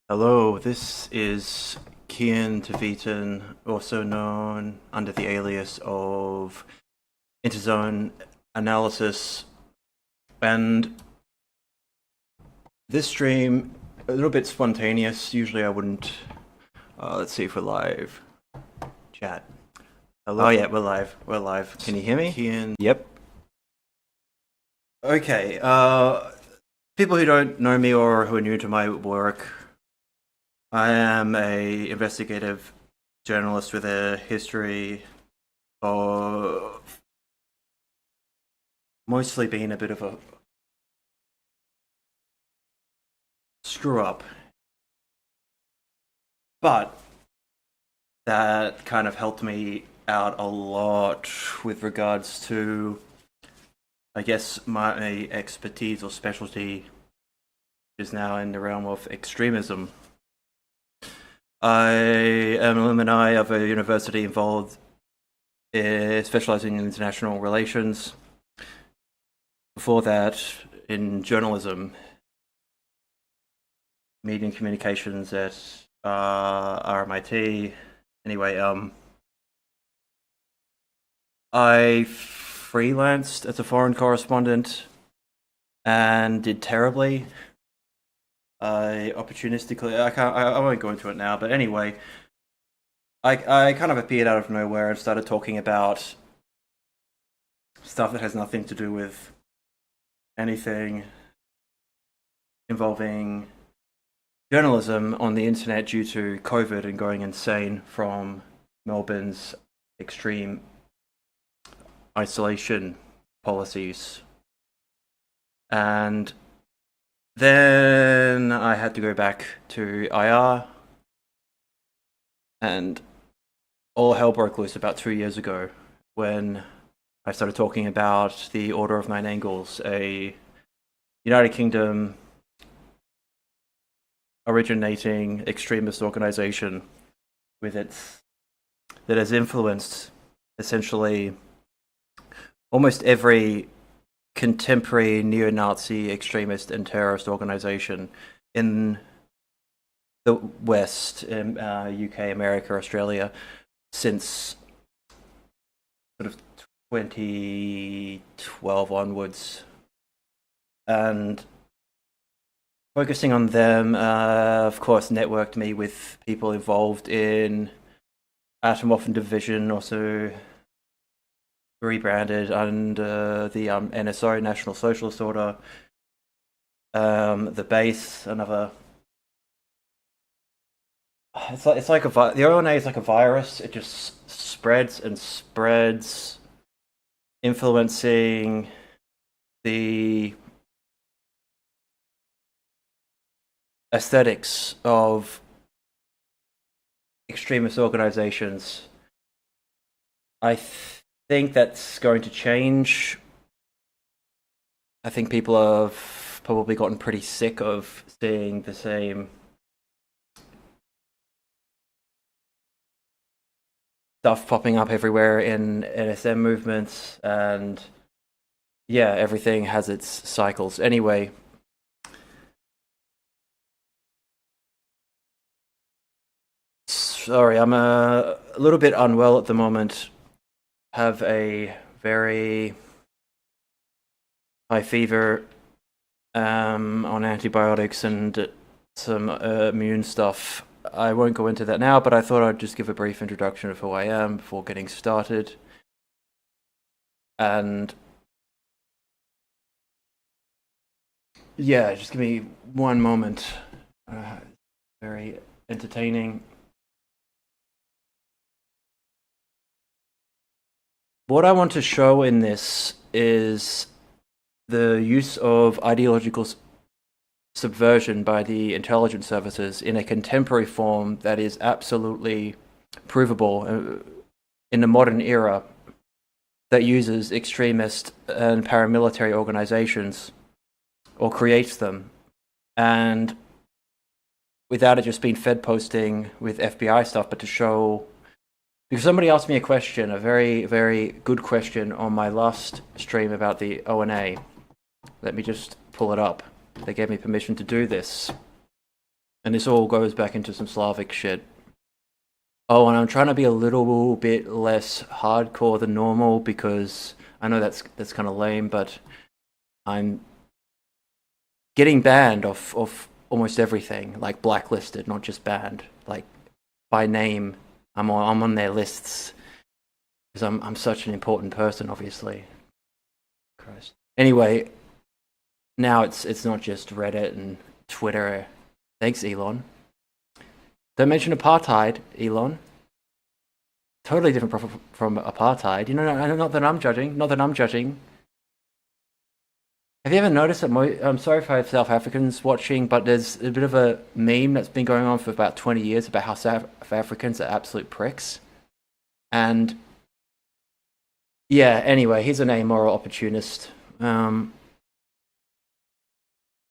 Hello, this is Kian Tveitan, also known under the alias of Interzone Analysis, and this stream, a little bit spontaneous. Usually I wouldn't. Let's see if we're live. Chat. Hello. Oh yeah, we're live. We're live. Can you hear me? Kian. Yep. Okay. People who don't know me or who are new to my work, I am a investigative journalist with a history of mostly being a bit of a screw up, but that kind of helped me out a lot with regards to, I guess, my expertise or specialty is now in the realm of extremism. I am an alumni of a university involved specializing in international relations. Before that, in journalism, media and communications at RMIT. Anyway, I freelanced as a foreign correspondent and did terribly. I opportunistically, I won't go into it now, but anyway, I kind of appeared out of nowhere and started talking about stuff that has nothing to do with anything involving journalism on the internet due to COVID and going insane from Melbourne's extreme isolation policies. And then I had to go back to IR, and all hell broke loose about 2 years ago when I started talking about the Order of Nine Angles, a United Kingdom originating extremist organization that has influenced essentially almost every contemporary neo-Nazi extremist and terrorist organization in the West, UK, America, Australia, since sort of 2012 onwards. And focusing on them, of course, networked me with people involved in Atomwaffen Division, also rebranded under the NSO, National Socialist Order. The base, another. It's like the ONA is like a virus. It just spreads and spreads, influencing the aesthetics of extremist organizations. I think that's going to change. I think people have probably gotten pretty sick of seeing the same stuff popping up everywhere in NSM movements, and yeah, everything has its cycles. Anyway, sorry, I'm a little bit unwell at the moment. Have a very high fever, on antibiotics and some immune stuff. I won't go into that now, but I thought I'd just give a brief introduction of who I am before getting started. And yeah, just give me one moment. Very entertaining. What I want to show in this is the use of ideological subversion by the intelligence services in a contemporary form that is absolutely provable in the modern era, that uses extremist and paramilitary organizations or creates them, and without it just being fed posting with FBI stuff, but to show. Because somebody asked me a question, a very, very good question on my last stream about the ONA. Let me just pull it up. They gave me permission to do this. And this all goes back into some Slavic shit. Oh, and I'm trying to be a little bit less hardcore than normal because I know that's kind of lame, but I'm getting banned off almost everything, like blacklisted, not just banned, like by name. I'm on their lists because I'm such an important person, obviously. Christ. Anyway, now it's not just Reddit and Twitter. Thanks, Elon. Don't mention apartheid, Elon. Totally different from apartheid. You know, not that I'm judging. Not that I'm judging. Have you ever noticed that? I'm sorry if I have South Africans watching, but there's a bit of a meme that's been going on for about 20 years about how South Africans are absolute pricks. And yeah, anyway, he's an amoral opportunist.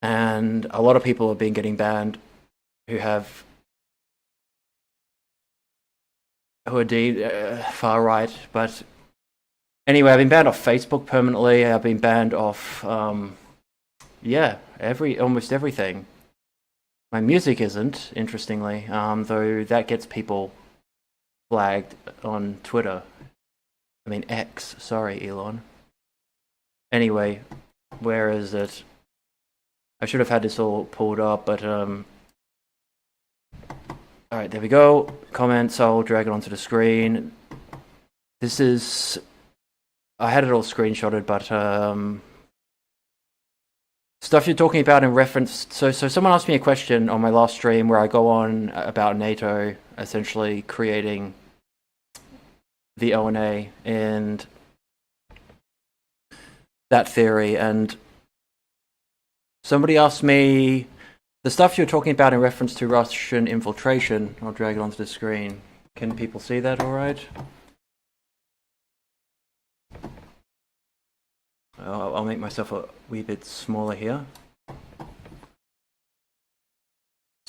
And a lot of people have been getting banned who are far right. But anyway, I've been banned off Facebook permanently. I've been banned off, almost everything. My music isn't, interestingly, though that gets people flagged on Twitter. I mean, X. Sorry, Elon. Anyway, where is it? I should have had this all pulled up, but alright, there we go. Comments, I'll drag it onto the screen. This is... I had it all screenshotted, but stuff you're talking about in reference... So someone asked me a question on my last stream where I go on about NATO, essentially creating the ONA and that theory, and somebody asked me the stuff you're talking about in reference to Russian infiltration. I'll drag it onto the screen. Can people see that all right? I'll make myself a wee bit smaller here.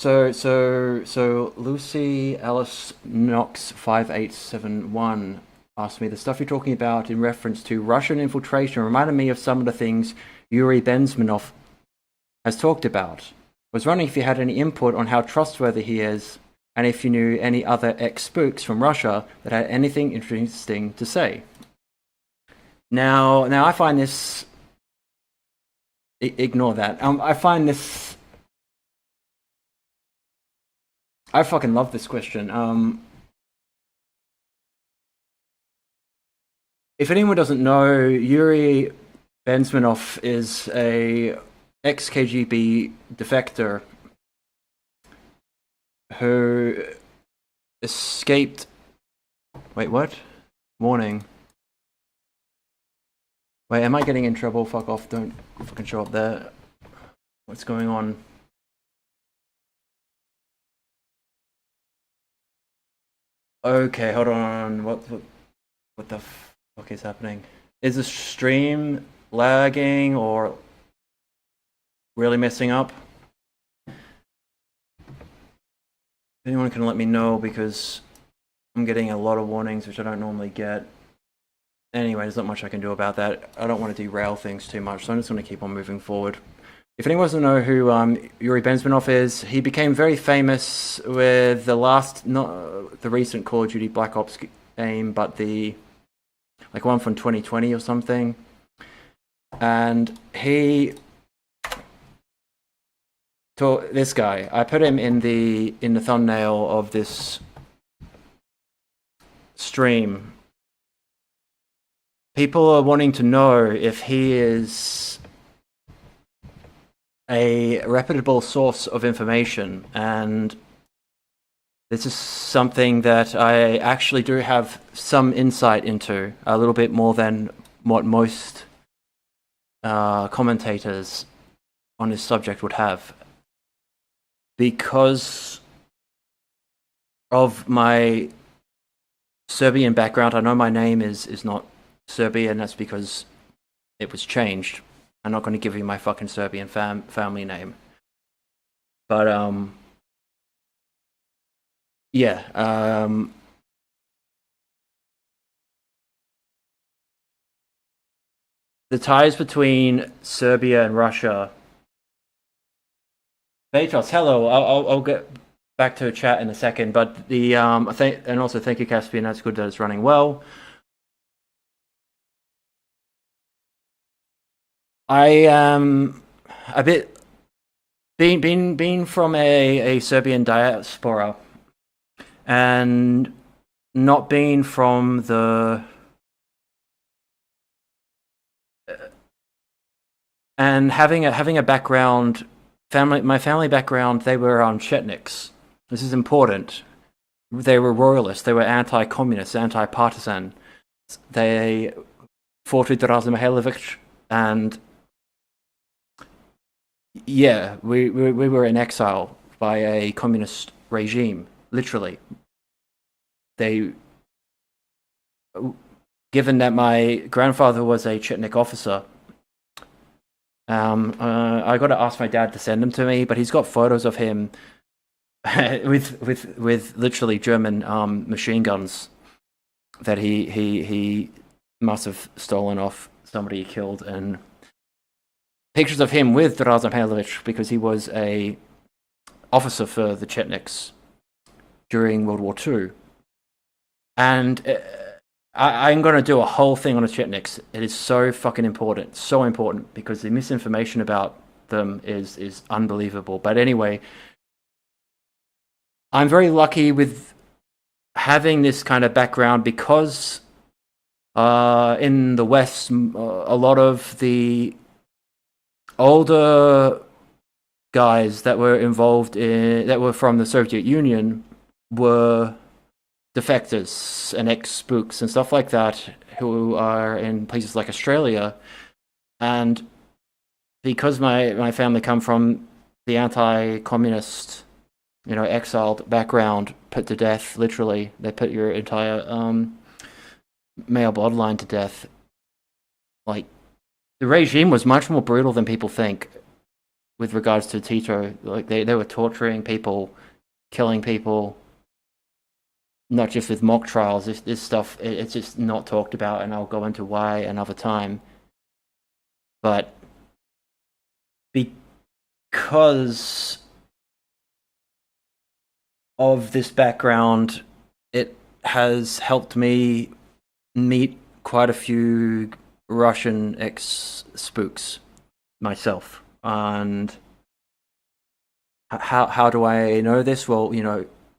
So Lucy Alice Knox 5871 asked me the stuff you're talking about in reference to Russian infiltration reminded me of some of the things Yuri Bezmenov has talked about. I was wondering if you had any input on how trustworthy he is, and if you knew any other ex-spooks from Russia that had anything interesting to say. Now I find this... Ignore that. I find this... I fucking love this question. If anyone doesn't know, Yuri Bezmenov is a ex-KGB defector who escaped... Wait, what? Warning. Wait, am I getting in trouble? Fuck off, don't fucking show up there. What's going on? Okay, hold on. What the fuck is happening? Is the stream lagging or really messing up? Anyone can let me know because I'm getting a lot of warnings which I don't normally get. Anyway, there's not much I can do about that. I don't want to derail things too much, so I'm just going to keep on moving forward. If anyone doesn't know who Yuri Bezmenov is, he became very famous with not the recent Call of Duty Black Ops game, but the one from 2020 or something. And this guy, I put him in the thumbnail of this stream. People are wanting to know if he is a reputable source of information, and this is something that I actually do have some insight into, a little bit more than what most commentators on this subject would have. Because of my Serbian background, I know my name is not Serbian, that's because it was changed. I'm not going to give you my fucking Serbian family name. But, the ties between Serbia and Russia Beatos, hello. I'll get back to chat in a second, but the I think, and also thank you, Caspian. That's good that it's running well. I am a bit being from a Serbian diaspora and not being from the and having a background my family background, they were Chetniks. This is important. They were royalists. They were anti-communist, anti-partisan. They fought with Draza Mihailovic, and yeah, we were in exile by a communist regime. Literally, they. Given that my grandfather was a Chetnik officer, I got to ask my dad to send them to me, but he's got photos of him with literally German machine guns that he must have stolen off somebody he killed, and pictures of him with Draza Mihailovic because he was a officer for the Chetniks during World War II. And I'm going to do a whole thing on the Chetniks. It is so fucking important. So important because the misinformation about them is unbelievable. But anyway, I'm very lucky with having this kind of background because in the West, a lot of the older guys that were involved that were from the Soviet Union were defectors and ex-spooks and stuff like that who are in places like Australia. And because my family come from the anti-communist, exiled background, put to death, literally, they put your entire male bloodline to death. Like, the regime was much more brutal than people think with regards to Tito. Like, they were torturing people, killing people, not just with mock trials. This stuff, it's just not talked about, and I'll go into why another time. But because of this background, it has helped me meet quite a few Russian ex-spooks myself. And how do I know this? Well,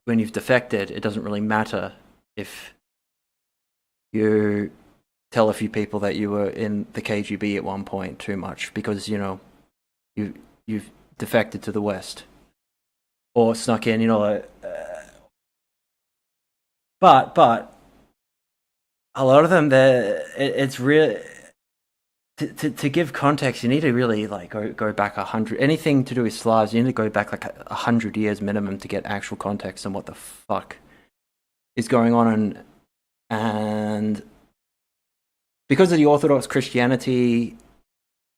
when you've defected, it doesn't really matter if you tell a few people that you were in the KGB at one point too much, because you've defected to the West or snuck in, but a lot of them, it's really to give context. You need to really go back 100. Anything to do with Slavs, you need to go back 100 years minimum to get actual context on what the fuck is going on, and because of the Orthodox Christianity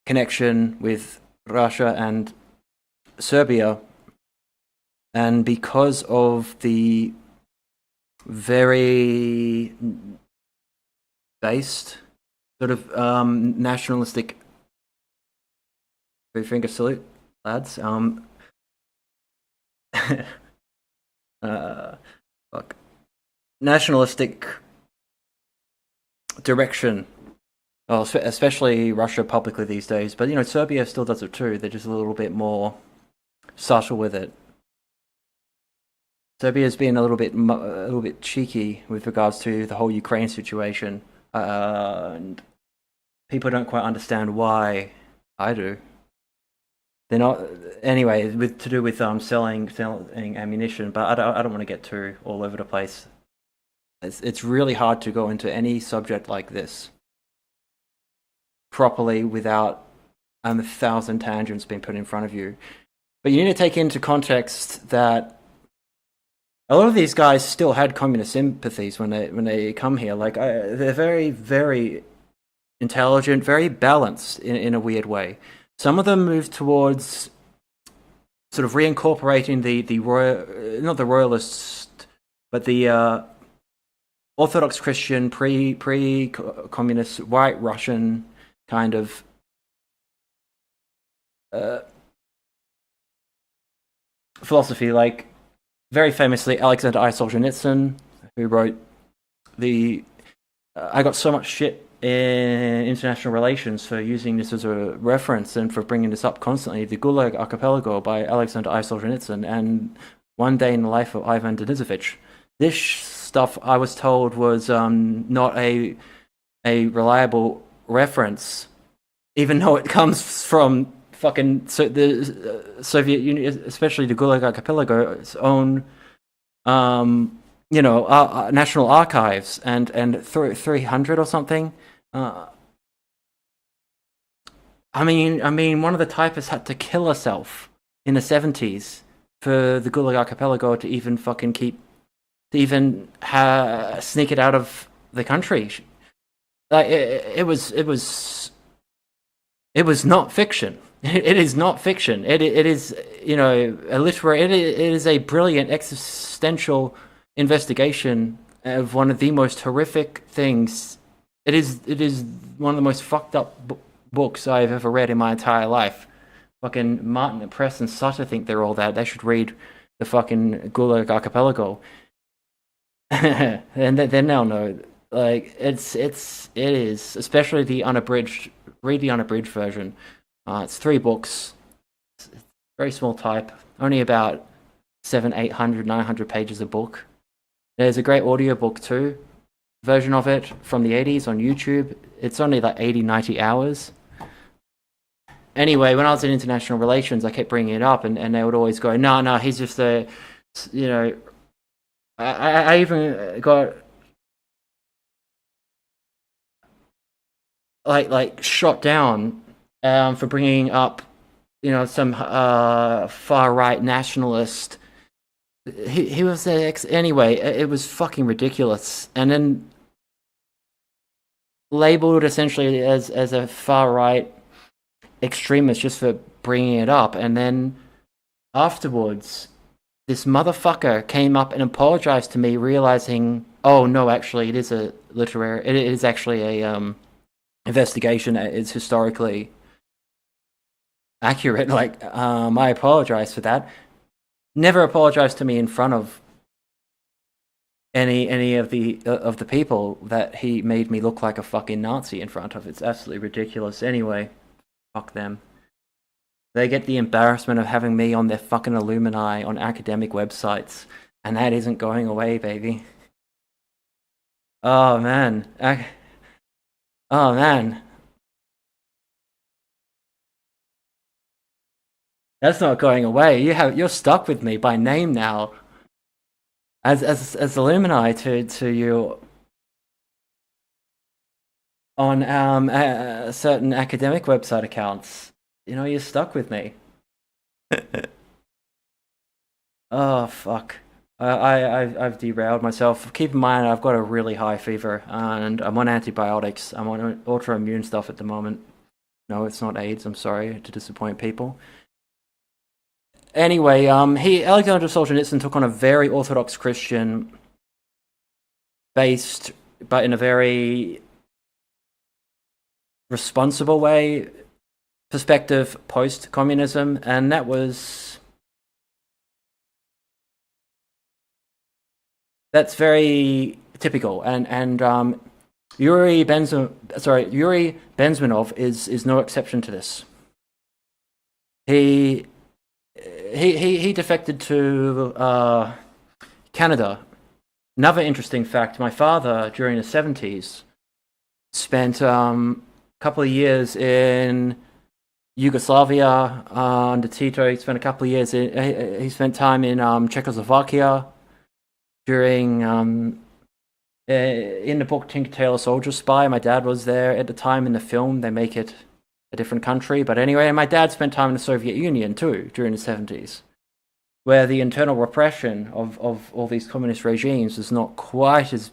connection with Russia and Serbia, and because of the very based sort of nationalistic, three-finger salute, lads. Fuck. Nationalistic direction, especially Russia publicly these days, but Serbia still does it too. They're just a little bit more subtle with it. Serbia's been a little bit cheeky with regards to the whole Ukraine situation, and people don't quite understand why. I do. They're not anyway to do with selling ammunition, but I don't want to get too all over the place. It's really hard to go into any subject like this properly without 1,000 tangents being put in front of you. But you need to take into context that a lot of these guys still had communist sympathies when they come here. They're very, very intelligent, very balanced in a weird way. Some of them move towards sort of reincorporating the royal, not the royalists, but the Orthodox Christian, pre-communist, white Russian kind of philosophy, like very famously Alexander I. Solzhenitsyn, who wrote the. I got so much shit in international relations for using this as a reference and for bringing this up constantly. The Gulag Archipelago by Alexander I. Solzhenitsyn and One Day in the Life of Ivan Denisovich. This stuff I was told was not a reliable reference, even though it comes from fucking the Soviet Union, especially the Gulag Archipelago's own national archives and 300 or something. I mean, one of the typists had to kill herself in the 70s for the Gulag Archipelago to even sneak it out of the country. Like it was not fiction. It is not fiction. It is a literary. It is a brilliant existential investigation of one of the most horrific things. It is one of the most fucked up books I've ever read in my entire life. Fucking Martin and Press and Sutter think they're all that. They should read the fucking Gulag Archipelago, and they now know. Like it is, especially the unabridged. Read the unabridged version. It's 3 books. It's very small type, only about 700, 800, 900 pages a book. There's a great audiobook too, version of it from the 80s on YouTube. It's only like 80, 90 hours. Anyway, when I was in international relations, I kept bringing it up, and they would always go, no, he's just a, I even got like shot down for bringing up, some far right nationalist. He was anyway. It was fucking ridiculous, and then labeled essentially as a far right extremist just for bringing it up. And then afterwards, this motherfucker came up and apologized to me, realizing, oh no, actually, it is actually a investigation that is historically accurate. Like, I apologize for that. Never apologized to me in front of any of the people that he made me look like a fucking Nazi in front of. It's absolutely ridiculous. Anyway, fuck them. They get the embarrassment of having me on their fucking alumni on academic websites, and that isn't going away, baby. Oh man. Oh man. That's not going away. You're stuck with me by name now. As alumni to you on certain academic website accounts. You're stuck with me. Oh fuck. I've derailed myself. Keep in mind, I've got a really high fever, and I'm on antibiotics. I'm on autoimmune stuff at the moment. No, it's not AIDS. I'm sorry to disappoint people. Anyway, Alexander Solzhenitsyn took on a very Orthodox Christian based, but in a very responsible way, perspective post-communism, and that's very typical. And Yuri Bezmenov is no exception to this. He defected to Canada. Another interesting fact: my father, during the 70s, spent a couple of years in Yugoslavia under Tito. He spent a couple of years he spent time in Czechoslovakia during in the book Tinker Tailor Soldier Spy. My dad was there at the time. In the film, they make it a different country, but anyway, my dad spent time in the Soviet Union too during the 70s, where the internal repression of all these communist regimes is not quite as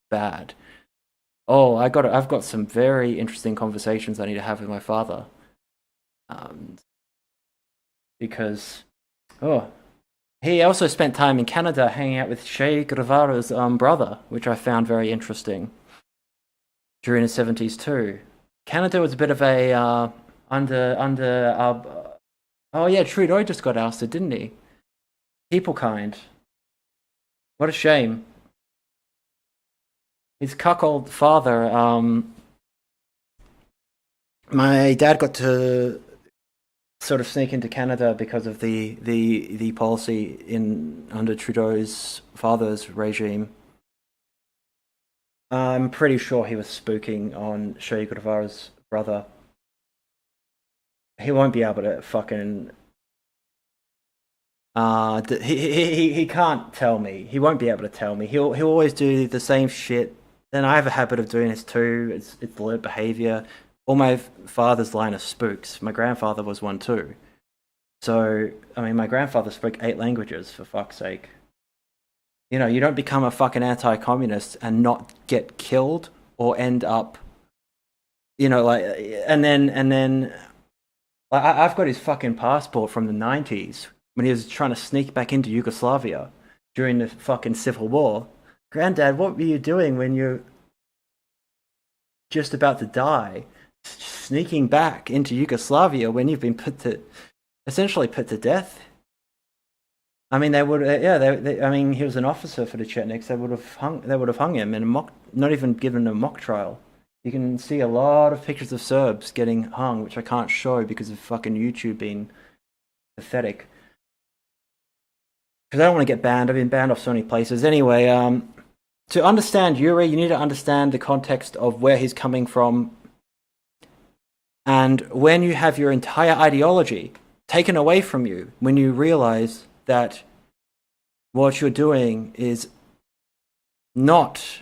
bad. Oh, I've got some very interesting conversations I need to have with my father, because he also spent time in Canada hanging out with Che Guevara's brother, which I found very interesting during the 70s too. Canada was a bit of a Trudeau just got ousted, didn't he? People kind. What a shame. His cuckold father, my dad got to sort of sneak into Canada because of the policy under Trudeau's father's regime. I'm pretty sure he was spooking on Che Guevara's brother. He won't be able to fucking. He can't tell me. He won't be able to tell me. He'll always do the same shit. And I have a habit of doing this too. It's learned behavior. All my father's line of spooks. My grandfather was one too. So I mean, my grandfather spoke 8 languages, for fuck's sake. You know, you don't become a fucking anti-communist and not get killed or end up, you know, like, and then, like, I've got his fucking passport from the 90s when he was trying to sneak back into Yugoslavia during the fucking civil war. Granddad, what were you doing when you're just about to die? Sneaking back into Yugoslavia when you've been essentially put to death. I mean, they would, I mean, he was an officer for the Chetniks. They would have hung him in not even given a mock trial. You can see a lot of pictures of Serbs getting hung, which I can't show because of fucking YouTube being pathetic. Because I don't want to get banned. I've been banned off so many places. Anyway, to understand Yuri, you need to understand the context of where he's coming from. And when you have your entire ideology taken away from you, when you realize that what you're doing is not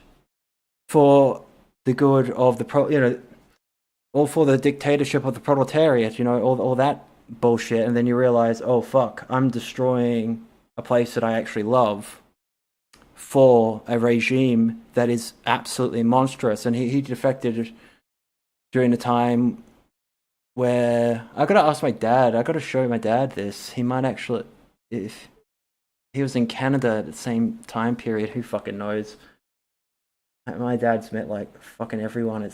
for the good of or for the dictatorship of the proletariat, all that bullshit, and then you realize, oh fuck, I'm destroying a place that I actually love for a regime that is absolutely monstrous. And he defected during the time where I gotta ask my dad. I gotta show my dad this. He might actually, if he was in Canada at the same time period, who fucking knows? My dad's met like fucking everyone.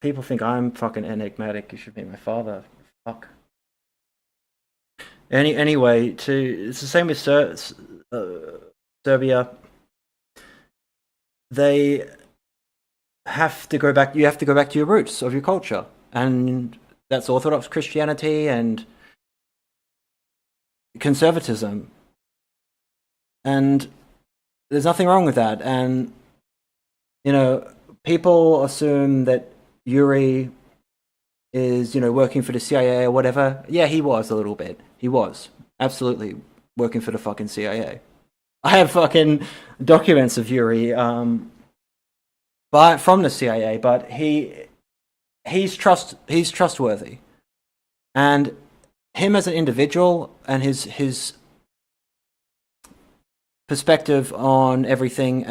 People think I'm fucking enigmatic. You should meet my father. Fuck. Anyway, it's the same with Serbia. They have to go back. You have to go back to your roots of your culture, and that's Orthodox Christianity and conservatism. And there's nothing wrong with that. And people assume that Yuri is working for the CIA or whatever. Yeah, he was a little bit. He was absolutely working for the fucking CIA. I have fucking documents of Yuri, but from the CIA. But he's trustworthy, and him as an individual and his perspective on everything.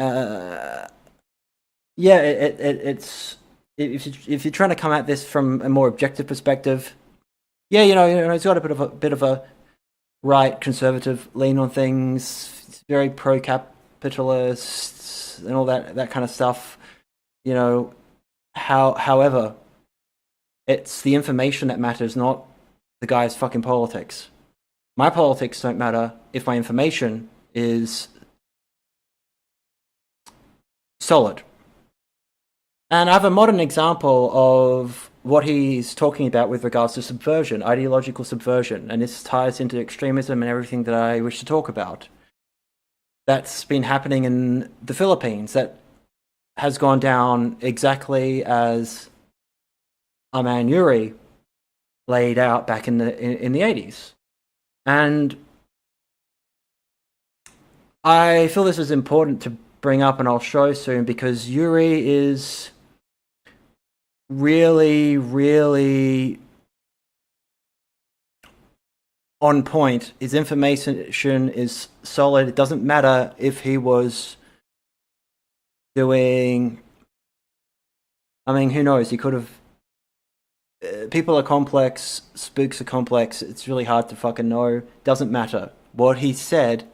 It's if you're trying to come at this from a more objective perspective. Yeah, he's got a bit of a right conservative lean on things. It's very pro-capitalist and all that kind of stuff. However, it's the information that matters, not the guy's fucking politics. My politics don't matter if my information is solid. And I have a modern example of what he's talking about with regards to subversion, ideological subversion, and this ties into extremism and everything that I wish to talk about. That's been happening in the Philippines. That has gone down exactly as our man Yuri laid out back in the 80s. And I feel this is important to bring up, and I'll show soon, because Yuri is really, really on point. His information is solid. It doesn't matter if he was doing, I mean, who knows? He could have, people are complex, spooks are complex. It's really hard to fucking know. Doesn't matter. What he said,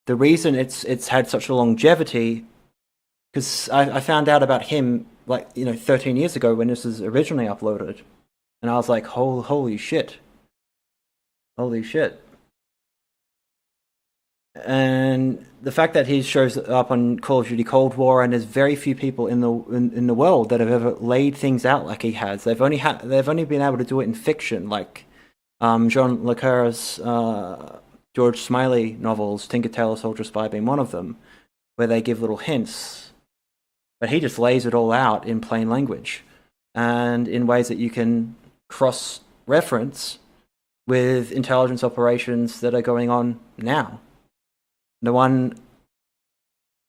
the reason it's had such a longevity, because I found out about him 13 years ago when this was originally uploaded, and I was like, holy shit. Holy shit. And the fact that he shows up on Call of Duty Cold War, and there's very few people in the world that have ever laid things out like he has. They've only been able to do it in fiction, like John le Carre's George Smiley novels, Tinker Tailor Soldier Spy being one of them, where they give little hints. But he just lays it all out in plain language, and in ways that you can cross-reference with intelligence operations that are going on now. The one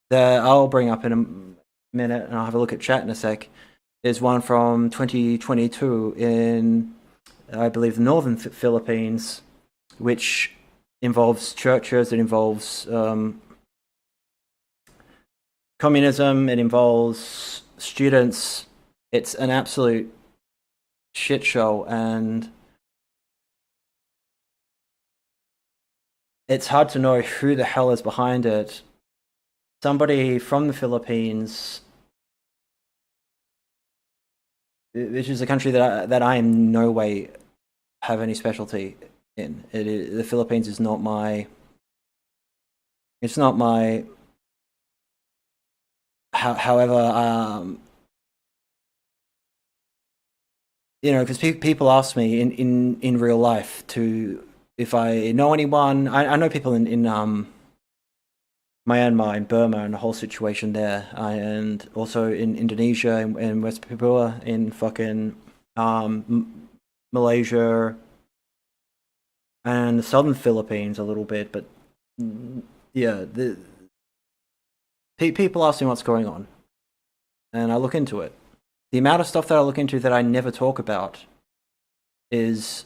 that I'll bring up in a minute, and I'll have a look at chat in a sec, is one from 2022 in, I believe, the northern Philippines, which involves churches, it involves communism, it involves students. It's an absolute shit show, and it's hard to know who the hell is behind it. Somebody from the Philippines, which is a country that I in no way have any specialty in. The Philippines is not my. It's not my. However, because people ask me in real life if I know anyone. I know people in Myanmar, in Burma, and the whole situation there, and also in Indonesia, in West Papua, in fucking Malaysia, and the southern Philippines a little bit. But yeah, people ask me what's going on, and I look into it. The amount of stuff that I look into that I never talk about is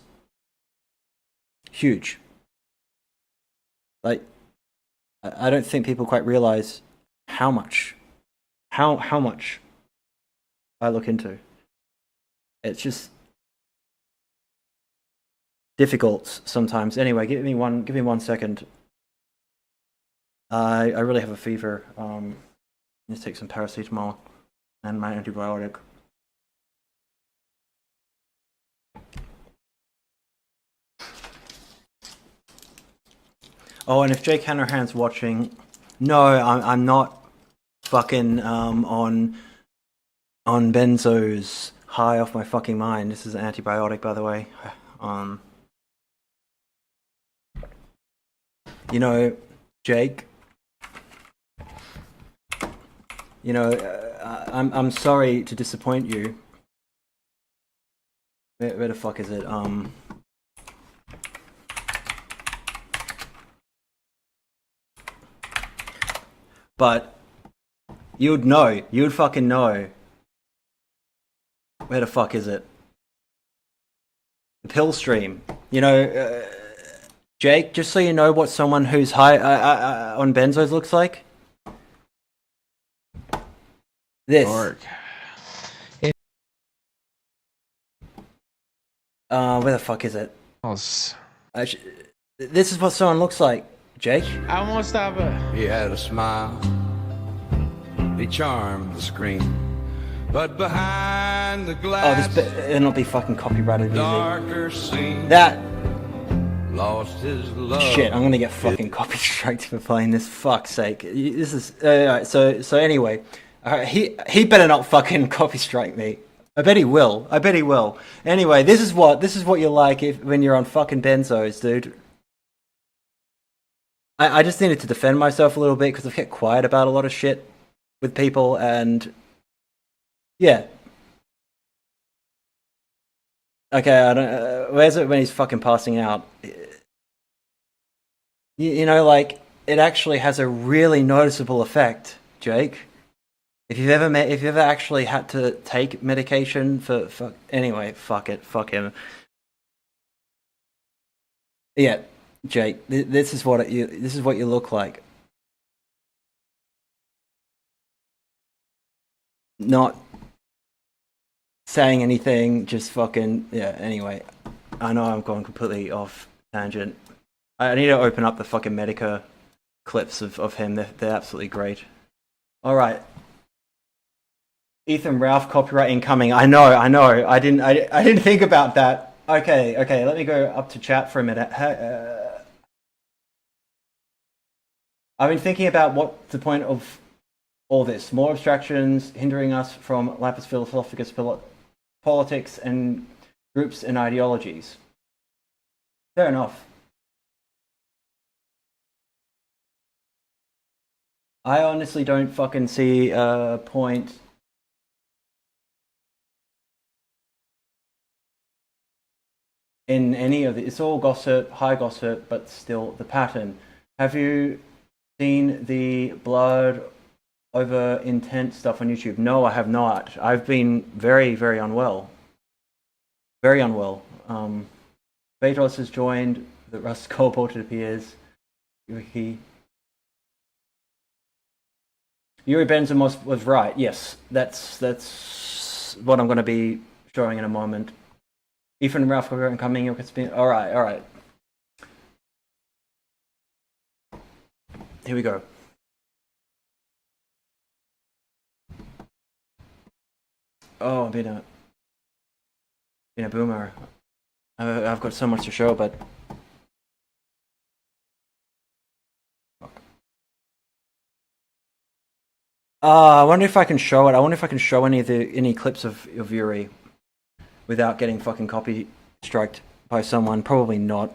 huge. Like, I don't think people quite realize how much I look into. It's just difficult sometimes. Anyway, give me 1 second. I really have a fever. Let's take some paracetamol and my antibiotic. Oh, and if Jake Hanrahan's watching, no, I'm not fucking on benzos, high off my fucking mind. This is an antibiotic, by the way. Jake. I'm sorry to disappoint you. Where the fuck is it? But you'd fucking know. Where the fuck is it? The pill stream. Jake, just so you know what someone who's high on benzos looks like. This. Dork. Where the fuck is it? This is what someone looks like, Jake. I won't stop it. He had a smile. He charmed the screen. But behind the glass, it'll not be fucking copyrighted music. Darker scene. That lost his love. Shit, I'm gonna get fucking copy striked for playing this. Fuck's sake. This is alright. So anyway, he better not fucking copy strike me. I bet he will. Anyway, this is what you're like when you're on fucking benzos, dude. I just needed to defend myself a little bit because I've kept quiet about a lot of shit with people, and yeah. Okay, I don't. Where's it when he's fucking passing out? Like, it actually has a really noticeable effect, Jake. If you've ever actually had to take medication for anyway, fuck it, fuck him. Yeah, Jake, this is what you look like. Not saying anything, just fucking yeah. Anyway, I know I'm going completely off tangent. I need to open up the fucking Medica clips of him. They're absolutely great. All right. Ethan Ralph copyright incoming. I know. I didn't think about that. Okay, let me go up to chat for a minute. I've been thinking about what the point of all this. More abstractions hindering us from lapis philosophicus politics and groups and ideologies. Fair enough. I honestly don't fucking see a point in any of it. It's all gossip, high gossip, but still the pattern. Have you seen the blood over intent stuff on YouTube? No, I have not. I've been very, very unwell. Very unwell. Betos has joined the Rust Cohort, it appears. Yuri Bezmenov was right. Yes, that's what I'm going to be showing in a moment. Ethan and Ralph are coming. All right. Here we go. Oh, I've been a boomer. I've got so much to show, but I wonder if I can show it. I wonder if I can show any clips of Yuri without getting fucking copy striked by someone. Probably not.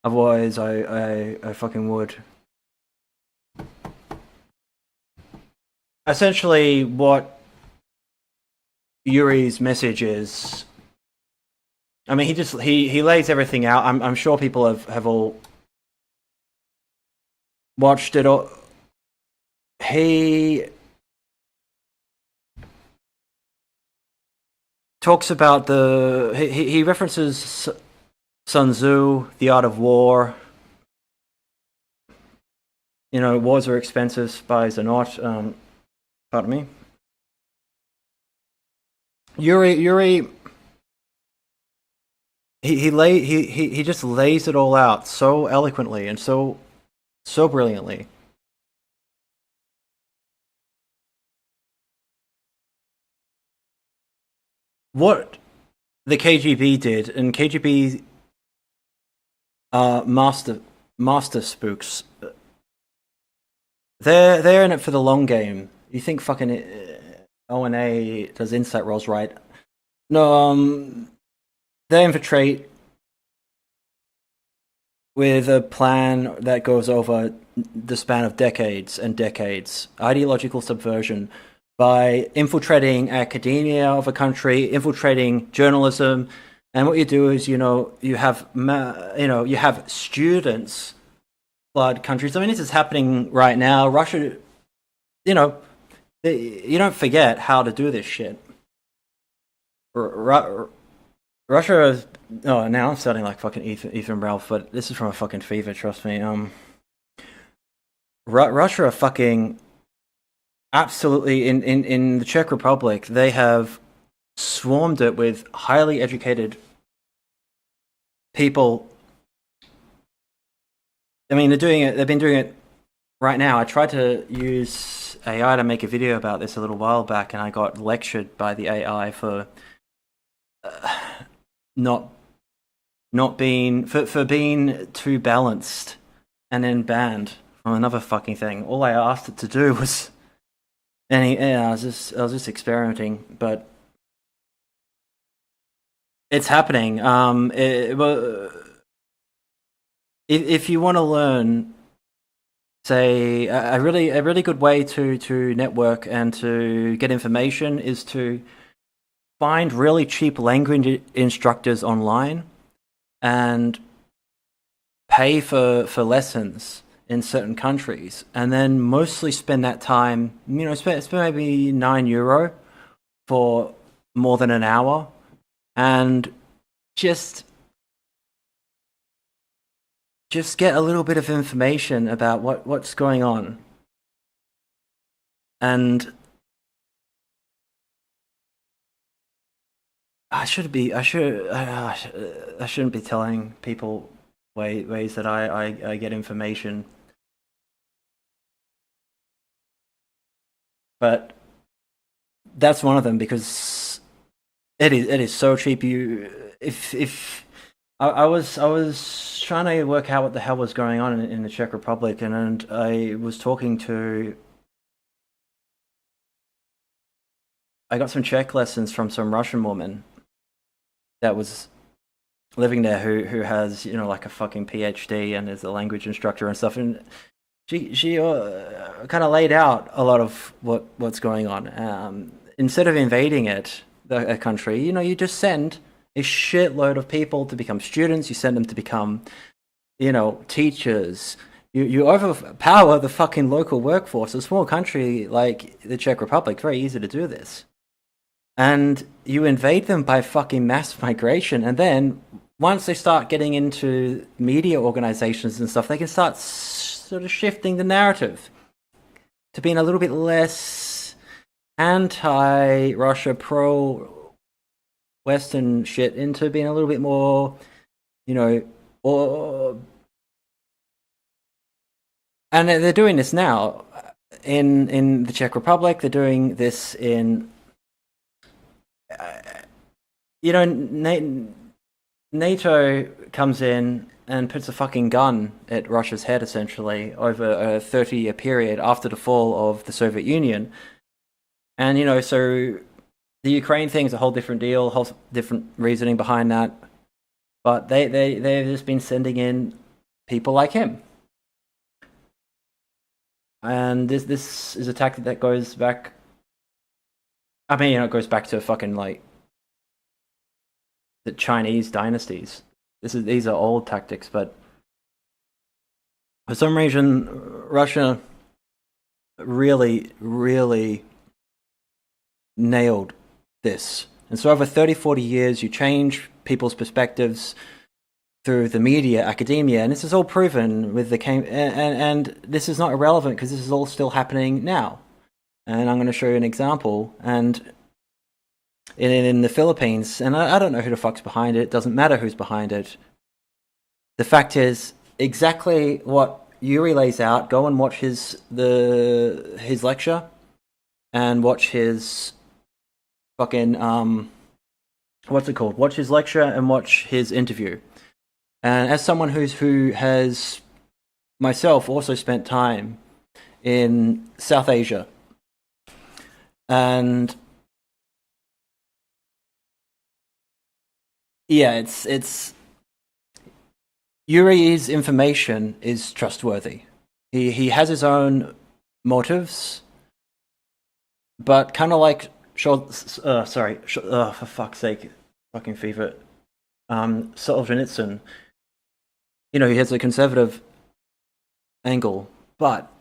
Otherwise, I fucking would. Essentially, what Yuri's message is, I mean, he lays everything out. I'm sure people have all watched it. Or he talks about he references Sun Tzu, The Art of War. You know, wars are expensive, spies are not. Pardon me. Yuri he just lays it all out so eloquently and so brilliantly. What the KGB did, and KGB master spooks, they're in it for the long game. You think fucking O&A does insight rolls right? No, they infiltrate with a plan that goes over the span of decades and decades. Ideological subversion by infiltrating academia of a country, infiltrating journalism, and what you do is, you have students flood countries. I mean, this is happening right now. Russia, you don't forget how to do this shit. Russia. Oh, now I'm sounding like fucking Ethan Ralph, but this is from a fucking fever. Trust me. Russia are fucking absolutely in the Czech Republic. They have swarmed it with highly educated people. I mean, they've been doing it right now. I tried to use AI to make a video about this a little while back, and I got lectured by the AI for not being for being too balanced, and then banned from another fucking thing. All I asked it to do was, I was just experimenting, but it's happening. If you want to learn, say a really good way to network and to get information is to find really cheap language instructors online and pay for lessons in certain countries, and then mostly spend that time, spend maybe €9 for more than an hour, and just get a little bit of information about what's going on. And I shouldn't be telling people ways that I get information. But that's one of them, because It is so cheap. If I was trying to work out what the hell was going on in the Czech Republic, and I was talking to. I got some Czech lessons from some Russian woman that was living there who has, you know, like a fucking PhD and is a language instructor and stuff, and she kind of laid out a lot of what's going on. Instead of invading a country, you know, you just send a shitload of people to become students. You send them to become, you know, teachers. You overpower the fucking local workforce. A small country like the Czech Republic, very easy to do this. And you invade them by fucking mass migration, and then once they start getting into media organizations and stuff, they can start sort of shifting the narrative to being a little bit less anti-Russia, pro-Western shit, into being a little bit more, you know, and they're doing this now in the Czech Republic. They're doing this in, you know, NATO comes in and puts a fucking gun at Russia's head, essentially, over a 30-year period after the fall of the Soviet Union. And, you know, so the Ukraine thing is a whole different deal, whole different reasoning behind that. But they've just been sending in people like him. And this is a tactic that goes back, I mean, you know, it goes back to fucking, like, the Chinese dynasties. These are old tactics, but for some reason, Russia really, really nailed this. And so over 30, 40 years, you change people's perspectives through the media, academia, and this is all proven with the and this is not irrelevant because this is all still happening now. And I'm going to show you an example. And in the Philippines, and I don't know who the fuck's behind it. It doesn't matter who's behind it. The fact is, exactly what Yuri lays out. Go and watch his lecture, and watch his fucking what's it called? Watch his lecture and watch his interview. And as someone who has myself also spent time in South Asia, and yeah, it's Yuri's information is trustworthy. He has his own motives, but kind of like for fuck's sake, fucking fever, Solzhenitsyn. You know, he has a conservative angle, but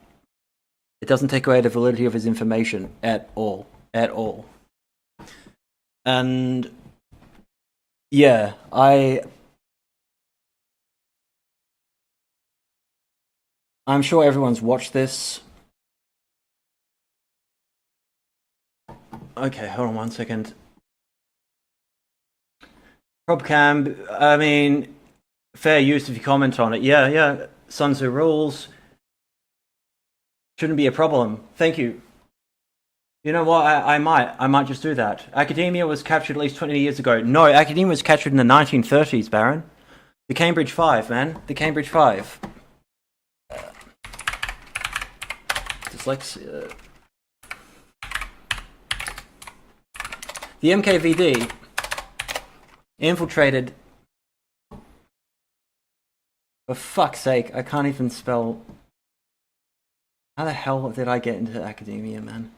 it doesn't take away the validity of his information at all. And yeah, I'm sure everyone's watched this. Okay, hold on one second. ProbCam, I mean, fair use if you comment on it. Yeah, Sun Tzu rules. Shouldn't be a problem. Thank you. You know what? I might just do that. Academia was captured at least 20 years ago. No, academia was captured in the 1930s, Baron. The Cambridge Five, man. The Cambridge Five. Dyslexia. The MKVD infiltrated. For fuck's sake, I can't even spell. How the hell did I get into academia, man?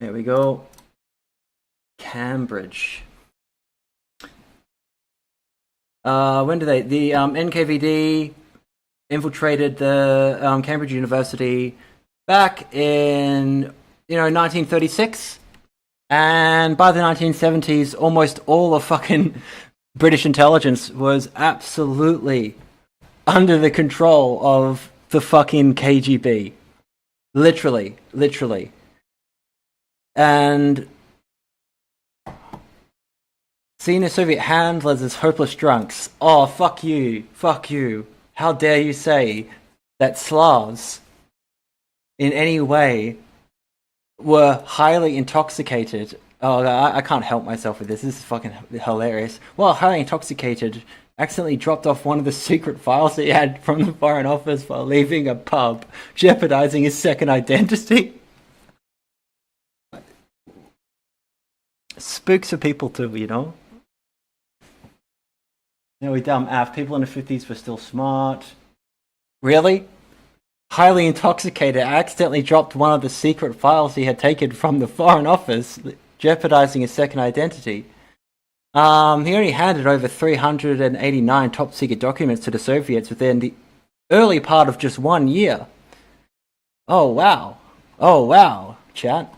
There we go. Cambridge. When did they? The NKVD infiltrated the Cambridge University back in 1936, and by the 1970s, almost all of fucking British intelligence was absolutely under the control of the fucking KGB. Literally. And seeing the Soviet handlers as hopeless drunks. Oh, fuck you. how dare you say that Slavs in any way were highly intoxicated. Oh, I can't help myself with this. This is fucking hilarious. Well, highly intoxicated, accidentally dropped off one of the secret files he had from the Foreign Office while leaving a pub, jeopardizing his second identity. Spooks are people too, you know? No, we dumb app. People in the 50s were still smart. Really? Highly intoxicated, accidentally dropped one of the secret files he had taken from the Foreign Office, jeopardizing his second identity. He only handed over 389 top secret documents to the Soviets within the early part of just 1 year. Oh wow. Oh wow, chat.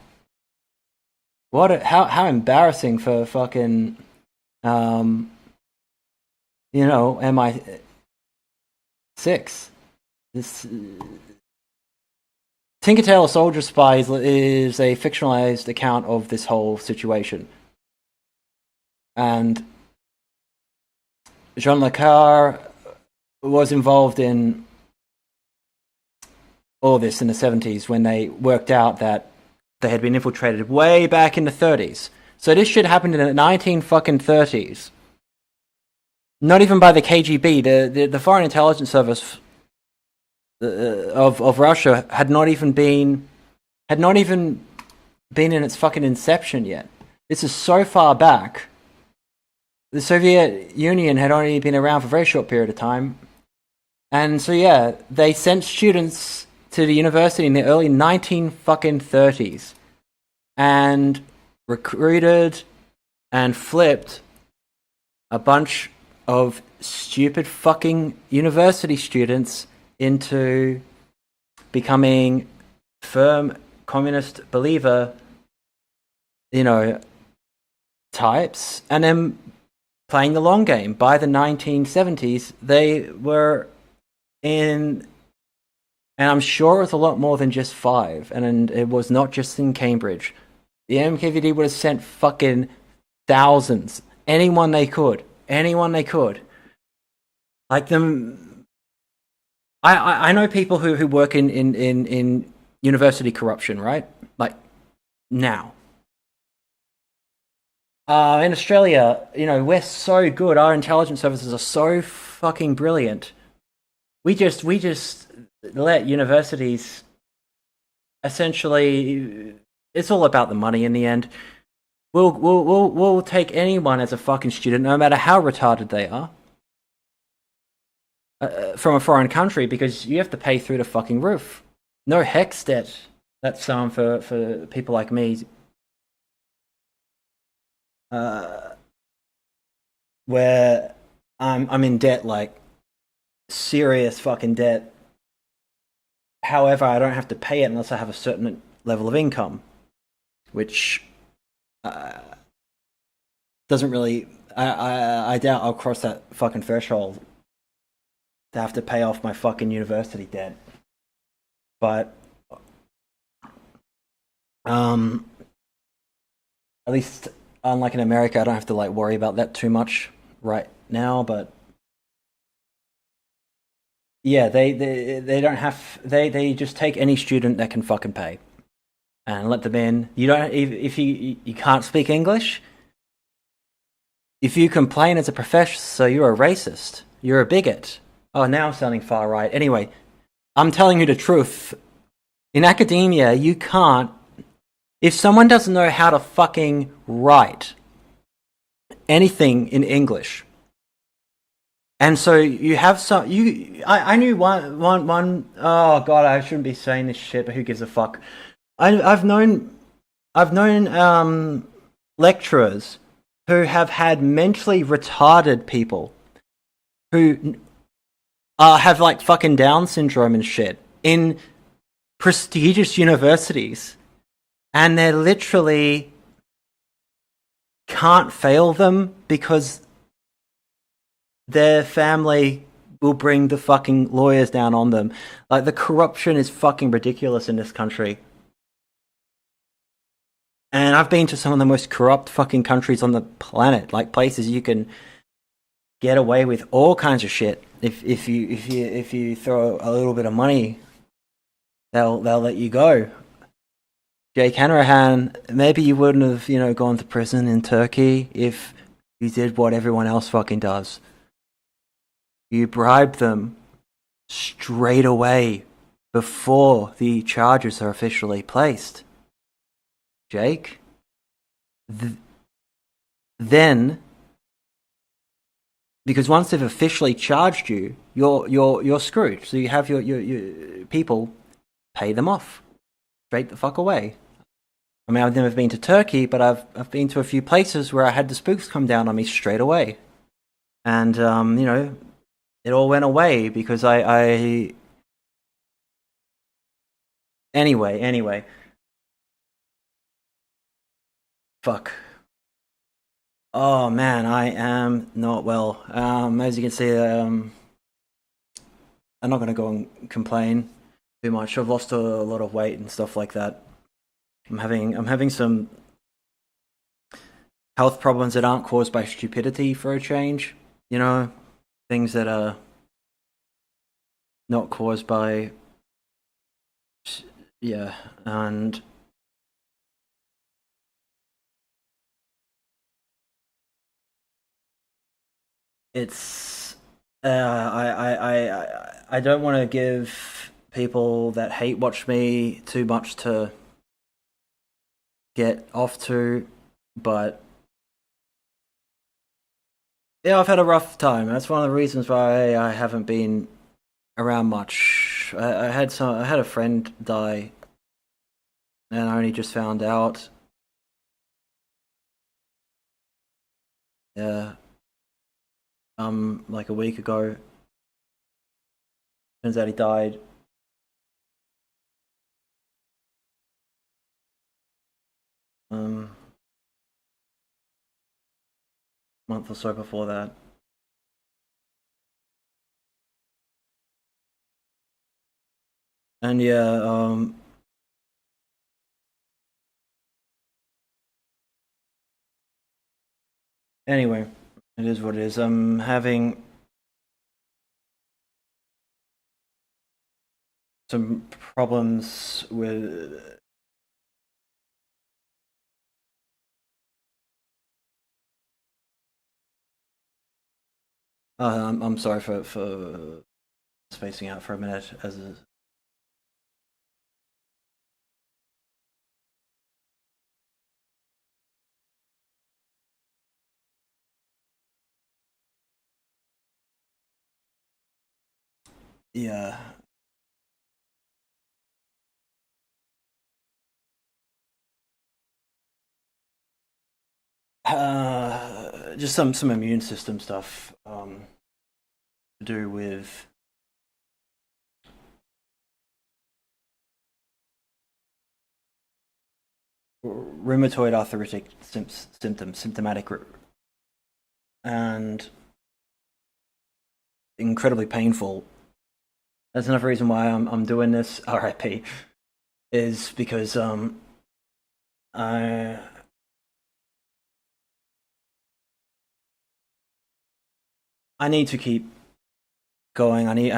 How embarrassing for fucking MI6. This Tinker Tailor Soldier Spy is a fictionalized account of this whole situation. And Jean Le Carre was involved in all this in the 70s when they worked out that they had been infiltrated way back in the 30s. So this shit happened in the 1930s. Not even by the KGB. The Foreign Intelligence Service of Russia had not even been in its fucking inception yet. This is so far back. The Soviet Union had only been around for a very short period of time. And so yeah, they sent students to the university in the early 1930s and recruited and flipped a bunch of stupid fucking university students into becoming firm communist believer, types, and then playing the long game. By the 1970s, they were in, and I'm sure it was a lot more than just 5, and it was not just in Cambridge. The NKVD would have sent fucking thousands, anyone they could. Like them. I know people who work in university corruption, right? Like, now. In Australia, we're so good. Our intelligence services are so fucking brilliant. We just let universities, essentially, it's all about the money in the end. We'll take anyone as a fucking student, no matter how retarded they are. From a foreign country, because you have to pay through the fucking roof. No hex debt. That's for people like me. Where I'm in debt, like serious fucking debt. However, I don't have to pay it unless I have a certain level of income, which doesn't really. I doubt I'll cross that fucking threshold to have to pay off my fucking university debt. But at least unlike in America, I don't have to worry about that too much right now. But yeah, they don't have, they just take any student that can fucking pay and let them in. You don't, if you can't speak English, if you complain as a professor, you're a racist, you're a bigot. Oh, now I'm sounding far right. Anyway, I'm telling you the truth. In academia, you can't, if someone doesn't know how to fucking write anything in English, and so you have some, I knew one, oh god, I shouldn't be saying this shit, but who gives a fuck? I've known lecturers who have had mentally retarded people who have fucking Down syndrome and shit in prestigious universities, and they literally can't fail them because their family will bring the fucking lawyers down on them. The corruption is fucking ridiculous in this country. And I've been to some of the most corrupt fucking countries on the planet, places you can get away with all kinds of shit. If you throw a little bit of money, they'll let you go. Jake Hanrahan, maybe you wouldn't have, gone to prison in Turkey if you did what everyone else fucking does. You bribe them straight away before the charges are officially placed. Jake? Then, because once they've officially charged you, you're screwed. So you have your people pay them off. Straight the fuck away. I mean, I've never been to Turkey, but I've been to a few places where I had the spooks come down on me straight away. And, it all went away because I... Anyway. Fuck. Oh man, I am not well. As you can see, I'm not gonna go and complain too much. I've lost a lot of weight and stuff like that. I'm having some health problems that aren't caused by stupidity for a change. Things that are not caused by and it's I don't want to give people that hate watch me too much to get off to, but yeah, I've had a rough time. That's one of the reasons why I haven't been around much. I had a friend die, and I only just found out. Yeah. Like a week ago. Turns out he died. Month or so before that. And yeah, anyway, it is what it is. I'm having some problems with I'm sorry for spacing out for a minute as a... Yeah. Just some immune system stuff to do with rheumatoid arthritic symptomatic, and incredibly painful. That's another reason why I'm doing this. RIP, is because I need to keep going. I need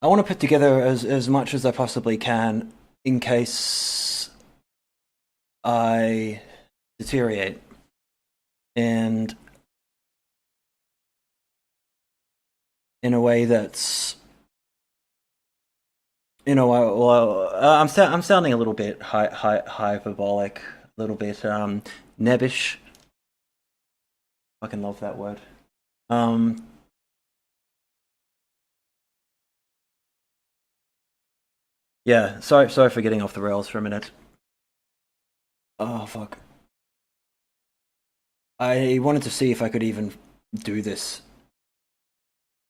I want to put together as much as I possibly can in case I deteriorate. And in a way that's, I'm sounding a little bit hyperbolic, a little bit nebbish. Fucking love that word. Yeah, sorry for getting off the rails for a minute. Oh fuck. I wanted to see if I could even do this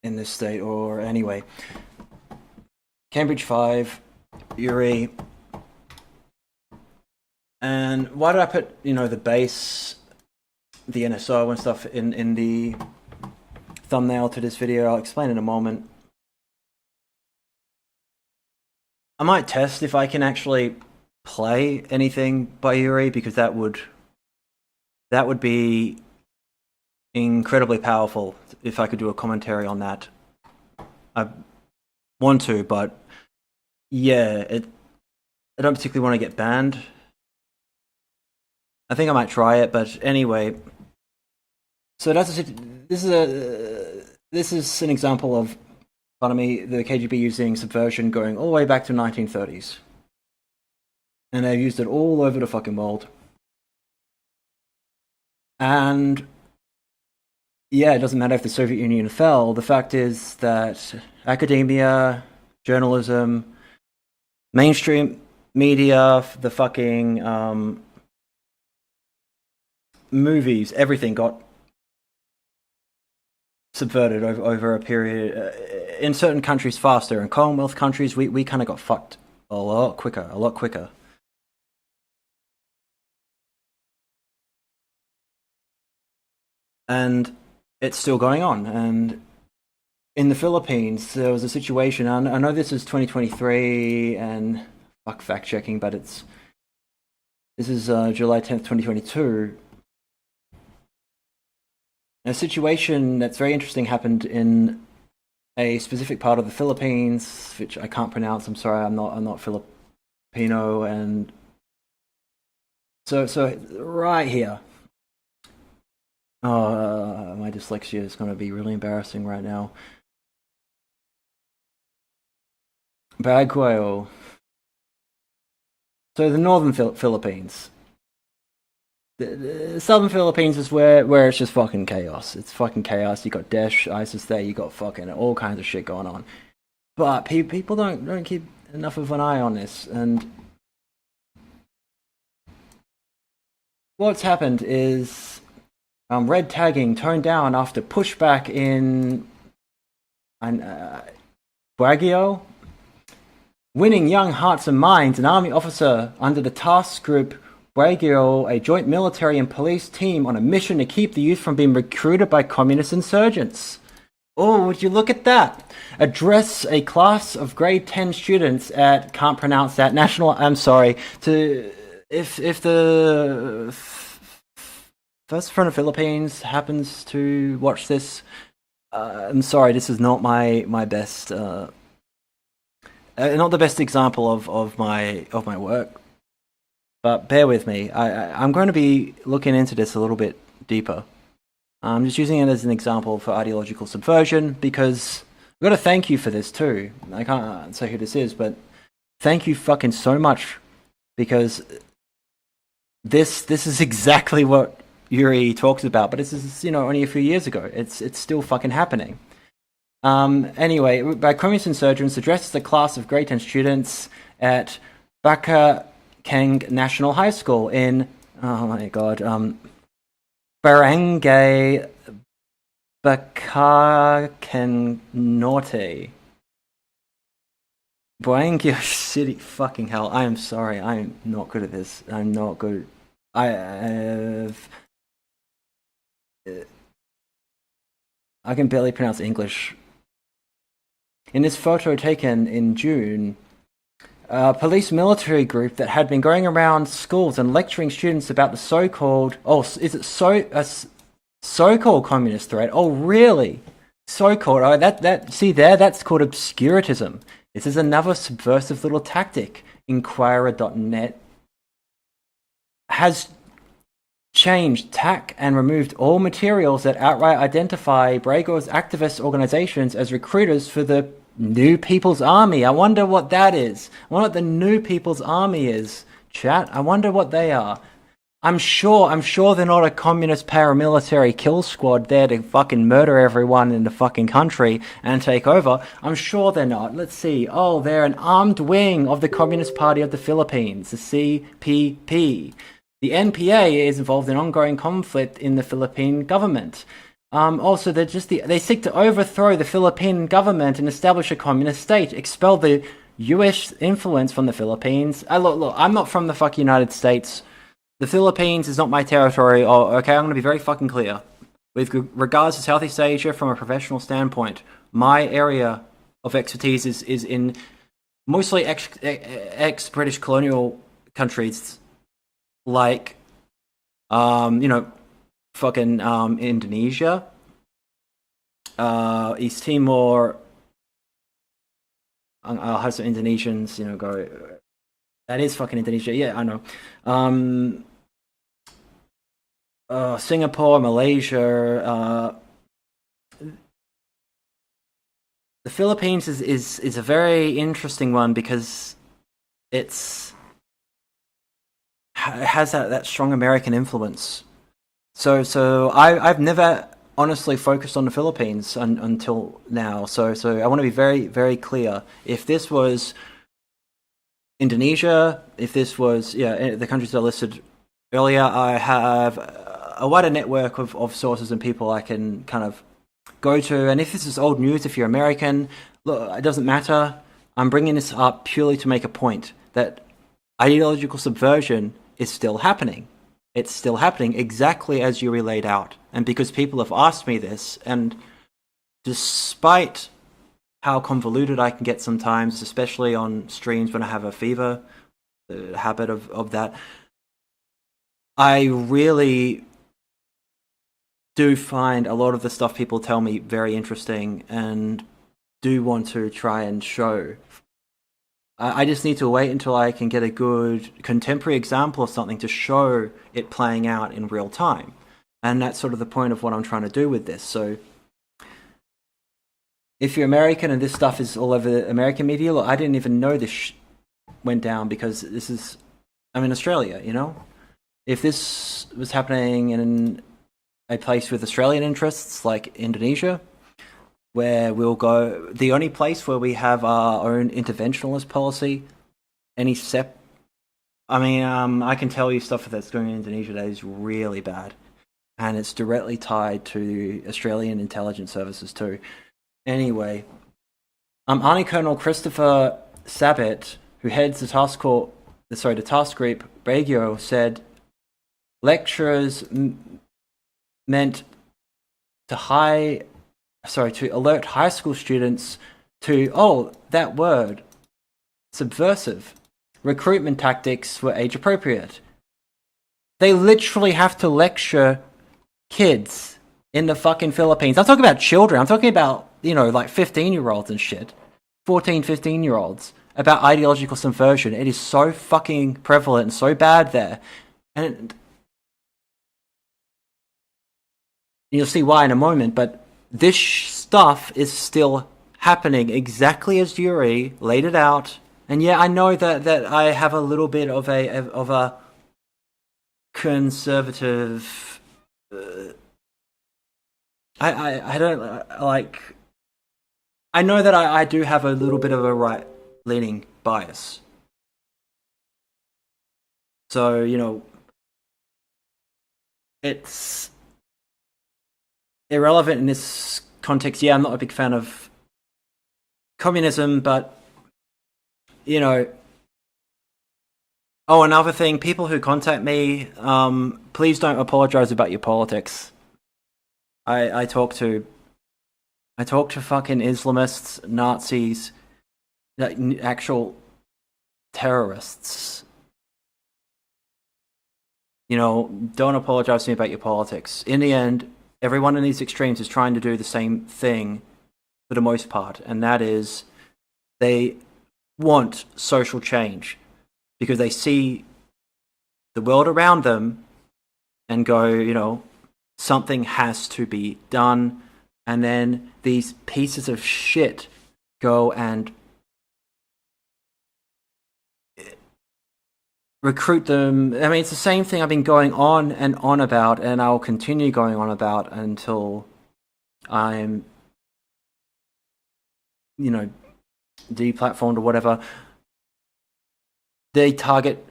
in this state, or anyway. Cambridge 5, Yuri. And why did I put, the base, the NSO and stuff in the thumbnail to this video? I'll explain in a moment. I might test if I can actually play anything by Yuri because that would be incredibly powerful if I could do a commentary on that. I want to, but yeah, I don't particularly want to get banned. I think I might try it, but anyway. So this is an example of, pardon me, the KGB using subversion going all the way back to 1930s. And they've used it all over the fucking world. And yeah, it doesn't matter if the Soviet Union fell. The fact is that academia, journalism, mainstream media, the fucking movies, everything got subverted over a period. In certain countries faster. In Commonwealth countries, we kind of got fucked a lot quicker. And it's still going on. And in the Philippines, there was a situation, and I know this is 2023, and fuck fact checking, but this is July 10th, 2022. A situation that's very interesting happened in a specific part of the Philippines, which I can't pronounce. I'm sorry, I'm not Filipino, and so right here. Oh, my dyslexia is going to be really embarrassing right now. Baguio. So the northern Philippines. The southern Philippines is where it's just fucking chaos. It's fucking chaos. You got Daesh, ISIS there. You got fucking all kinds of shit going on. But people don't keep enough of an eye on this. And what's happened is red tagging toned down after pushback in Baguio, winning young hearts and minds. An army officer under the task group Baguio, a joint military and police team on a mission to keep the youth from being recruited by communist insurgents. Oh, would you look at that? Address a class of grade 10 students at, can't pronounce that, I'm sorry, if the First Front of Philippines happens to watch this, I'm sorry, this is not my best, not the best example of my work. But bear with me. I'm going to be looking into this a little bit deeper. I'm just using it as an example for ideological subversion because I've got to thank you for this too. I can't say who this is, but thank you fucking so much because this is exactly what Yuri talks about. But this is only a few years ago. It's still fucking happening. Anyway, by communist insurgents addresses the class of grade 10 students at Baka Keng National High School in, oh my god, Barangay Bakaken Norte. Barangay City, fucking hell, I am sorry, I am not good at this. I'm not good. I can barely pronounce English. In this photo taken in June, a police military group that had been going around schools and lecturing students about the so-called so-called communist threat. Oh, really? So-called. Oh, see there, that's called obscurantism. This is another subversive little tactic. Inquirer.net has changed tack and removed all materials that outright identify Brago's activist organizations as recruiters for the New People's Army. I wonder what that is. I wonder what the New People's Army is, chat. I wonder what they are. I'm sure they're not a communist paramilitary kill squad there to fucking murder everyone in the fucking country and take over. I'm sure they're not. Let's see. Oh, they're an armed wing of the Communist Party of the Philippines, the CPP. The NPA is involved in ongoing conflict in the Philippine government. Also, they seek to overthrow the Philippine government and establish a communist state, expel the US influence from the Philippines. Look, I'm not from the fucking United States. The Philippines is not my territory. Oh, okay, I'm going to be very fucking clear. With regards to Southeast Asia from a professional standpoint, my area of expertise is in mostly ex-British colonial countries like, fucking Indonesia, East Timor. I'll have some Indonesians, go. That is fucking Indonesia. Yeah, I know. Singapore, Malaysia. The Philippines is a very interesting one because it has that strong American influence. So I've never honestly focused on the Philippines until now. So I want to be very, very clear. If this was Indonesia, if this was the countries that I listed earlier, I have a wider network of sources and people I can kind of go to. And if this is old news, if you're American, look, it doesn't matter. I'm bringing this up purely to make a point that ideological subversion is still happening. It's still happening exactly as Yuri laid out. And because people have asked me this, and despite how convoluted I can get sometimes, especially on streams when I have a fever, the habit of that, I really do find a lot of the stuff people tell me very interesting and do want to try and show. I just need to wait until I can get a good contemporary example of something to show it playing out in real time. And that's sort of the point of what I'm trying to do with this. So if you're American and this stuff is all over the American media, look, I didn't even know this went down because I'm in Australia, If this was happening in a place with Australian interests like Indonesia, where we'll go, the only place where we have our own interventionist policy, I can tell you stuff that's going on in Indonesia that is really bad. And it's directly tied to Australian intelligence services too. Anyway, Army Colonel Christopher Sabat, who heads the task group Bagio, said lecturers meant to alert high school students to, that word, subversive. Recruitment tactics were age appropriate. They literally have to lecture kids in the fucking Philippines. I'm talking about children. I'm talking about, like 15-year-olds and shit. 14, 15-year-olds about ideological subversion. It is so fucking prevalent and so bad there. And you'll see why in a moment, but this stuff is still happening exactly as Yuri laid it out. And yeah, I know that I have a little bit of a conservative. I don't like. I know that I do have a little bit of a right-leaning bias. So it's irrelevant in this context. Yeah, I'm not a big fan of communism, but another thing, people who contact me, please don't apologize about your politics. I talk to fucking Islamists, Nazis, actual terrorists. Don't apologize to me about your politics. In the end, everyone in these extremes is trying to do the same thing for the most part, and that is they want social change because they see the world around them and go, something has to be done. And then these pieces of shit go and recruit them. I mean, it's the same thing I've been going on and on about, and I'll continue going on about until I'm, deplatformed or whatever. They target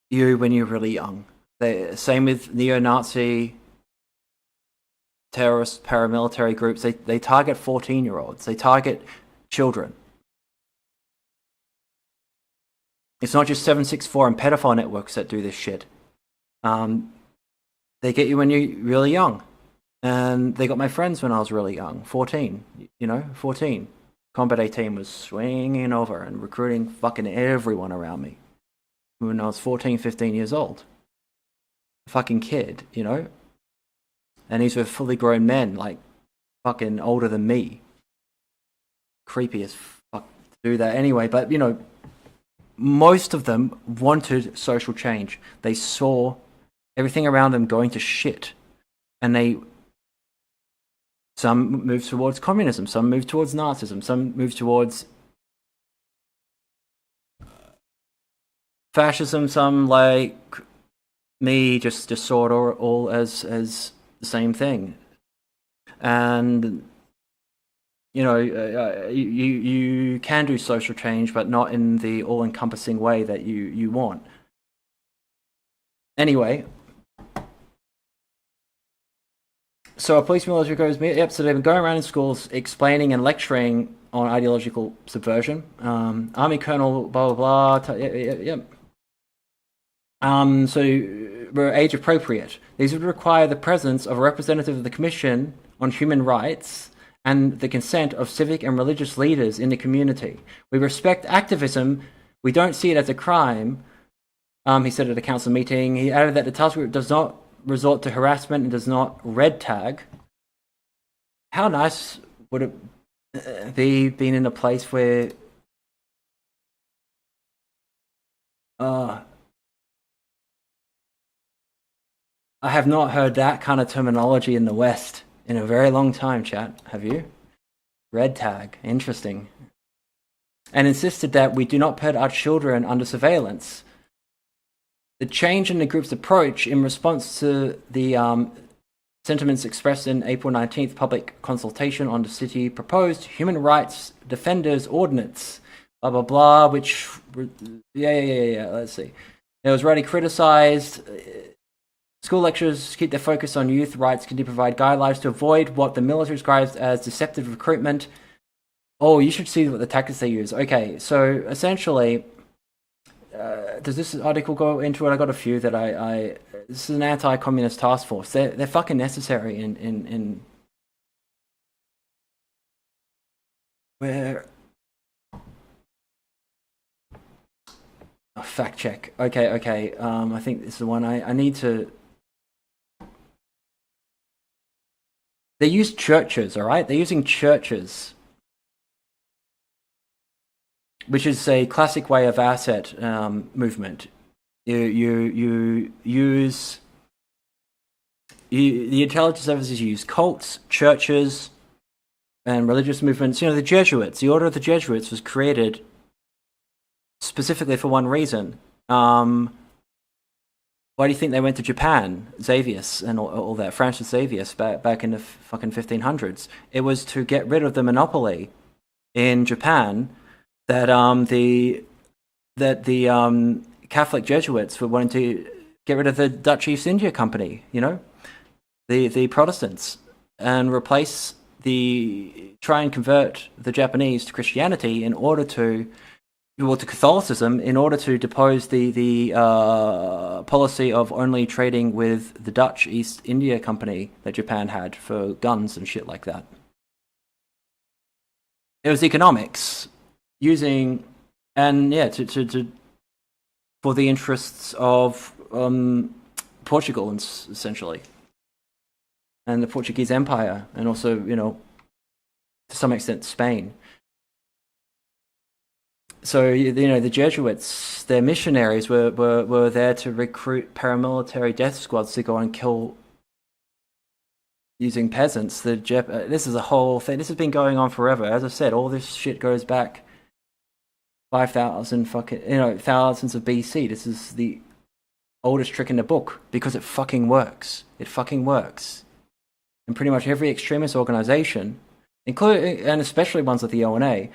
you when you're really young. Same with neo-Nazi terrorist paramilitary groups. They target 14-year-olds. They target children. It's not just 764 and pedophile networks that do this shit. They get you when you're really young. And they got my friends when I was really young, 14. 14. Combat 18 was swinging over and recruiting fucking everyone around me. when I was 14, 15 years old. A fucking kid, you know? And these were fully grown men, like fucking older than me. Creepy as fuck to do that anyway, but you know, most of them wanted social change. They saw everything around them going to shit. And some moved towards communism, some moved towards Nazism, some moved towards fascism, some like me just saw it all as the same thing. And you know, you can do social change, but not in the all-encompassing way that you want. Anyway, so a police military goes, yep, so they've been going around in schools explaining and lecturing on ideological subversion. Army colonel, blah, blah, blah, yep. So were age appropriate. These would require the presence of a representative of the Commission on Human Rights and the consent of civic and religious leaders in the community. We respect activism. We don't see it as a crime. He said at a council meeting. He added that the task group does not resort to harassment and does not red tag. How nice would it be being in a place where I have not heard that kind of terminology in the West in a very long time, chat. Have you? Red tag. Interesting. And insisted that we do not put our children under surveillance. The change in the group's approach in response to the sentiments expressed in April 19th public consultation on the city proposed Human Rights Defenders Ordinance, blah, blah, blah, which, yeah, let's see. It was already criticized. School lecturers keep their focus on youth rights. Can you provide guidelines to avoid what the military describes as deceptive recruitment? Oh, you should see what the tactics they use. Okay, so essentially, does this article go into it? I got a few that this is an anti-communist task force. They're fucking necessary in where. Oh, fact check. Okay. I think this is the one I need to. They use churches, all right? They're using churches, which is a classic way of asset movement. The intelligence services use cults, churches, and religious movements. You know, the Jesuits, the Order of the Jesuits was created specifically for one reason. Why do you think they went to Japan? Xavius and all that, Francis Xavius back in the fucking 1500s. It was to get rid of the monopoly in Japan that the Catholic Jesuits were wanting to get rid of the Dutch East India Company, you know, the Protestants, and try and convert the Japanese to Christianity to Catholicism in order to depose the policy of only trading with the Dutch East India Company that Japan had for guns and shit like that. It was economics. Using for the interests of Portugal, essentially, and the Portuguese Empire, and also, you know, to some extent Spain. So, you know, the Jesuits, their missionaries were there to recruit paramilitary death squads to go and kill using peasants. This is a whole thing. This has been going on forever. As I said, all this shit goes back 5,000 thousands of BC. This is the oldest trick in the book because it fucking works. It fucking works. And pretty much every extremist organization, including and especially ones like the ONA,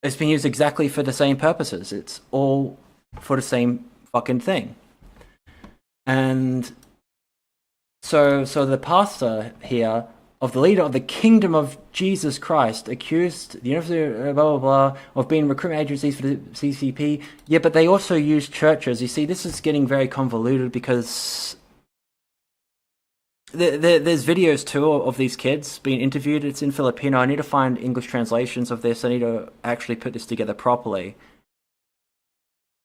it's been used exactly for the same purposes. It's all for the same fucking thing. And so the pastor here of the leader of the Kingdom of Jesus Christ accused the University blah blah blah of being recruitment agencies for the CCP. Yeah, but they also use churches. You see, this is getting very convoluted because there's videos too of these kids being interviewed. It's in Filipino. I need to find English translations of this. I need to actually put this together properly.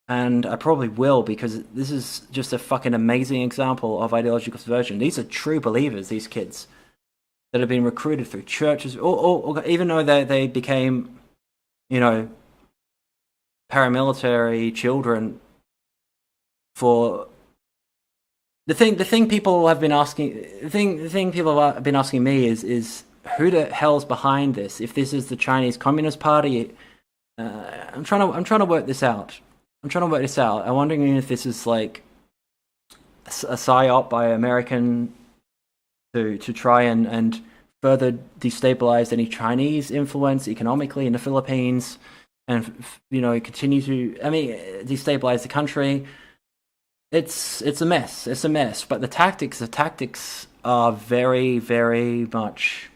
and I probably will, because this is just a fucking amazing example of ideological subversion. These are true believers, these kids that have been recruited through churches, or even though they became, paramilitary children. For the thing people have been asking, the thing people have been asking me is who the hell's behind this? If this is the Chinese Communist Party, I'm trying to work this out. I'm wondering if this is like a psyop by American to try and further destabilize any Chinese influence economically in the Philippines, and continue to destabilize the country. It's a mess. It's a mess. But the tactics are very, very much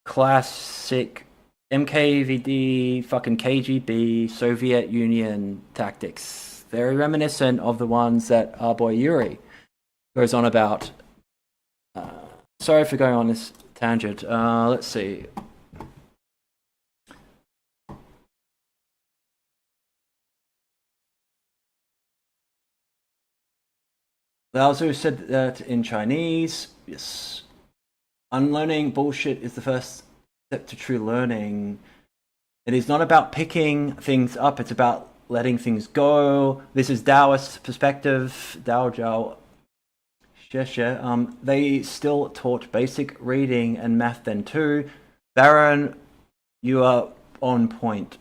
classic MKVD, fucking KGB, Soviet Union tactics. Very reminiscent of the ones that our boy Yuri goes on about. Sorry for going on this tangent. Let's see. Lao Tzu said that in Chinese. Yes. Unlearning bullshit is the first step to true learning. It is not about picking things up, it's about letting things go. This is Taoist perspective. Dao Jiao. They still taught basic reading and math then too. Baron, you are on point.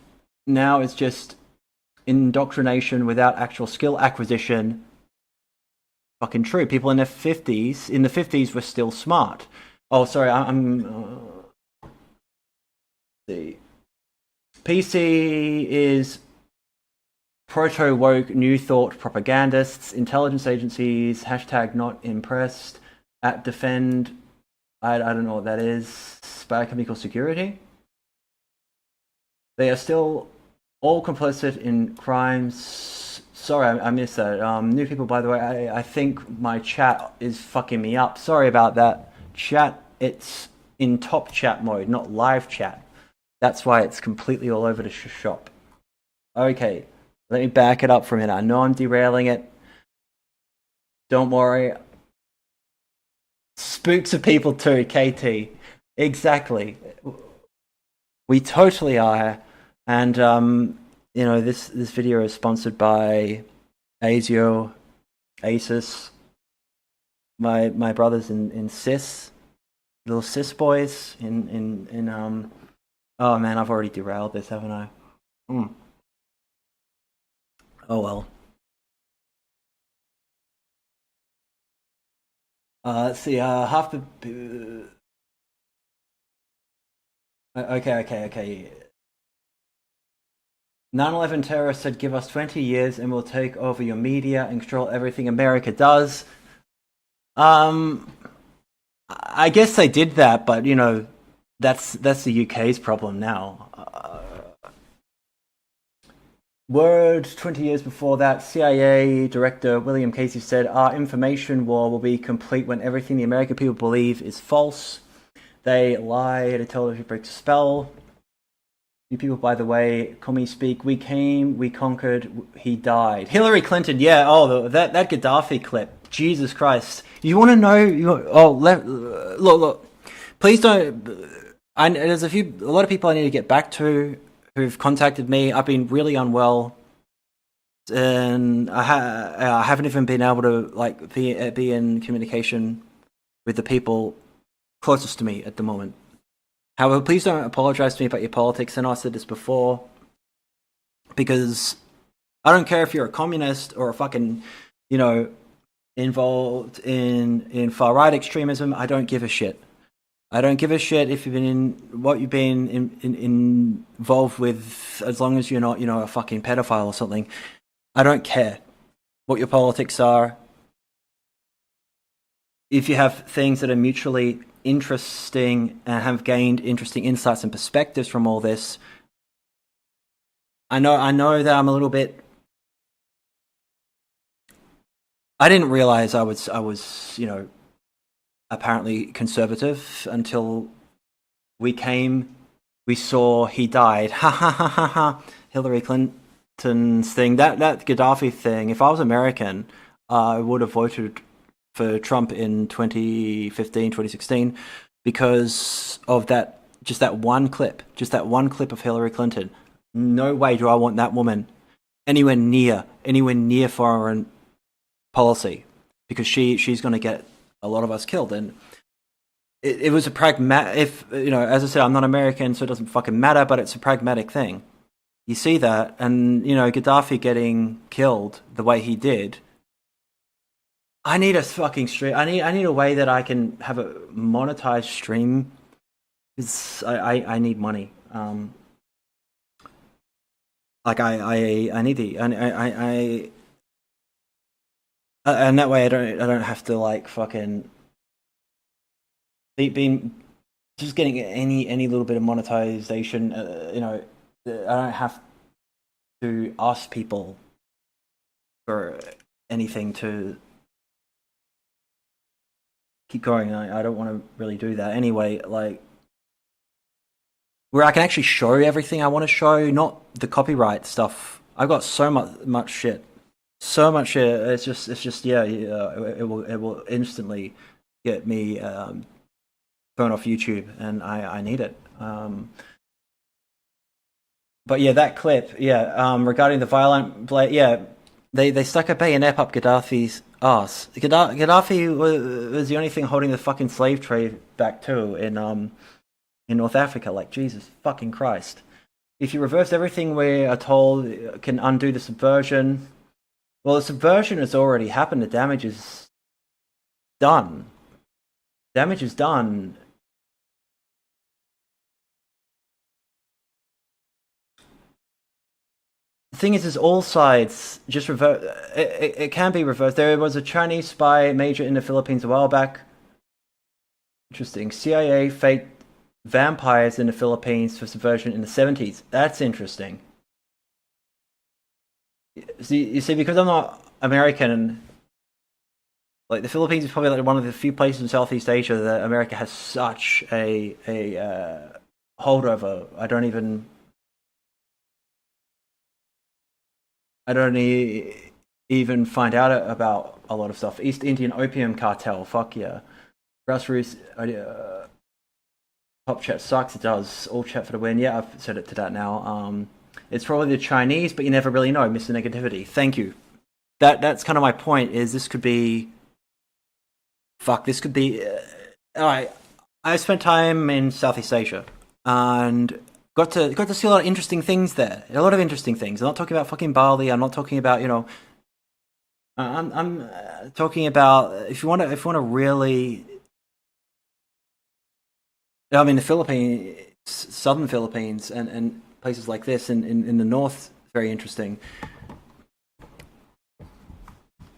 Now it's just indoctrination without actual skill acquisition. Fucking true. People in the 50s were still smart. Oh, sorry, I'm see. PC is proto-woke new thought propagandists, intelligence agencies, hashtag not impressed, at defend, I don't know what that is, biochemical security. They are still all complicit in crimes. Sorry, I missed that. New people, by the way, I think my chat is fucking me up. Sorry about that. Chat, it's in top chat mode, not live chat. That's why it's completely all over the shop. Okay, let me back it up for a minute. I know I'm derailing it. Don't worry. Spooks are people too, KT. Exactly. We totally are. And, this video is sponsored by ASIO, ASIS, my brothers in CIS, little CIS boys oh man, I've already derailed this, haven't I? Oh well. Let's see, half the... Okay. 9/11 terrorists said, give us 20 years and we'll take over your media and control everything America does. I guess they did that, but, that's the UK's problem now. Word 20 years before that, CIA Director William Casey said, our information war will be complete when everything the American people believe is false. They lie to tell you break the spell. You people, by the way, call me speak. We came, we conquered, he died. Hillary Clinton, yeah. Oh, that Gaddafi clip. Jesus Christ. You want to know? Look. Please don't. There's a lot of people I need to get back to who've contacted me. I've been really unwell, and I haven't even been able to be in communication with the people closest to me at the moment. However, please don't apologize to me about your politics. I know I said this before, because I don't care if you're a communist or a fucking, involved in far-right extremism. I don't give a shit. I don't give a shit if you've been you've been involved with, as long as you're not, a fucking pedophile or something. I don't care what your politics are. If you have things that are mutually interesting and have gained interesting insights and perspectives from all this, I know that I'm a little bit... I didn't realize I was apparently conservative until we saw he died. Ha ha ha ha ha. Hillary Clinton. Clinton's thing, that Gaddafi thing, if I was American, I would have voted for Trump in 2015, 2016 because of that, just that one clip of Hillary Clinton. No way do I want that woman anywhere near foreign policy, because she's going to get a lot of us killed. And it was a pragmatic, if, you know, as I said, I'm not American, so it doesn't fucking matter, but it's a pragmatic thing. You see that, and, you know, Gaddafi getting killed the way he did, I need a fucking stream. I need a way that I can have a monetized stream. I need money. Like I need the and that way I don't have to like fucking being just getting any little bit of monetization. You know, I don't have to ask people for anything to keep going. I don't want to really do that anyway. Like, where I can actually show everything I want to show, not the copyright stuff. I've got so much shit. It's just yeah. It will instantly get me thrown off YouTube, and I need it. But yeah, that clip, yeah, regarding the violent yeah, they stuck a bayonet up Gaddafi's ass. Gaddafi was the only thing holding the fucking slave trade back too in North Africa. Like, Jesus fucking Christ. If you reverse everything we are told can undo the subversion, well, the subversion has already happened. The damage is done. Damage is done. The thing is all sides just revert. It can be reversed. There was a Chinese spy major in the Philippines a while back. Interesting. CIA faked vampires in the Philippines for subversion in the 70s. That's interesting. You see, because I'm not American, like, the Philippines is probably like one of the few places in Southeast Asia that America has such a holdover. I don't even find out about a lot of stuff. East Indian Opium Cartel, fuck yeah. Grassroots Top chat sucks, it does. All chat for the win. Yeah, I've said it to that now. It's probably the Chinese, but you never really know. Mr. Negativity. Thank you. That's kind of my point, is this could be... Fuck, this could be... Alright, I spent time in Southeast Asia, and got to see a lot of interesting things there. A lot of interesting things. I'm not talking about fucking Bali, I'm not talking about, you know... I'm talking about, if you want to really... I mean, the Philippines, southern Philippines, and places like this in the north, very interesting.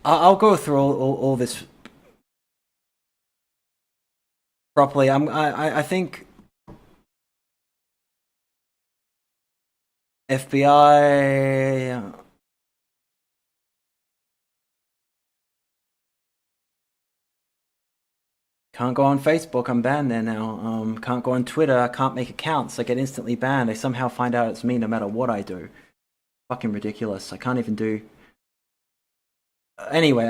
I'll go through all this properly. I think FBI. Can't go on Facebook, I'm banned there now. Can't go on Twitter, I can't make accounts, I get instantly banned. They somehow find out it's me no matter what I do. Fucking ridiculous. I can't even do... Anyway,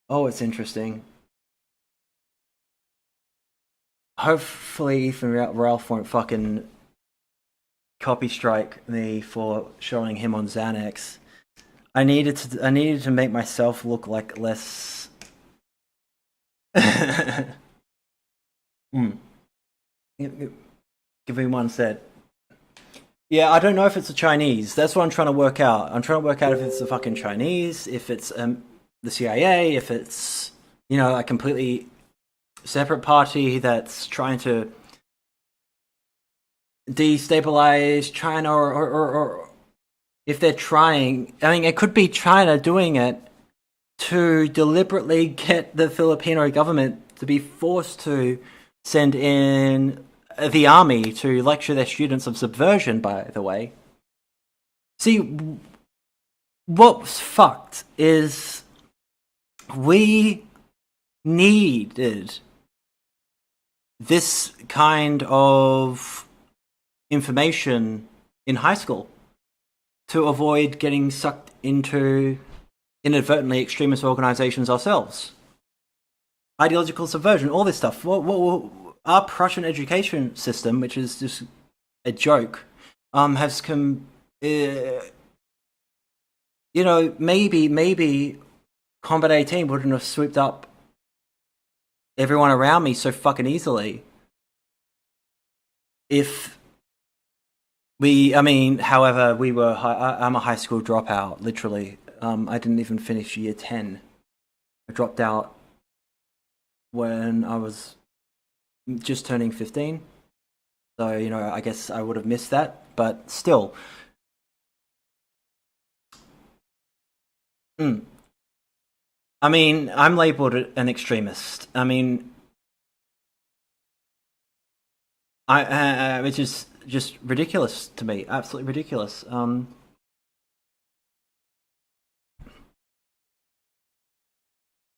oh, it's interesting. Hopefully Ethan Ralph won't fucking copy strike me for showing him on Xanax. I needed to make myself look like less... Give me one sec. Yeah, I don't know if it's the Chinese. That's what I'm trying to work out. I'm trying to work out if it's the fucking Chinese, if it's the CIA, if it's, you know, a completely separate party that's trying to destabilize China, or if they're trying... I mean, it could be China doing it to deliberately get the Filipino government to be forced to send in the army to lecture their students of subversion, by the way. See, what's fucked is we needed this kind of information in high school to avoid getting sucked into inadvertently extremist organizations ourselves. Ideological subversion, all this stuff. Our Prussian education system, which is just a joke, has maybe Combat 18 wouldn't have swooped up everyone around me so fucking easily if however, we were I'm a high school dropout, literally. I didn't even finish year 10. I dropped out when I was just turning 15. So, I guess I would have missed that, but still. I'm labeled an extremist. Which is just ridiculous to me. Absolutely ridiculous.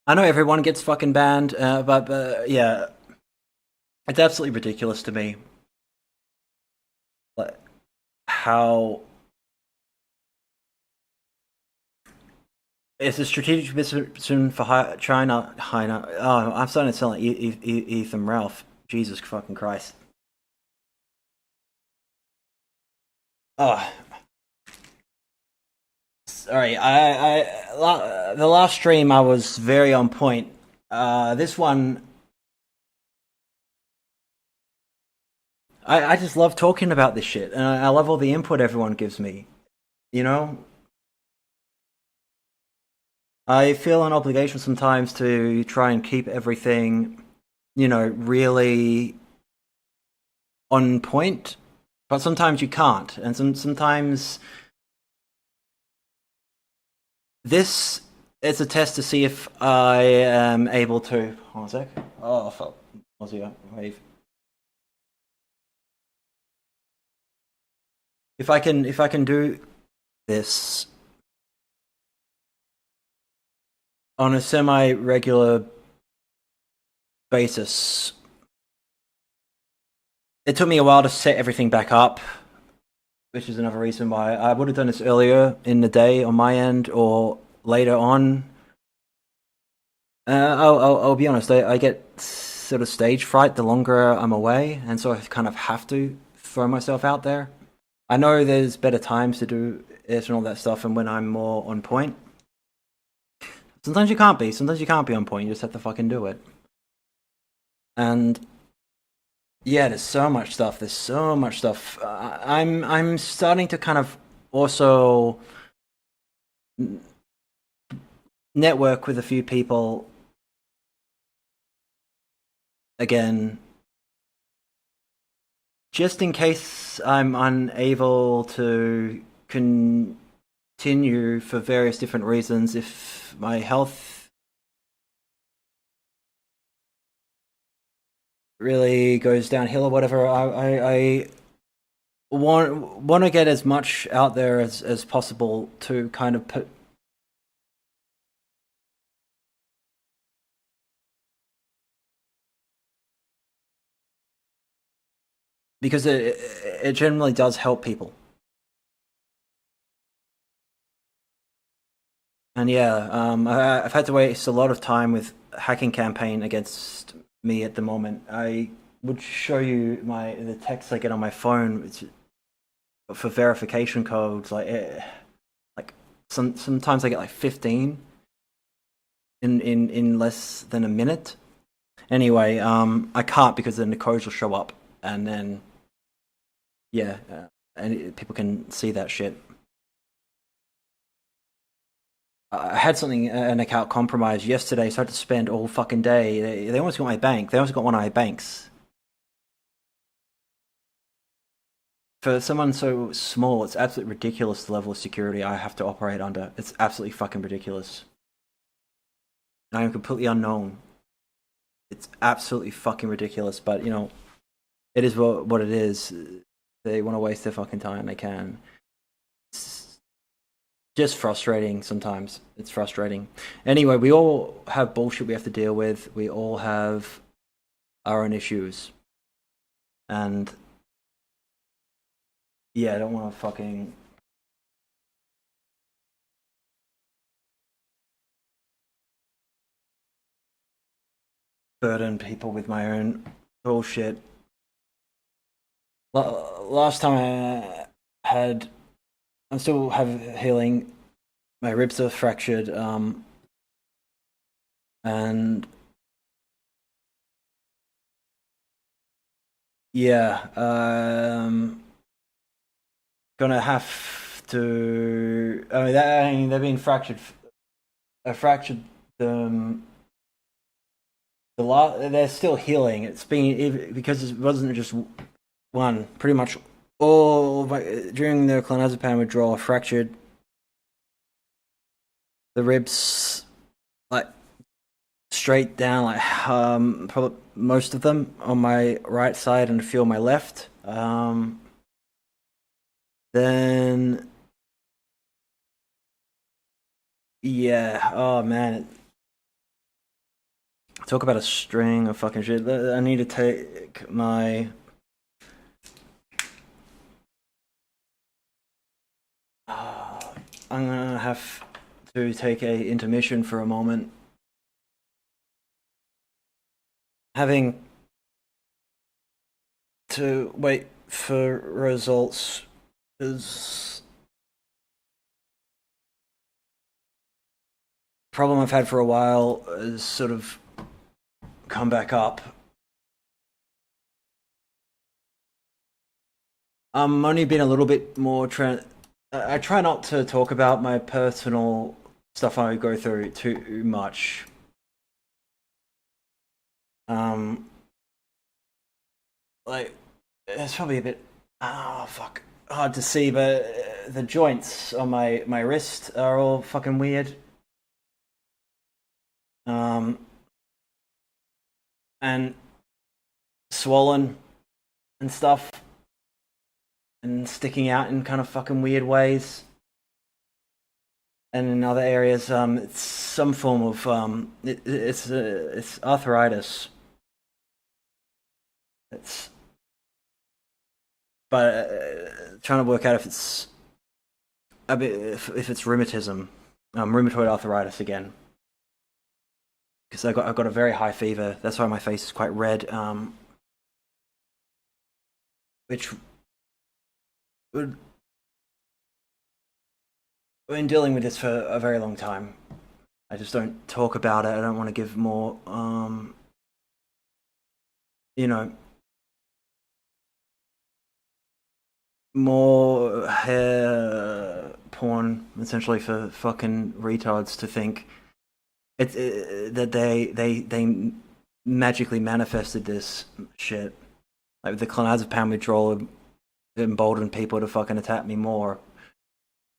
I know everyone gets fucking banned, but yeah, it's absolutely ridiculous to me. Like, how it's a strategic position for China. Oh, I'm starting to sound like Ethan Ralph. Jesus fucking Christ. Oh, sorry. The last stream I was very on point. This one, I just love talking about this shit, and I love all the input everyone gives me. I feel an obligation sometimes to try and keep everything, really on point. But sometimes you can't, and sometimes this is a test to see if I am able to. Hold on a sec. Oh fuck! Wave. If I can do this on a semi-regular basis. It took me a while to set everything back up, which is another reason why I would have done this earlier in the day on my end or later on. I'll be honest, I get sort of stage fright the longer I'm away, and so I kind of have to throw myself out there. I know there's better times to do it and all that stuff, and when I'm more on point. Sometimes you can't be. Sometimes you can't be on point. You just have to fucking do it. And yeah, there's so much stuff. I'm starting to kind of also network with a few people again, just in case I'm unable to continue for various different reasons. If my health really goes downhill or whatever, I want to get as much out there as possible to kind of put because it generally does help people. And yeah, I've had to waste a lot of time with hacking campaign against me at the moment. I would show you the text I get on my phone for verification codes. Like sometimes I get like 15 in less than a minute. Anyway, I can't because then the codes will show up, and then yeah, and people can see that shit. I had an account compromised yesterday, so I had to spend all fucking day. They almost got my bank. They almost got one of my banks. For someone so small, it's absolutely ridiculous the level of security I have to operate under. It's absolutely fucking ridiculous. I am completely unknown. It's absolutely fucking ridiculous, but it is what it is. They want to waste their fucking time, they can. It's just frustrating sometimes. It's frustrating. Anyway, we all have bullshit we have to deal with. We all have our own issues. And yeah, I don't want to fucking burden people with my own bullshit. Last time I'm still have healing. My ribs are fractured, and yeah, gonna have to. I mean, they've been fractured. I fractured them. They're still healing. It's been because it wasn't just one. Pretty much all during the clonazepam withdrawal, I fractured the ribs, like straight down, like probably most of them on my right side and a few on my left. Then yeah, oh man, talk about a string of fucking shit. I need to take my I'm gonna have to take a intermission for a moment. Having to wait for results is a problem I've had for a while. Has sort of come back up. I'm only been a little bit more I try not to talk about my personal stuff I go through too much. Like it's probably a bit hard to see, but the joints on my wrist are all fucking weird. And swollen and stuff, and sticking out in kind of fucking weird ways. And in other areas, it's some form of it's arthritis. It's trying to work out if it's a bit if it's rheumatism, rheumatoid arthritis again. Because I got a very high fever. That's why my face is quite red. Which would I've been dealing with this for a very long time. I just don't talk about it. I don't want to give more, more hair porn, essentially, for fucking retards to think that they magically manifested this shit. Like the clonazepam withdrawal emboldened people to fucking attack me more.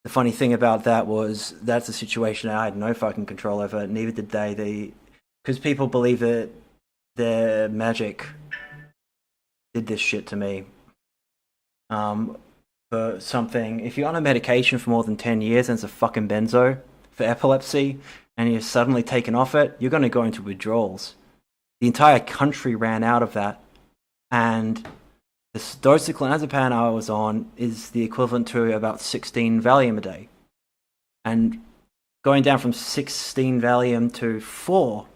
The funny thing about that was that's a situation I had no fucking control over. Neither did they. Because people believe that their magic did this shit to me. For something, if you're on a medication for more than 10 years and it's a fucking benzo for epilepsy, and you're suddenly taken off it, you're going to go into withdrawals. The entire country ran out of that, and the dose of clonazepam I was on is the equivalent to about 16 Valium a day. And going down from 16 Valium to 4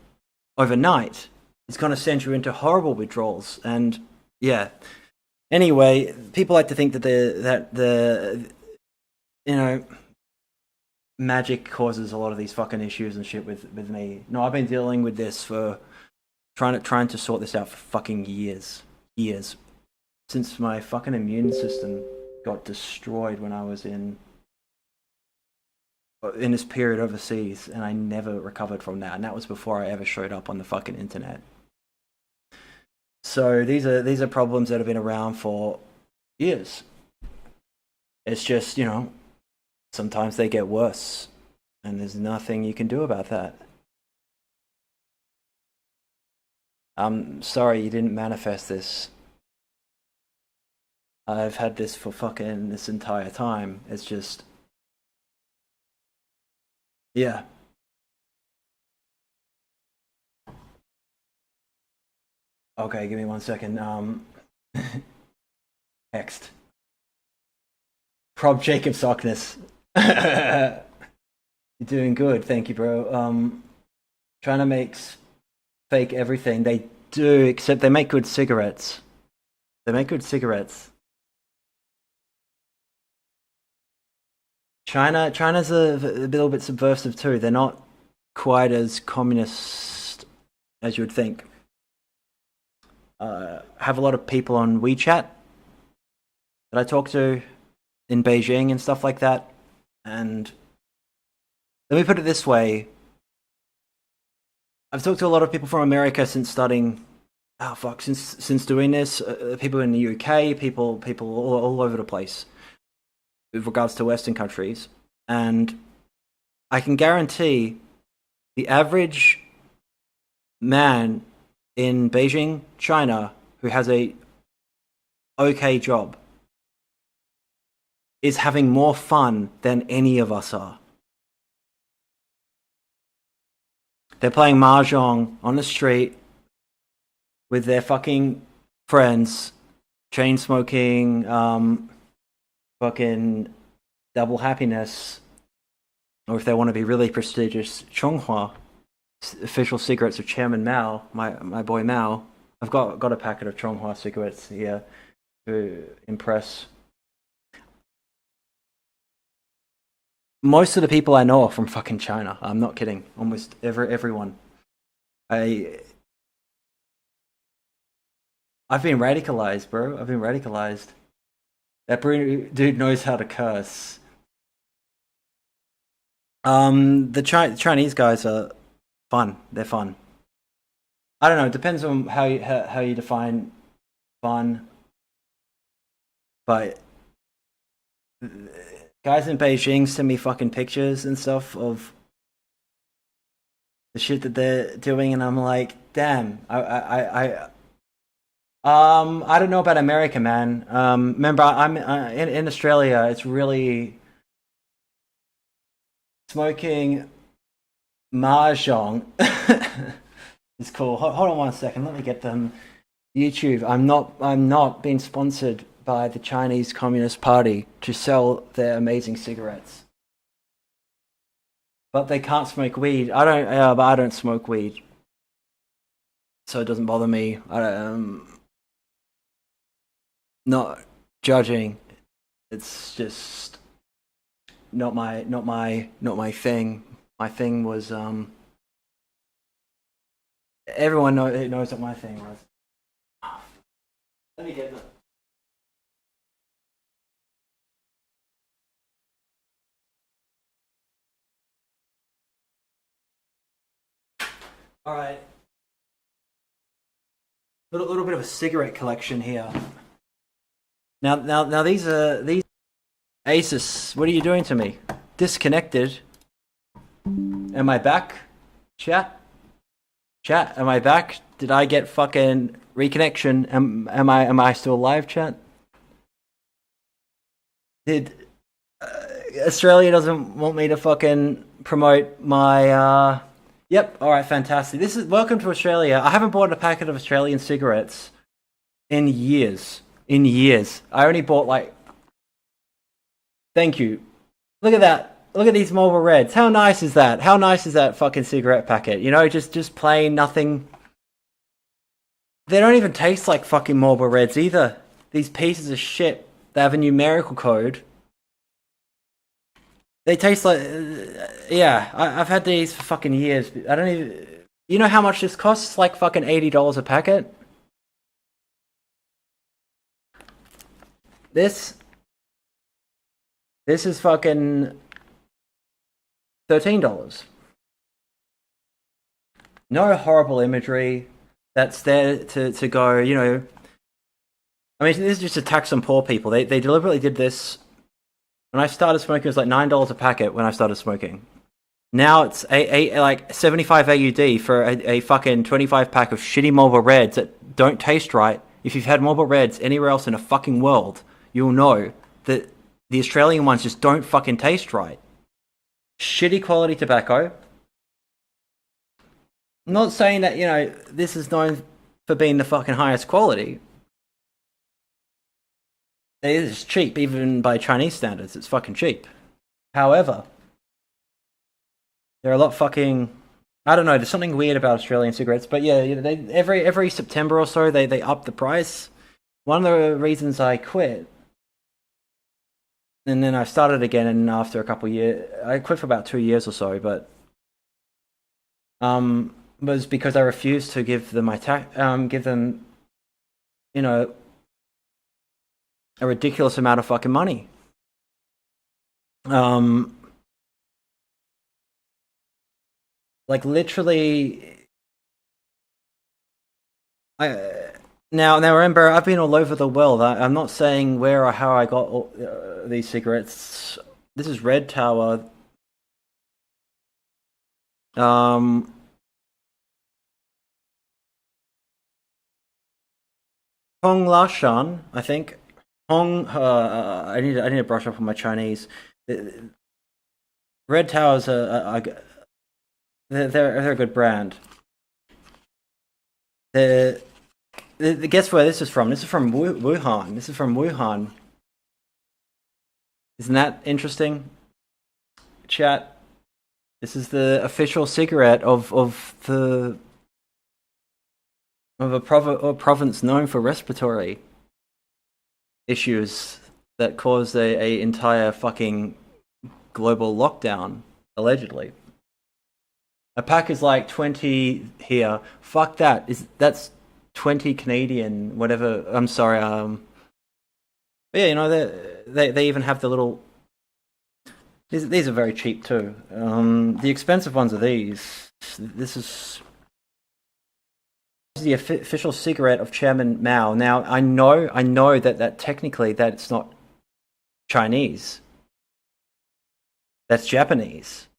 overnight is going to send you into horrible withdrawals. And yeah. Anyway, people like to think that the magic causes a lot of these fucking issues and shit with me. No, I've been dealing with this for trying to sort this out for fucking years. Since my fucking immune system got destroyed when I was in this period overseas, and I never recovered from that. And that was before I ever showed up on the fucking internet. So these are problems that have been around for years. It's just, sometimes they get worse, and there's nothing you can do about that. I'm sorry you didn't manifest this. I've had this for fucking this entire time. It's just, yeah. Okay, give me 1 second. Text. Prob Jacob Sockness. You're doing good, thank you, bro. China makes fake everything. They do, except they make good cigarettes. They make good cigarettes. China's a little bit subversive too. They're not quite as communist as you would think. Have a lot of people on WeChat that I talk to in Beijing and stuff like that. And let me put it this way. I've talked to a lot of people from America since studying, since doing this. People in the UK, people all over the place with regards to Western countries. And I can guarantee the average man in Beijing, China, who has a okay job is having more fun than any of us are. They're playing mahjong on the street with their fucking friends, chain smoking, fucking double happiness, or if they want to be really prestigious, Chonghua, official cigarettes of Chairman Mao, my boy Mao. I've got a packet of Chonghua cigarettes here to impress. Most of the people I know are from fucking China. I'm not kidding. Almost everyone. I've been radicalized, bro. I've been radicalized. That dude knows how to curse. The Chinese guys are fun. They're fun. I don't know. It depends on how you define fun. But guys in Beijing send me fucking pictures and stuff of the shit that they're doing, and I'm like, damn. I don't know about America, man. Remember, I'm in Australia. It's really smoking mahjong. It's cool. Hold on 1 second. Let me get them. YouTube. I'm not being sponsored by the Chinese Communist Party to sell their amazing cigarettes. But they can't smoke weed. But I don't smoke weed, so it doesn't bother me. Not judging. It's just not my thing. My thing was everyone knows what my thing was. Let me get them. All right. Little bit of a cigarette collection here. Now these Asus. What are you doing to me? Disconnected. Am I back? Chat. Am I back? Did I get fucking reconnection? Am I still live? Chat. Did Australia doesn't want me to fucking promote my Yep. All right. Fantastic. This is welcome to Australia. I haven't bought a packet of Australian cigarettes in years. I only bought like. Thank you. Look at that. Look at these Marlboro Reds. How nice is that? How nice is that fucking cigarette packet? You know, just plain nothing. They don't even taste like fucking Marlboro Reds either. These pieces of shit. They have a numerical code. They taste like, yeah. I've had these for fucking years. I don't even. You know how much this costs? It's like fucking $80 a packet. This is fucking $13. No horrible imagery that's there to go. You know. I mean, this is just a tax on poor people. They deliberately did this. When I started smoking, it was like $9 a packet when I started smoking. Now it's a like 75 AUD for a fucking 25 pack of shitty Marlboro Reds that don't taste right. If you've had Marlboro Reds anywhere else in the fucking world, you'll know that the Australian ones just don't fucking taste right. Shitty quality tobacco. I'm not saying that, you know, this is known for being the fucking highest quality. it is cheap, even by Chinese standards. It's fucking cheap. However, they're a lot fucking. I don't know. There's something weird about Australian cigarettes, but yeah, they every September or so they up the price. One of the reasons I quit, and then I started again, and after a couple of years, I quit for about 2 years or so, but was because I refused to give them give them, you know, a ridiculous amount of fucking money. Like literally, now remember, I've been all over the world. I'm not saying where or how I got these cigarettes. This is Red Tower. Hong Lashan, I think. I need to brush up on my Chinese. Red Tower's they're a good brand. Guess where this is from? This is from Wuhan. This is from Wuhan. Isn't that interesting? Chat. This is the official cigarette of a province known for respiratory issues that caused a entire fucking global lockdown, allegedly. A pack is like 20 here. Fuck that. That's 20 Canadian, whatever. I'm sorry. But yeah, you know, they even have the little. These are very cheap too. The expensive ones are these. This is the official cigarette of Chairman Mao. Now I know that technically that it's not Chinese. That's Japanese.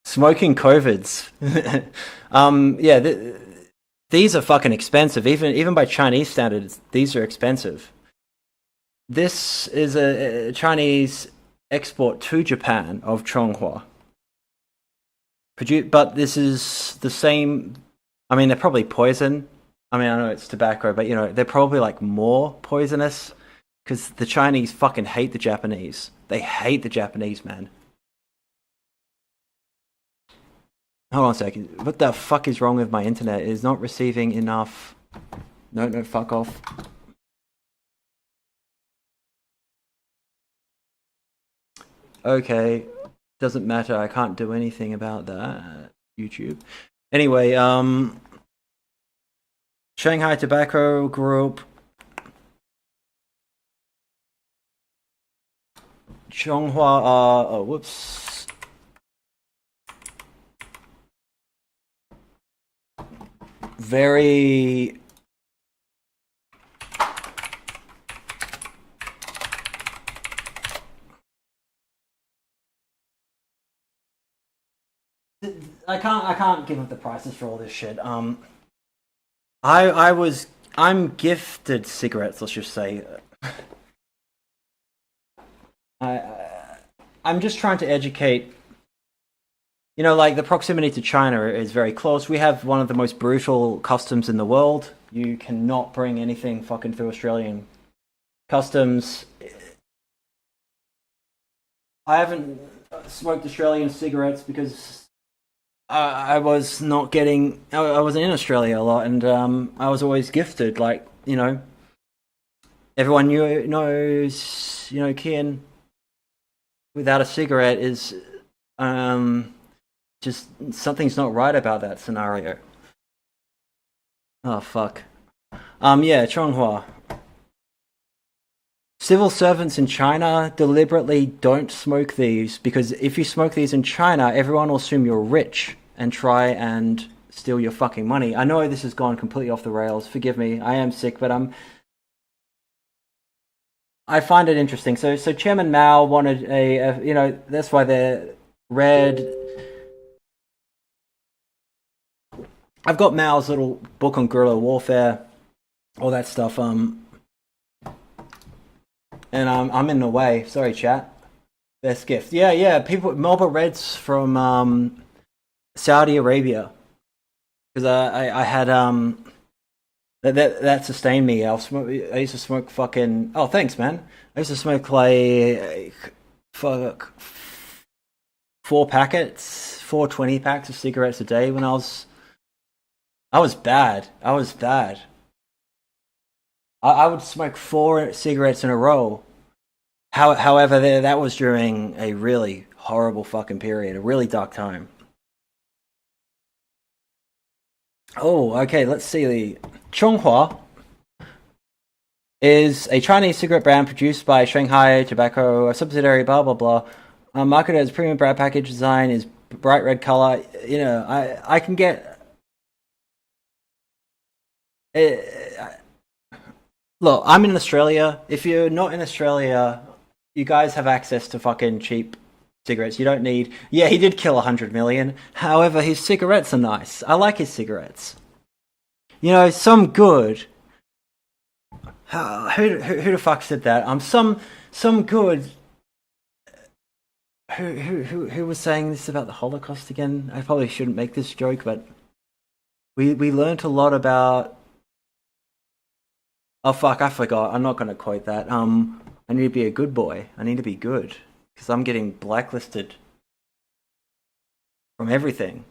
Smoking COVIDs. Yeah, these are fucking expensive. Even by Chinese standards, these are expensive. This is a Chinese export to Japan of Chonghua. But this is the same. I mean, they're probably poison. I mean, I know it's tobacco, but you know, they're probably like more poisonous because the Chinese fucking hate the Japanese. They hate the Japanese, man. Hold on a second. What the fuck is wrong with my internet? It is not receiving enough. No, fuck off. Okay, doesn't matter. I can't do anything about that. YouTube. Anyway, Shanghai Tobacco Group. Chonghua, whoops. Very I can't give up the prices for all this shit. I'm gifted cigarettes, let's just say. I'm just trying to educate. You know, like the proximity to China is very close. We have one of the most brutal customs in the world. You cannot bring anything fucking through Australian customs. I haven't smoked Australian cigarettes because I was not getting. I wasn't in Australia a lot, and I was always gifted. Like, you know, everyone knows. You know, Kian without a cigarette is just something's not right about that scenario. Oh fuck. Yeah, Chonghua. Civil servants in China deliberately don't smoke these because if you smoke these in China, everyone will assume you're rich and try and steal your fucking money. I know this has gone completely off the rails. Forgive me. I am sick, but I find it interesting. So Chairman Mao wanted a you know, that's why they're red. I've got Mao's little book on guerrilla warfare, all that stuff. And I'm in the way. Sorry, chat. Best gift. Yeah. People, Melba Reds from Saudi Arabia, because I had that sustained me. I used to smoke fucking. Oh, thanks, man. I used to smoke like fuck 4 20 packs of cigarettes a day when I was bad. I was bad. I would smoke 4 cigarettes in a row. However, that was during a really horrible fucking period, a really dark time. Oh, okay, let's see. Chonghua is a Chinese cigarette brand produced by Shanghai Tobacco, a subsidiary, blah, blah, blah. Marketed as premium brand package design, is bright red color. You know, I can get... Look, I'm in Australia. If you're not in Australia, you guys have access to fucking cheap cigarettes. You don't need... Yeah, he did kill 100 million. However, his cigarettes are nice. I like his cigarettes. You know, some good... Who the fuck said that? Some good... Who was saying this about the Holocaust again? I probably shouldn't make this joke, but... We learnt a lot about... Oh fuck, I forgot. I'm not going to quote that. I need to be a good boy. I need to be good. Because I'm getting blacklisted from everything.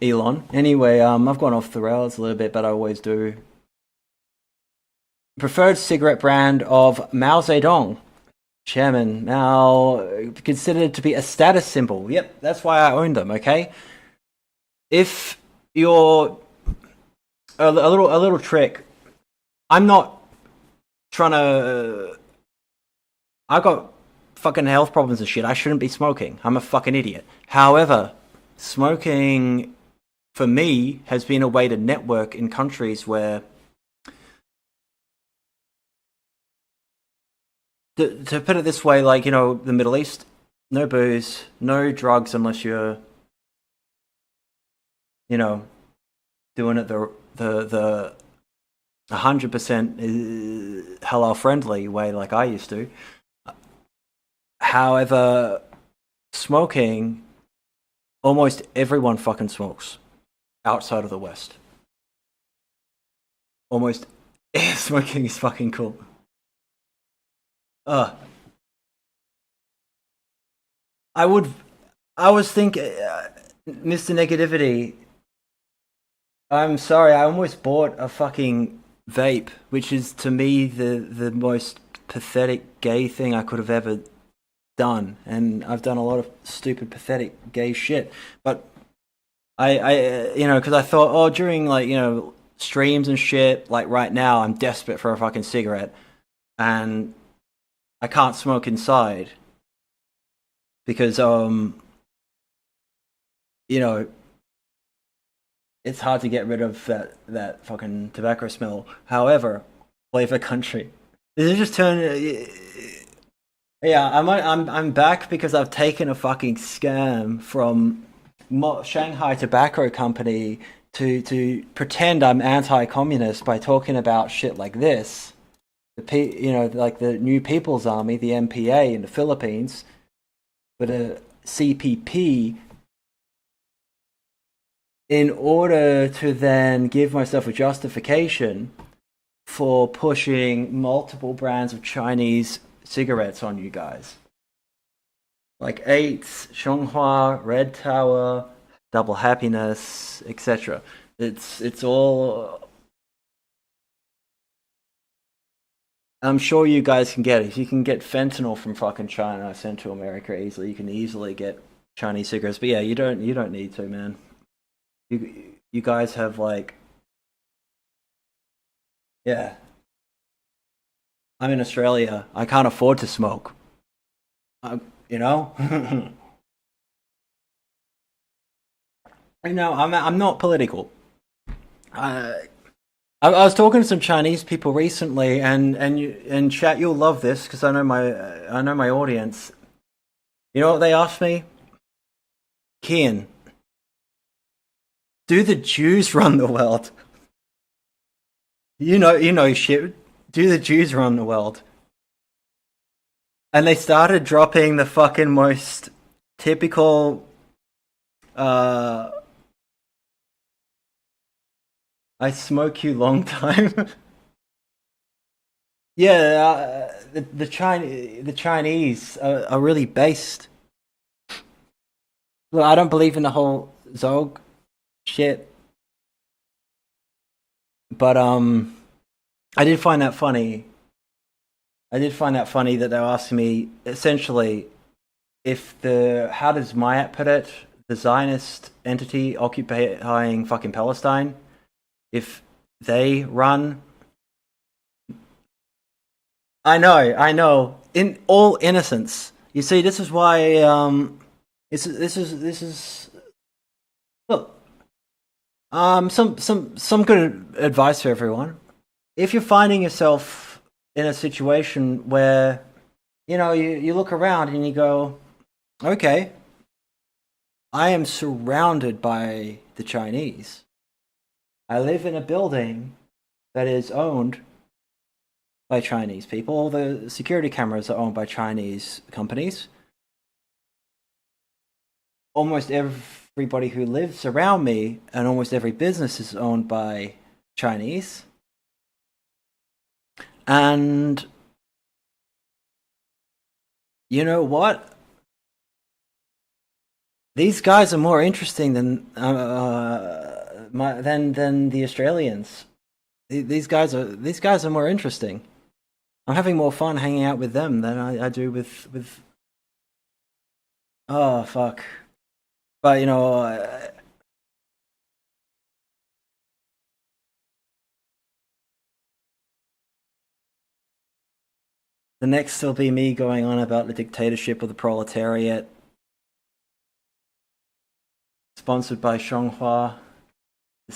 Elon. Anyway, I've gone off the rails a little bit, but I always do. Preferred cigarette brand of Mao Zedong. Chairman. Now considered to be a status symbol. Yep, that's why I own them, okay? If you're... A little trick. I'm not trying to... I got fucking health problems and shit. I shouldn't be smoking. I'm a fucking idiot. However, smoking, for me, has been a way to network in countries where... To put it this way, like, you know, the Middle East, no booze, no drugs unless you're, you know, doing it the 100% halal friendly way like I used to. However, smoking, almost everyone fucking smokes outside of the West. Almost smoking is fucking cool. I was thinking, Mr. Negativity, I'm sorry, I almost bought a fucking vape, which is to me the most pathetic gay thing I could have ever done, and I've done a lot of stupid pathetic gay shit, but I you know, because I thought, oh, during, like, you know, streams and shit, like right now I'm desperate for a fucking cigarette and I can't smoke inside because you know, it's hard to get rid of that fucking tobacco smell. However, flavor country. Did it just turn? Yeah, I'm back because I've taken a fucking scam from Shanghai Tobacco Company to pretend I'm anti-communist by talking about shit like this. You know, like the New People's Army, the MPA in the Philippines, but a CPP, in order to then give myself a justification for pushing multiple brands of Chinese cigarettes on you guys. Like 8s, Chonghua, Red Tower, Double Happiness, etc. It's all... I'm sure you guys can get it. If you can get fentanyl from fucking China sent to America easily, you can easily get Chinese cigarettes. But yeah, you don't need to, man. You guys have, like, yeah. I'm in Australia. I can't afford to smoke. You know? You know, I'm not political. I was talking to some Chinese people recently, and chat, you'll love this because I know my audience. You know what they asked me? Kian, do the Jews run the world? You know shit. Do the Jews run the world? And they started dropping the fucking most typical, I I smoke you long time. Yeah, the Chinese are really based. Well, I don't believe in the whole Zog shit, but I did find that funny. I did find that funny that they were asking me essentially if how does Mayat put it, the Zionist entity occupying fucking Palestine, if they run. I know. In all innocence, you see, this is why. This is. Look, some good advice for everyone. If you're finding yourself in a situation where, you look around and you go, okay, I am surrounded by the Chinese. I live in a building that is owned by Chinese people. All the security cameras are owned by Chinese companies. Almost everybody who lives around me and almost every business is owned by Chinese. And you know what? These guys are more interesting than the Australians. These guys are more interesting. I'm having more fun hanging out with them than I do with. Oh fuck! But the next will be me going on about the dictatorship of the proletariat, sponsored by Xianghua, the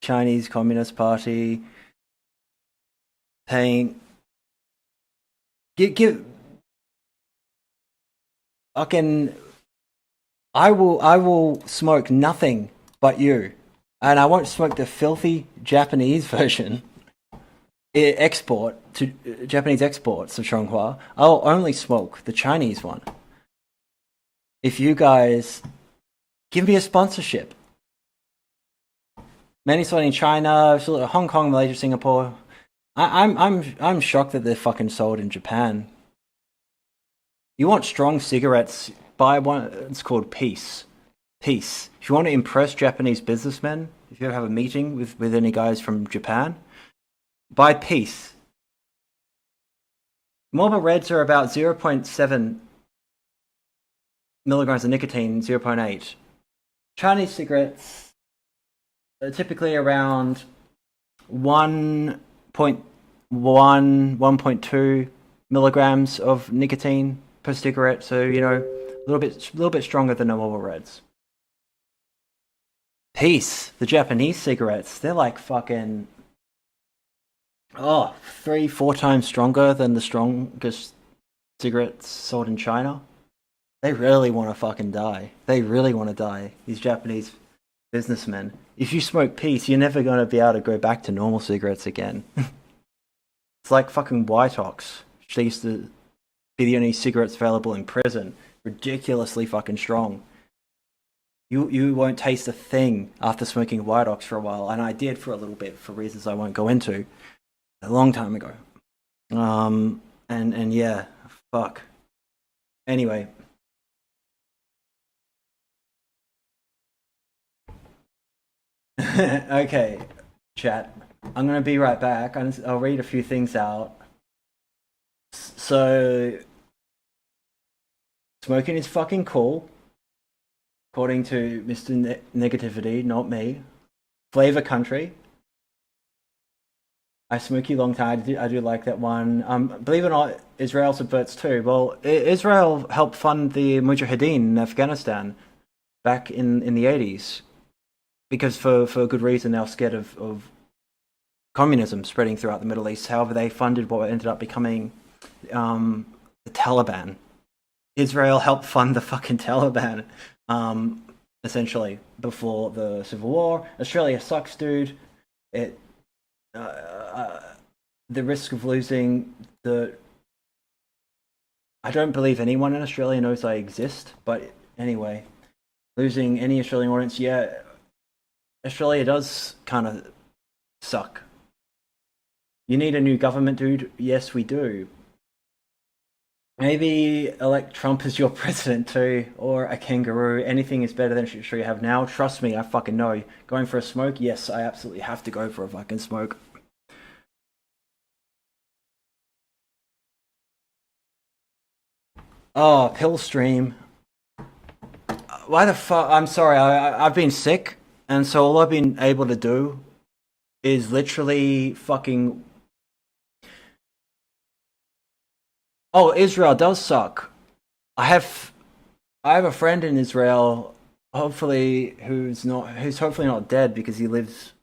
Chinese Communist Party, paying. Give fucking. I will smoke nothing but you, and I won't smoke the filthy Japanese version. Japanese exports of Xianghua. I'll only smoke the Chinese one. If you guys give me a sponsorship, many sold in China, Hong Kong, Malaysia, Singapore. I'm shocked that they're fucking sold in Japan. You want strong cigarettes? Buy one. It's called Peace. Peace. If you want to impress Japanese businessmen, if you ever have a meeting with any guys from Japan, buy Peace. Marlboro Reds are about 0.7 milligrams of nicotine, 0.8. Chinese cigarettes are typically around 1.1, 1.2 milligrams of nicotine per cigarette, so a little bit stronger than the Marlboro Reds. Peace, the Japanese cigarettes, they're like fucking 3-4 times stronger than the strongest cigarettes sold in China. They really want to fucking die. They really want to die, these Japanese businessmen. If you smoke Peace, you're never going to be able to go back to normal cigarettes again. It's like fucking White Ox. They used to be the only cigarettes available in prison. Ridiculously fucking strong. You won't taste a thing after smoking White Ox for a while, and I did for a little bit for reasons I won't go into. A long time ago. And yeah, fuck. Anyway. Okay, chat. I'm gonna be right back. I'll read a few things out. So, smoking is fucking cool, according to Mr. Negativity, not me. Flavor Country. I smoke you long time. I do like that one. Believe it or not, Israel subverts too. Well, Israel helped fund the Mujahideen in Afghanistan back in the 80s. Because for good reason, they were scared of communism spreading throughout the Middle East. However, they funded what ended up becoming the Taliban. Israel helped fund the fucking Taliban, essentially, before the Civil War. Australia sucks, dude. The risk of losing I don't believe anyone in Australia knows I exist, but anyway, losing any Australian audience, yeah, Australia does kind of suck. You need a new government, dude? Yes, we do. Maybe elect Trump as your president too, or a kangaroo. Anything is better than shit you have now. Trust me, I fucking know. Going for a smoke? Yes, I absolutely have to go for a fucking smoke. Oh, pill stream. Why the fuck? I'm sorry, I've been sick, and so all I've been able to do is literally fucking... Oh, Israel does suck. I have a friend in Israel, hopefully who's hopefully not dead because he lives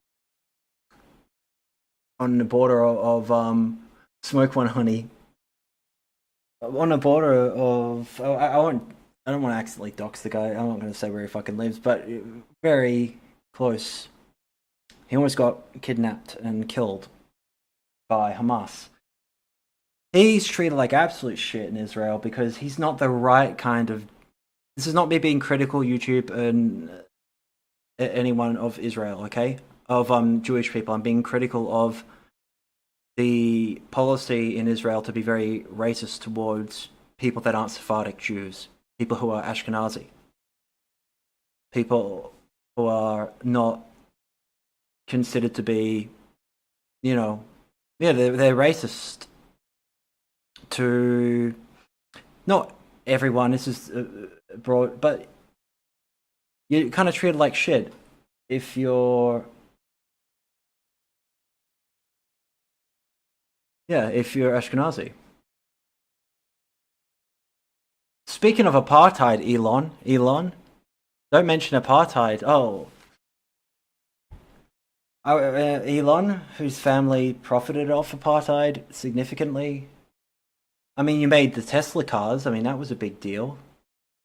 on the border of Smoke One Honey. On the border of I don't want to accidentally dox the guy. I'm not going to say where he fucking lives, but very close. He almost got kidnapped and killed by Hamas. He's treated like absolute shit in Israel because he's not the right kind of... This is not me being critical, YouTube, and anyone of Israel, okay? Of Jewish people. I'm being critical of the policy in Israel to be very racist towards people that aren't Sephardic Jews. People who are Ashkenazi. People who are not considered to be, you know... Yeah, they're racist to not everyone. This is broad, but you kind of treated like shit if you're Ashkenazi. Speaking of apartheid, Elon, don't mention apartheid. Elon, whose family profited off apartheid significantly. I mean, you made the Tesla cars. I mean, that was a big deal.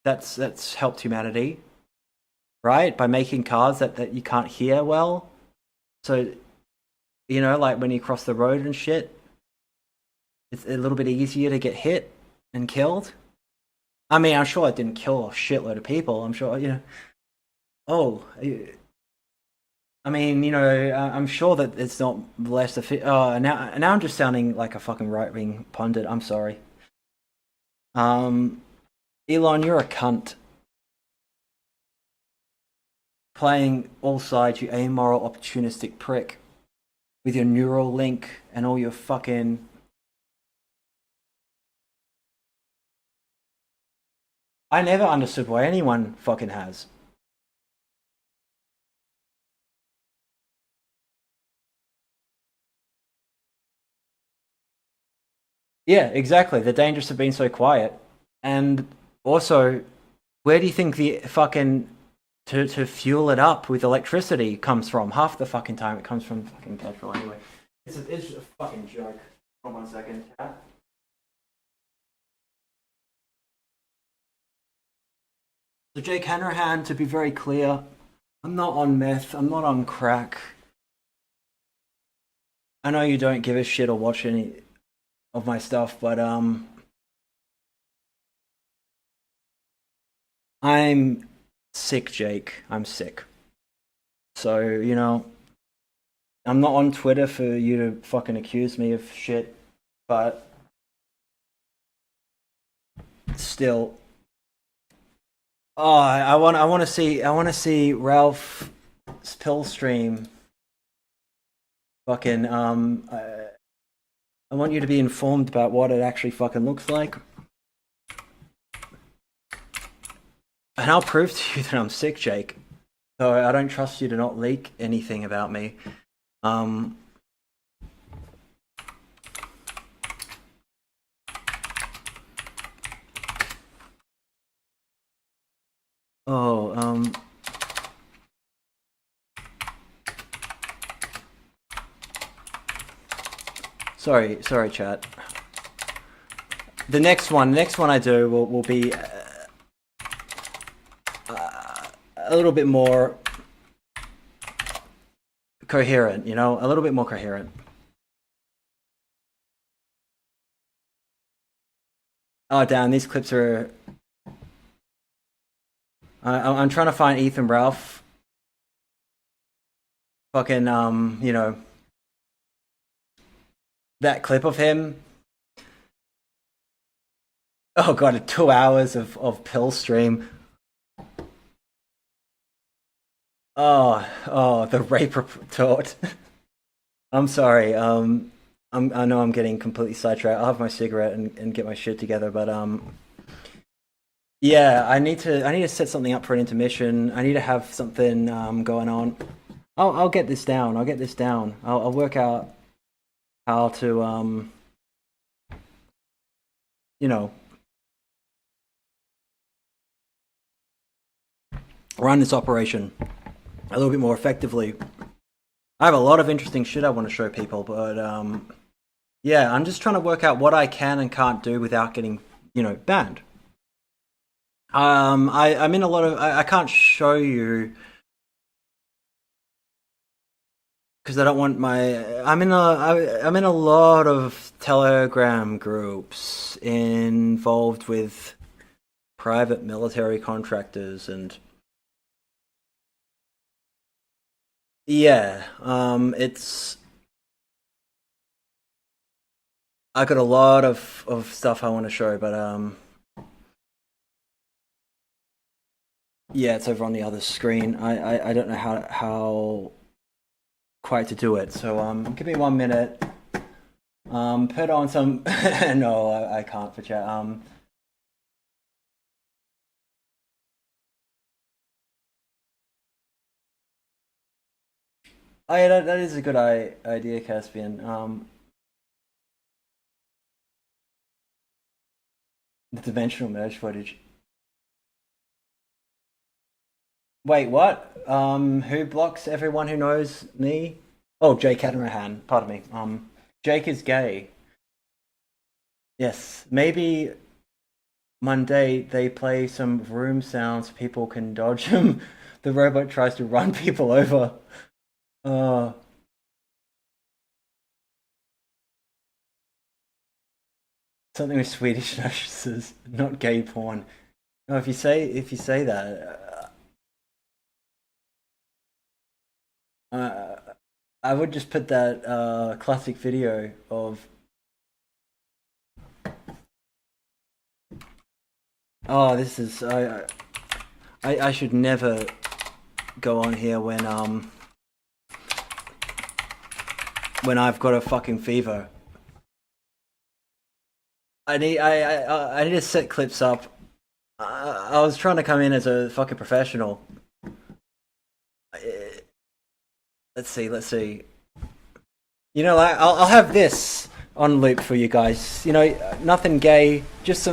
That's helped humanity, right? By making cars that you can't hear well. So, you know, like when you cross the road and shit, it's a little bit easier to get hit and killed. I mean, I'm sure it didn't kill a shitload of people. I'm sure, you know. I mean, you know, I'm sure that it's not less now I'm just sounding like a fucking right-wing pundit. I'm sorry. Elon, you're a cunt. Playing all sides, you amoral, opportunistic prick. With your neural link and all your fucking... I never understood why anyone fucking has. Yeah, exactly. The dangers have been so quiet. And also, where do you think the fucking... To fuel it up with electricity comes from? Half the fucking time it comes from fucking petrol anyway. It's a fucking joke. Hold on 1 second. So Jake Hanrahan, to be very clear, I'm not on meth, I'm not on crack. I know you don't give a shit or watch any of my stuff, but I'm sick, Jake. I'm sick. So, you know, I'm not on Twitter for you to fucking accuse me of shit, but still. Oh, I want to see Ralph's pill stream. Fucking I want you to be informed about what it actually fucking looks like. And I'll prove to you that I'm sick, Jake. So I don't trust you to not leak anything about me. Sorry, chat. The next one I do will be a little bit more coherent, you know, a little bit more coherent. Oh damn, these clips are... I'm trying to find Ethan Ralph. Fucking, you know, that clip of him. Oh god, 2 hours of pill stream. Oh, the rape report. I'm sorry. I know I'm getting completely sidetracked. I'll have my cigarette and get my shit together. But yeah, I need to set something up for an intermission. I need to have something going on. I'll get this down. I'll work out how to you know, run this operation a little bit more effectively. I have a lot of interesting shit I want to show people, but yeah, I'm just trying to work out what I can and can't do without getting, banned. I'm in a lot of I can't show you because I don't want my I'm in a lot of Telegram groups involved with private military contractors and yeah, it's I got a lot of stuff I want to show, but yeah, it's over on the other screen. I don't know how quite to do it. So give me 1 minute. Put on some no, I can't for chat. Oh yeah, that is a good idea, Caspian. The dimensional merge footage. Wait, what? Who blocks everyone who knows me? Oh, Jake Hanrahan. Pardon me. Jake is gay. Yes, maybe Monday they play some room sounds. People can dodge him. The robot tries to run people over. Something with Swedish nurses, not gay porn. No, if you say that, I would just put that classic video of. Oh, this is I should never go on here when I've got a fucking fever. I need to set clips up. I was trying to come in as a fucking professional. Let's see. I'll have this on loop for you guys. Nothing gay, just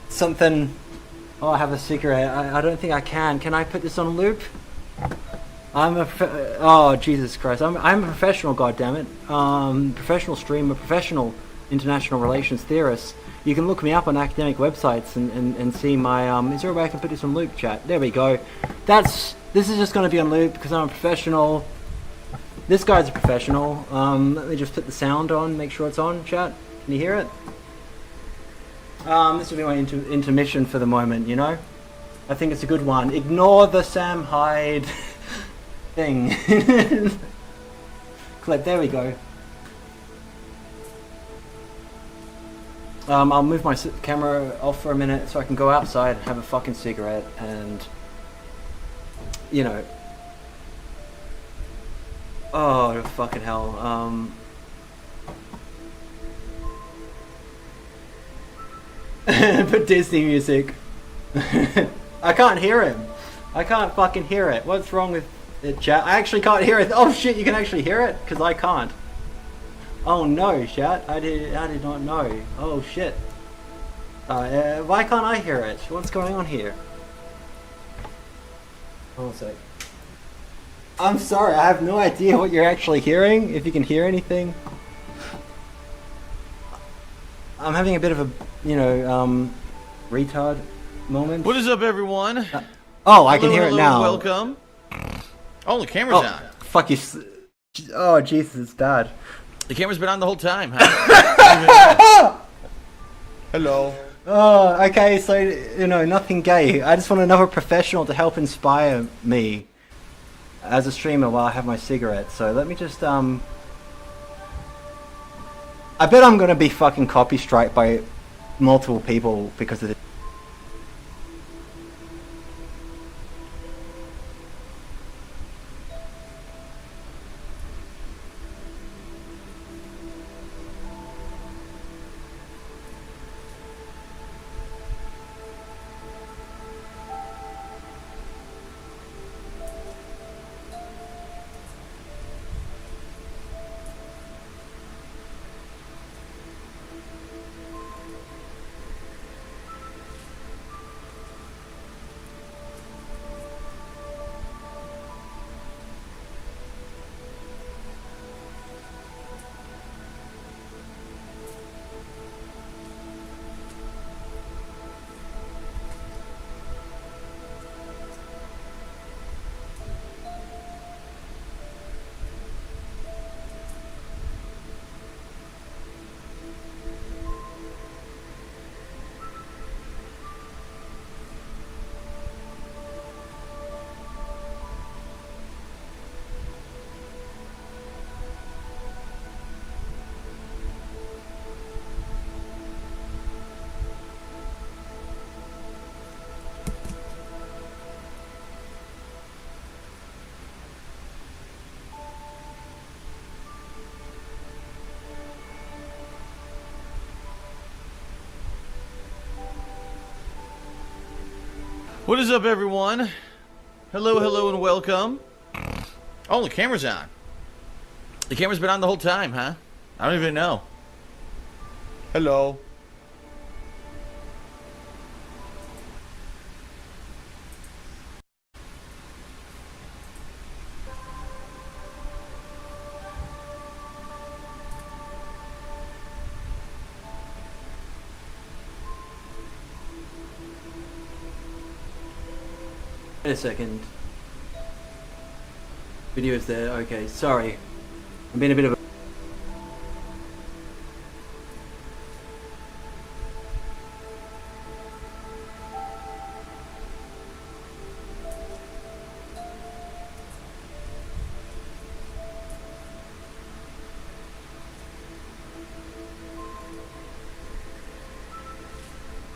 something. Oh, I have a cigarette. I don't think I can. Can I put this on loop? Oh Jesus Christ! I'm a professional. Goddammit. Professional streamer, professional international relations theorist. You can look me up on academic websites and see my is there a way I can put this on loop, chat? There we go. This is just going to be on loop because I'm a professional. This guy's a professional. Let me just put the sound on, make sure it's on, chat. Can you hear it? This will be my intermission for the moment, I think it's a good one. Ignore the Sam Hyde thing. Clip, there we go. I'll move my camera off for a minute so I can go outside and have a fucking cigarette and, oh, fucking hell. Put Disney music. I can't hear him. I can't fucking hear it. What's wrong with it, chat? I actually can't hear it. Oh shit, you can actually hear it? Because I can't. Oh no, chat. I did not know. Oh shit. Why can't I hear it? What's going on here? Hold on a sec. I'm sorry, I have no idea what you're actually hearing. If you can hear anything. I'm having a bit of a, retard moment. What is up, everyone? I can hear it now. Welcome. Oh, the camera's on. Fuck you. Oh, Jesus, it's bad. The camera's been on the whole time, huh? Hello. Oh, okay, so, nothing gay. I just want another professional to help inspire me as a streamer while I have my cigarette. So let me just, I bet I'm gonna be fucking copy striked by multiple people because of this. What is up, everyone? Hello, hello, and welcome. Oh, the camera's on. The camera's been on the whole time, huh? I don't even know. Hello. Wait a second. Video's there. Okay, sorry. I'm being a bit of a...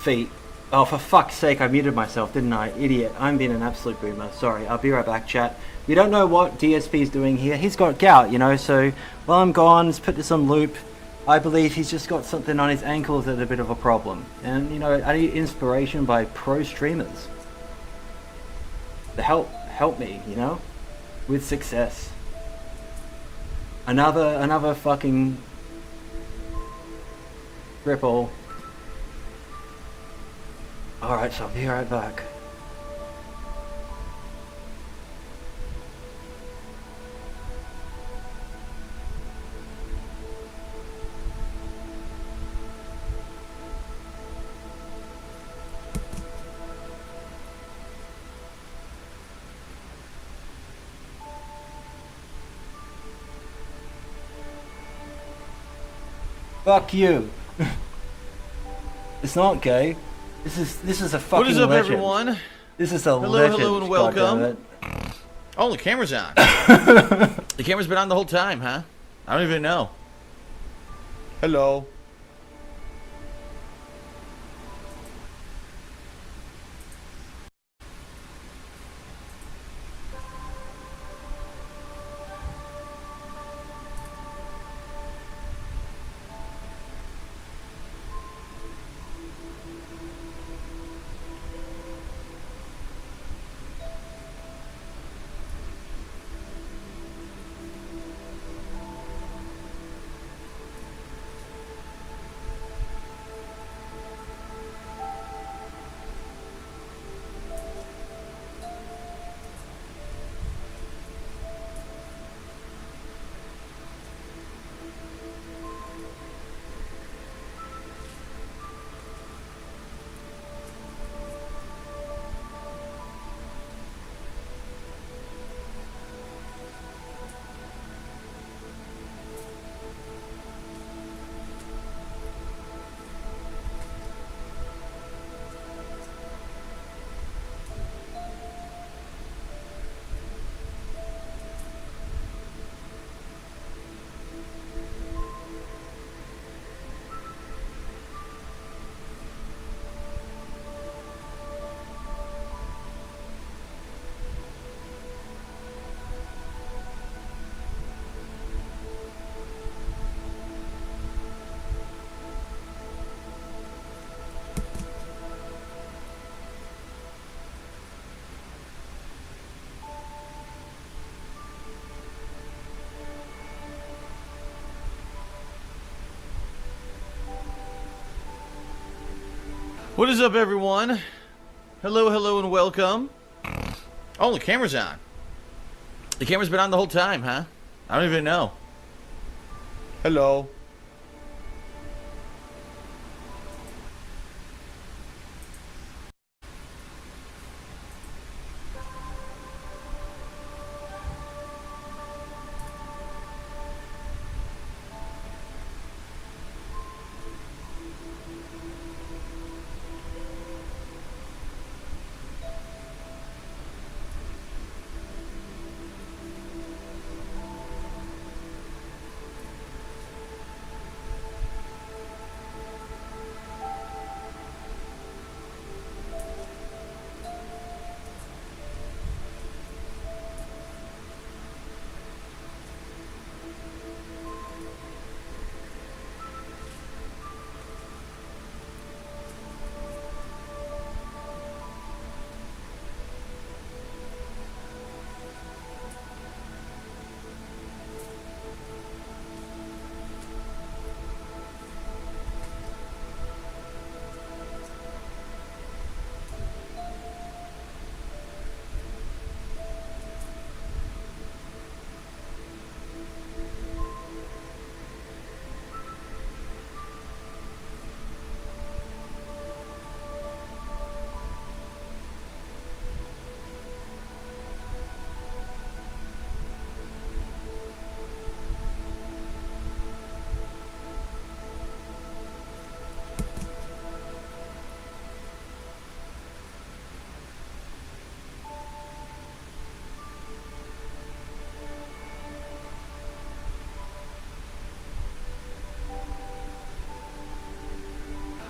feet. Oh, for fuck's sake, I muted myself, didn't I? Idiot. I'm being an absolute boomer. Sorry, I'll be right back, chat. You don't know what DSP's doing here. He's got gout, you know, so while I'm gone, let's put this on loop. I believe he's just got something on his ankles that's a bit of a problem. And, you know, I need inspiration by pro streamers to help me, you know, with success. Another fucking cripple. Alright, so I'll be right back. Fuck you. It's not gay. This is a fucking legend. What is up, everyone? This is a legend. Hello, and welcome. Oh, the camera's on. The camera's been on the whole time, huh? I don't even know. Hello. What is up, everyone? Hello, hello, and welcome. Oh, the camera's on. The camera's been on the whole time, huh? I don't even know. Hello.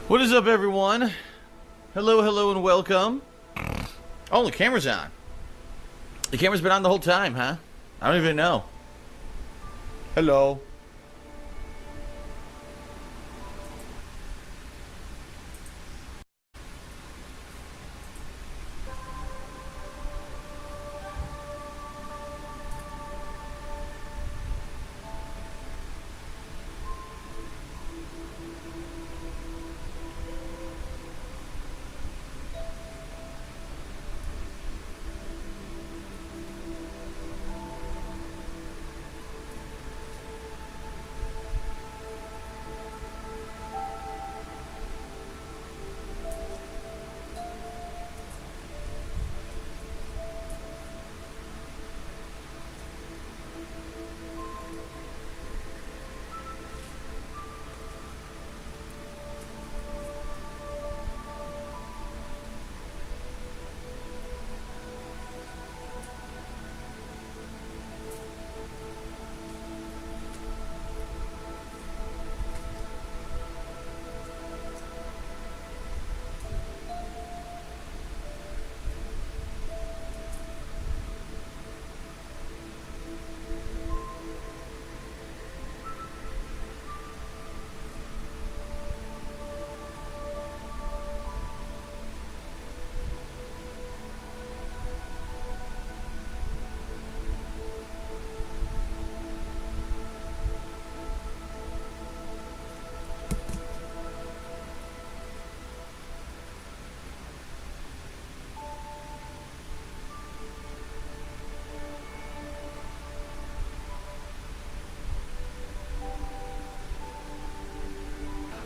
What is up, everyone? Hello, hello, and welcome. Oh, the camera's on. The camera's been on the whole time, huh? I don't even know. Hello.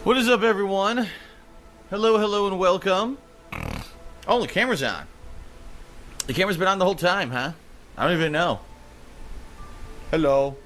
What is up, everyone? Hello, hello, and welcome. Oh, the camera's on. The camera's been on the whole time, huh? I don't even know. Hello.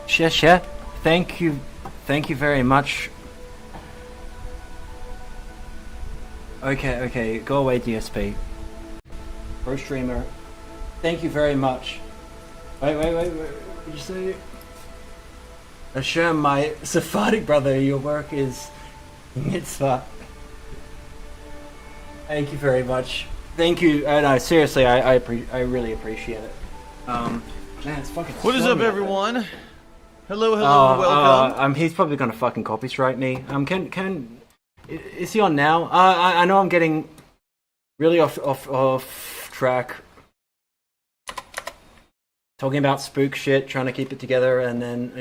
Share. Thank you very much. Okay, go away, DSP. Pro streamer. Thank you very much. Wait. What did you say? Assure my Sephardic brother your work is mitzvah. Thank you very much. Thank you. No, seriously, I really appreciate it. Man, it's fucking. What is up, everyone? Hello, and welcome. He's probably gonna fucking copy strike me. Is he on now? I know I'm getting really off track. Talking about spook shit, trying to keep it together, and then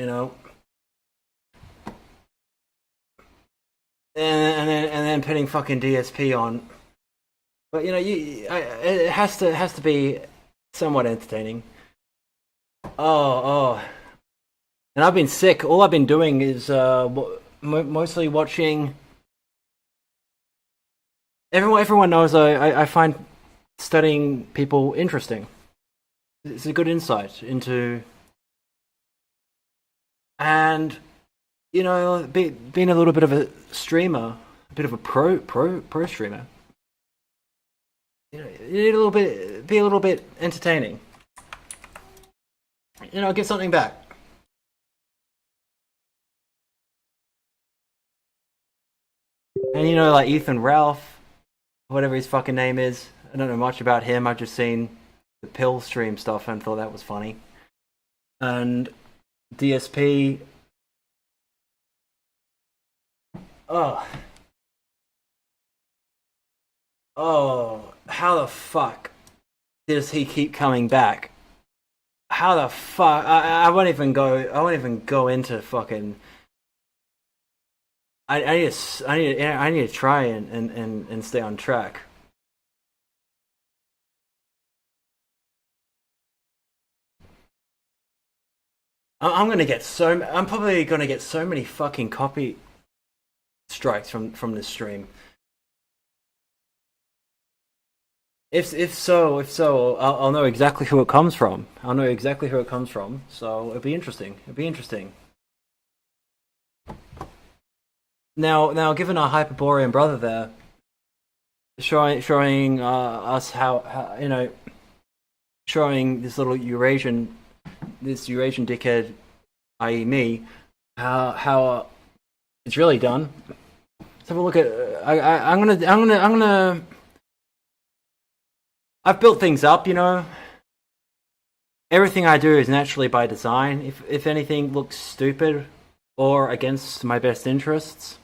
and then putting fucking DSP on. But it has to be somewhat entertaining. Oh. And I've been sick. All I've been doing is mostly watching. Everyone knows I find studying people interesting. It's a good insight into, and being a little bit of a streamer, a bit of a pro streamer. You need be a little bit entertaining. Give something back. And like Ethan Ralph, whatever his fucking name is, I don't know much about him. I've just seen the pill stream stuff and thought that was funny. And DSP. Oh, how the fuck does he keep coming back? How the fuck? I won't even go into fucking. I need to try and stay on track. I'm probably gonna get so many fucking copy strikes from this stream. If so, I'll know exactly who it comes from. So it'll be interesting. Now, given our Hyperborean brother there, showing us how showing this little Eurasian dickhead, i.e. me, how it's really done. Let's have a look at. I'm gonna. I've built things up, Everything I do is naturally by design. If anything looks stupid or against my best interests,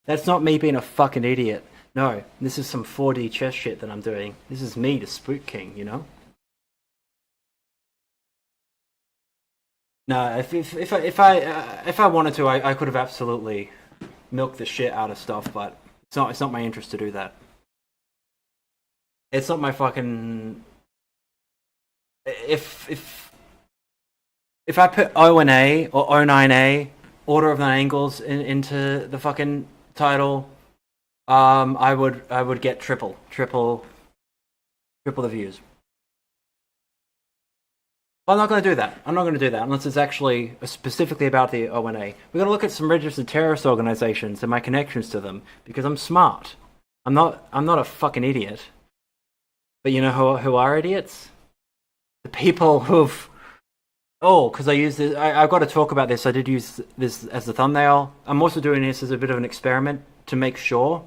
that's not me being a fucking idiot. No, this is some 4D chess shit that I'm doing. This is me, the Spook King, No, if I wanted to, I could have absolutely milked the shit out of stuff, but it's not my interest to do that. It's not my fucking. If I put O and A or O9A, order of 9 angles into the fucking title, I would get triple the views. But I'm not going to do that. Unless it's actually specifically about the O and A. We're going to look at some registered terrorist organizations and my connections to them because I'm smart. I'm not a fucking idiot. But you know who are idiots? The people who've. Because I use this. I've got to talk about this. I did use this as the thumbnail. I'm also doing this as a bit of an experiment to make sure.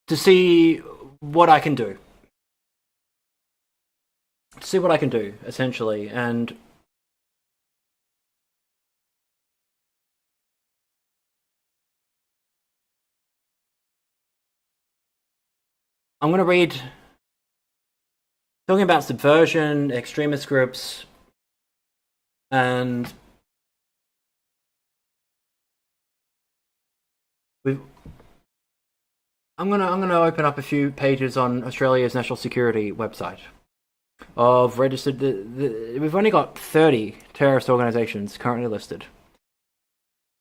To see what I can do. Essentially. And. I'm going to read. Talking about subversion, extremist groups, and I'm gonna open up a few pages on Australia's national security website of registered. We've only got 30 terrorist organizations currently listed,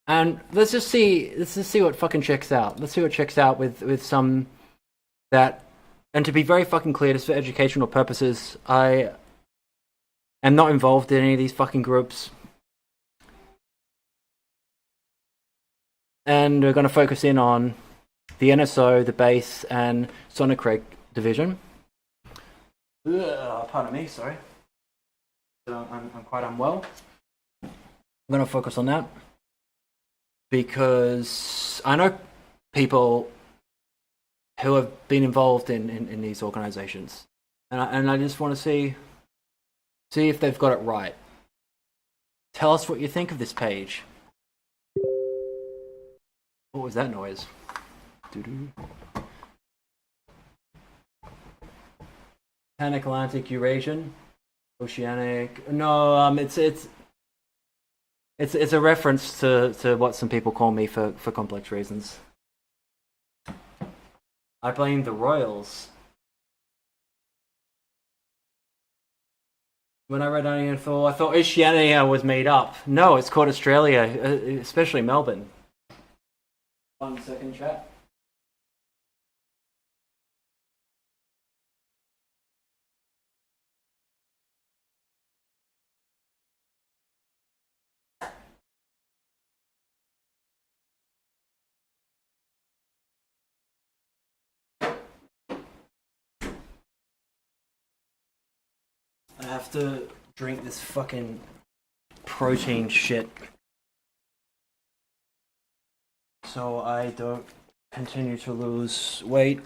and let's just see what fucking checks out. Let's see what checks out with some that. And to be very fucking clear, just for educational purposes, I am not involved in any of these fucking groups. and we're going to focus in on the NSO, the base, and Sonic division. Pardon me, sorry. I'm quite unwell. I'm going to focus on that because I know people who have been involved in these organizations, and I just want to see if they've got it right. Tell us what you think of this page. What was that noise? Doo-doo. Pan-Atlantic, Eurasian, Oceanic. No, it's a reference to what some people call me for complex reasons. I blame the royals. When I read Info, I thought Oceania was made up. No, it's called Australia, especially Melbourne. 1 second, chat. I have to drink this fucking protein shit so I don't continue to lose weight,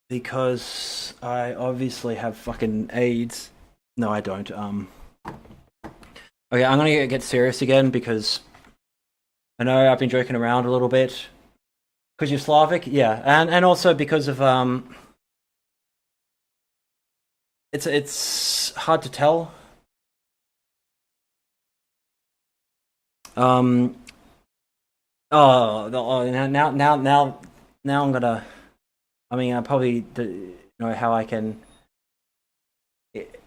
because I obviously have fucking AIDS. No, I don't. Okay, I'm gonna get serious again because I know I've been joking around a little bit. Because you're Slavic, yeah, and also because of it's hard to tell. Now I'm gonna. I mean, I probably know how I can.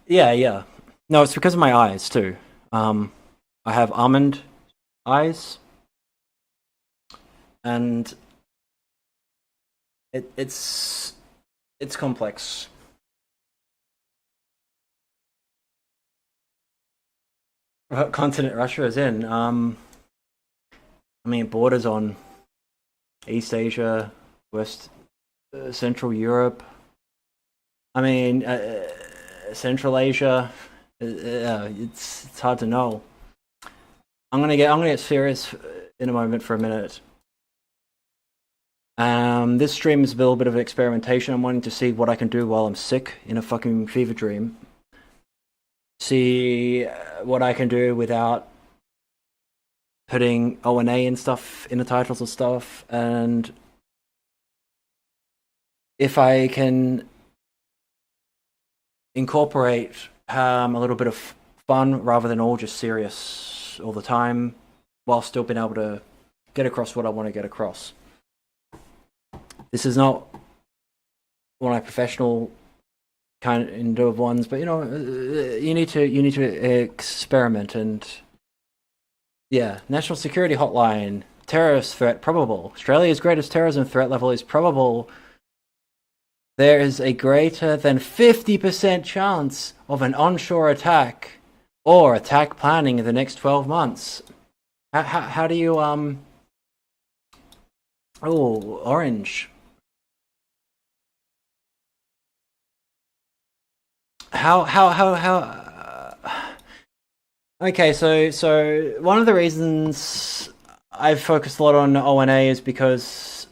Yeah. No, it's because of my eyes too. I have almond eyes, and it's complex. What continent Russia is in? I mean, it borders on East Asia, West, Central Europe. I mean, Central Asia. It's hard to know. I'm gonna get serious in a moment for a minute. This stream is a little bit of experimentation. I'm wanting to see what I can do while I'm sick in a fucking fever dream. See what I can do without putting O and A and stuff in the titles of stuff, and if I can incorporate a little bit of fun rather than all just serious all the time, while still being able to get across what I want to get across. This is not one of my professional kind of ones, but you know, you need to experiment. And yeah, national security hotline, terrorist threat probable. Australia's greatest terrorism threat level is probable. There is a greater than 50% chance of an onshore attack or attack planning in the next 12 months. How do you orange. Okay, so one of the reasons I've focused a lot on O&A is because,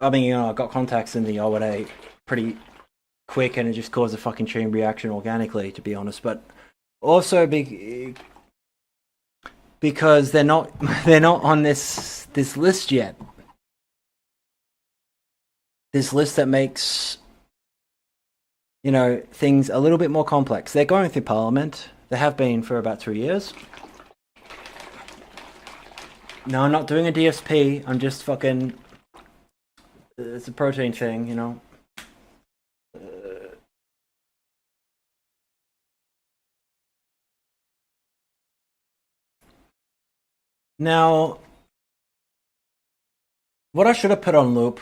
I mean, you know, I got contacts in the O&A pretty quick, and it just caused a fucking chain reaction organically, to be honest. But also because they're not on this list yet. This list that makes, you know, things a little bit more complex. They're going through Parliament. They have been for about 2 years. No, I'm not doing a DSP. I'm just fucking... It's a protein thing, you know. Now, what I should have put on loop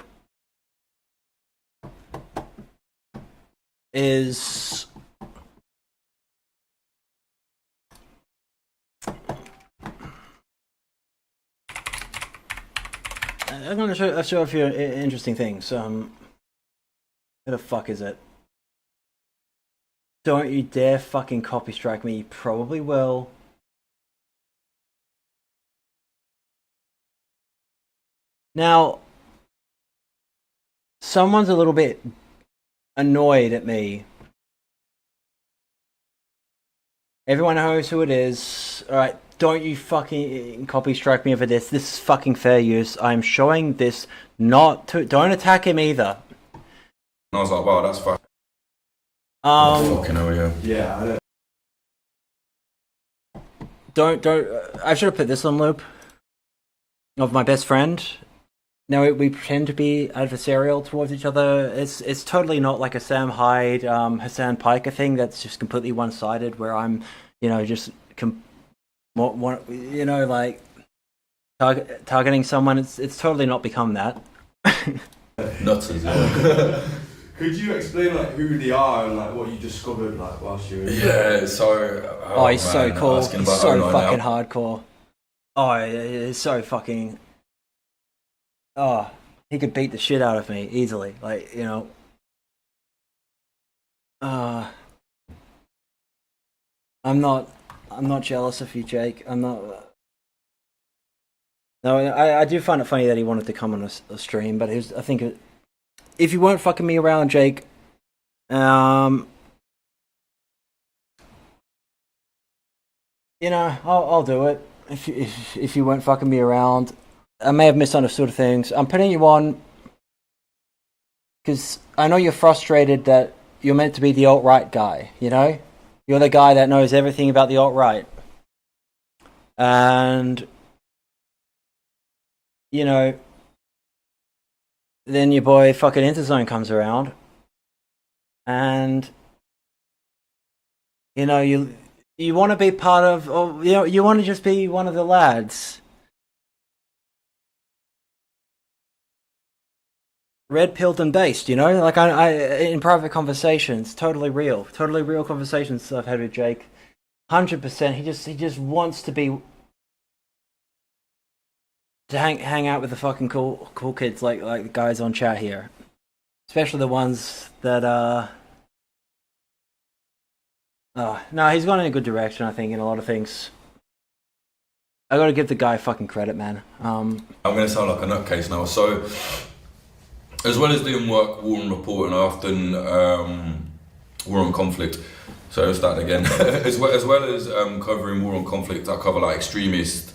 is I'm going to show a few interesting things. Where the fuck is it? Don't you dare fucking copy strike me. You probably will. Now, someone's a little bit annoyed at me. Everyone knows who it is. Alright, don't you fucking copy strike me over this. This is fucking fair use. I'm showing this not to... Don't attack him either. And I was like, wow, that's fucking... fucking hell, yeah. Yeah, Don't... I should have put this on loop. Of my best friend. Now we pretend to be adversarial towards each other. It's totally not like a Sam Hyde, Hassan Piker thing. That's just completely one-sided. Where I'm, just like targeting someone. It's totally not become that. Nuts as well. Could you explain like who they are and like what you discovered like whilst you were in Yeah, so... Oh, he's so cool. asking He's about so online fucking now. hardcore. Oh, he's so fucking... Oh, he could beat the shit out of me easily. Like, I'm not jealous of you, Jake. I'm not... No, I do find it funny that he wanted to come on a stream, but I think if you weren't fucking me around, Jake, I'll do it. If you weren't fucking me around, I may have misunderstood things. I'm putting you on because I know you're frustrated that you're meant to be the alt-right guy, You're the guy that knows everything about the alt-right. And, then your boy fucking Interzone comes around. And, you want to be part of, or, you want to just be one of the lads. Red-pilled and based, like I in private conversations, totally real conversations I've had with Jake, 100%. He just wants to hang out with the fucking cool kids like the guys on chat here, especially the ones that no, he's gone in a good direction, I think, in a lot of things. I gotta give the guy fucking credit, man. I'm going to sound like a nutcase now. So, as well as doing work, war and reporting, I often war on conflict. So I'll start again. as well as covering war and conflict, I cover like extremist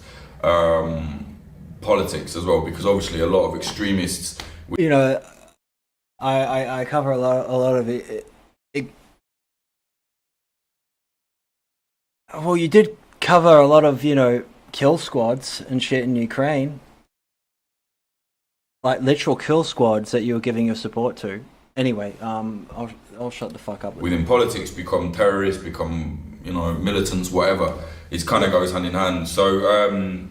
politics as well, because obviously a lot of extremists. I cover a lot of it. Well, you did cover a lot of kill squads and shit in Ukraine. Like literal kill squads that you were giving your support to. Anyway, I'll shut the fuck up. Within politics, become terrorists, become militants, whatever. It kind of goes hand in hand. So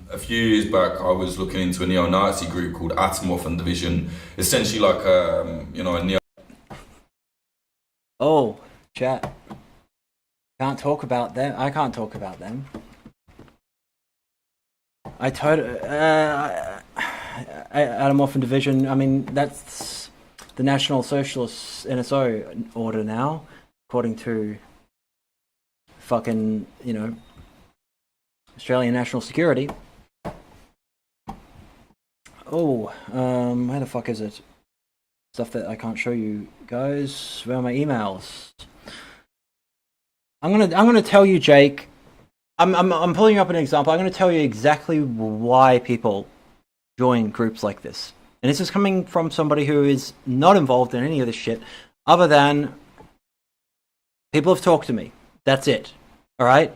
a few years back, I was looking into a neo-Nazi group called Atomov and Division. Essentially, like a neo. Oh, chat. Can't talk about them. I can't talk about them. Atomov and Division, I mean, that's the National Socialist NSO order now, according to fucking, Australian National Security. Oh, where the fuck is it? Stuff that I can't show you guys. Where are my emails? I'm gonna tell you, Jake. I'm pulling up an example. I'm gonna tell you exactly why people join groups like this. And this is coming from somebody who is not involved in any of this shit, other than people have talked to me. That's it. Alright?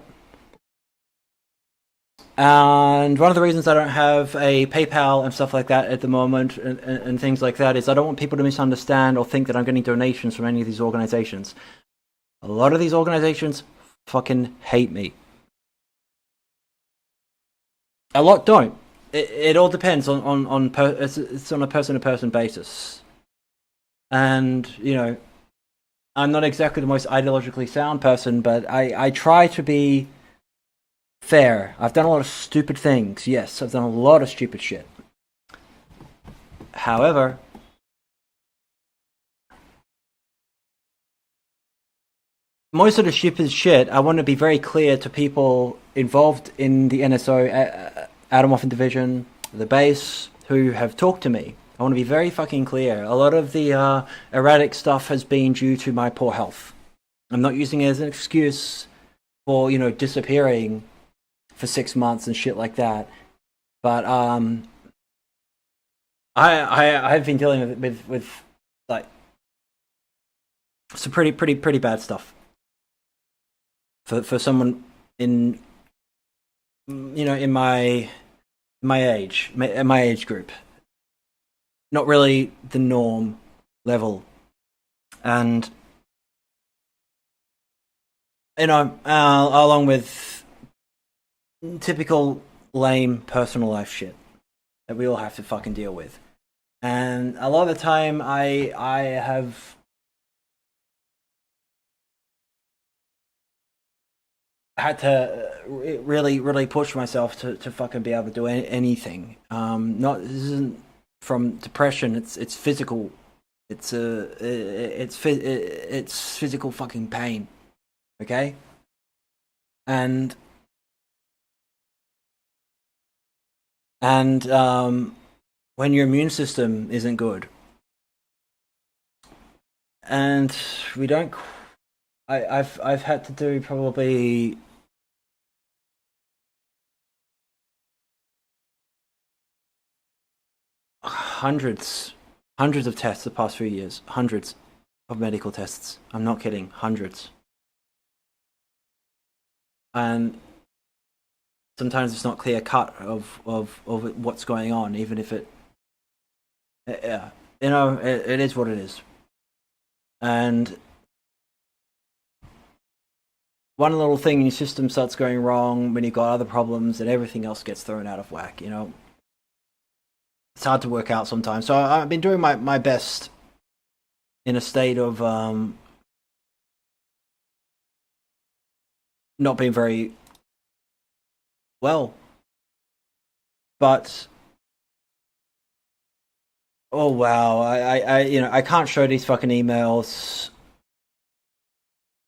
And one of the reasons I don't have a PayPal and stuff like that at the moment and things like that is I don't want people to misunderstand or think that I'm getting donations from any of these organizations. A lot of these organizations fucking hate me. A lot don't. It all depends on it's on a person-to-person basis. And, I'm not exactly the most ideologically sound person, but I try to be fair. I've done a lot of stupid things. Yes, I've done a lot of stupid shit. However, most of the ship is shit. I want to be very clear to people involved in the NSO, Atom Orphan Division, the base, who have talked to me. I want to be very fucking clear. A lot of the erratic stuff has been due to my poor health. I'm not using it as an excuse for, you know, disappearing for 6 months and shit like that. But I've been dealing with like some pretty bad stuff for someone in, you know, in my age group. Not really the norm level, and you know, along with typical lame personal life shit that we all have to fucking deal with. And a lot of the time I have had to really push myself to fucking be able to do anything. This isn't from depression, it's physical. It's physical fucking pain. Okay? And when your immune system isn't good, and we don't, I've had to do probably hundreds of tests the past few years, hundreds of medical tests. I'm not kidding, hundreds. And sometimes it's not clear cut of what's going on, even if it is what it is. And one little thing in your system starts going wrong when you've got other problems, and everything else gets thrown out of whack, you know. It's hard to work out sometimes. So I've been doing my best in a state of not being very well. But oh wow, I can't show these fucking emails.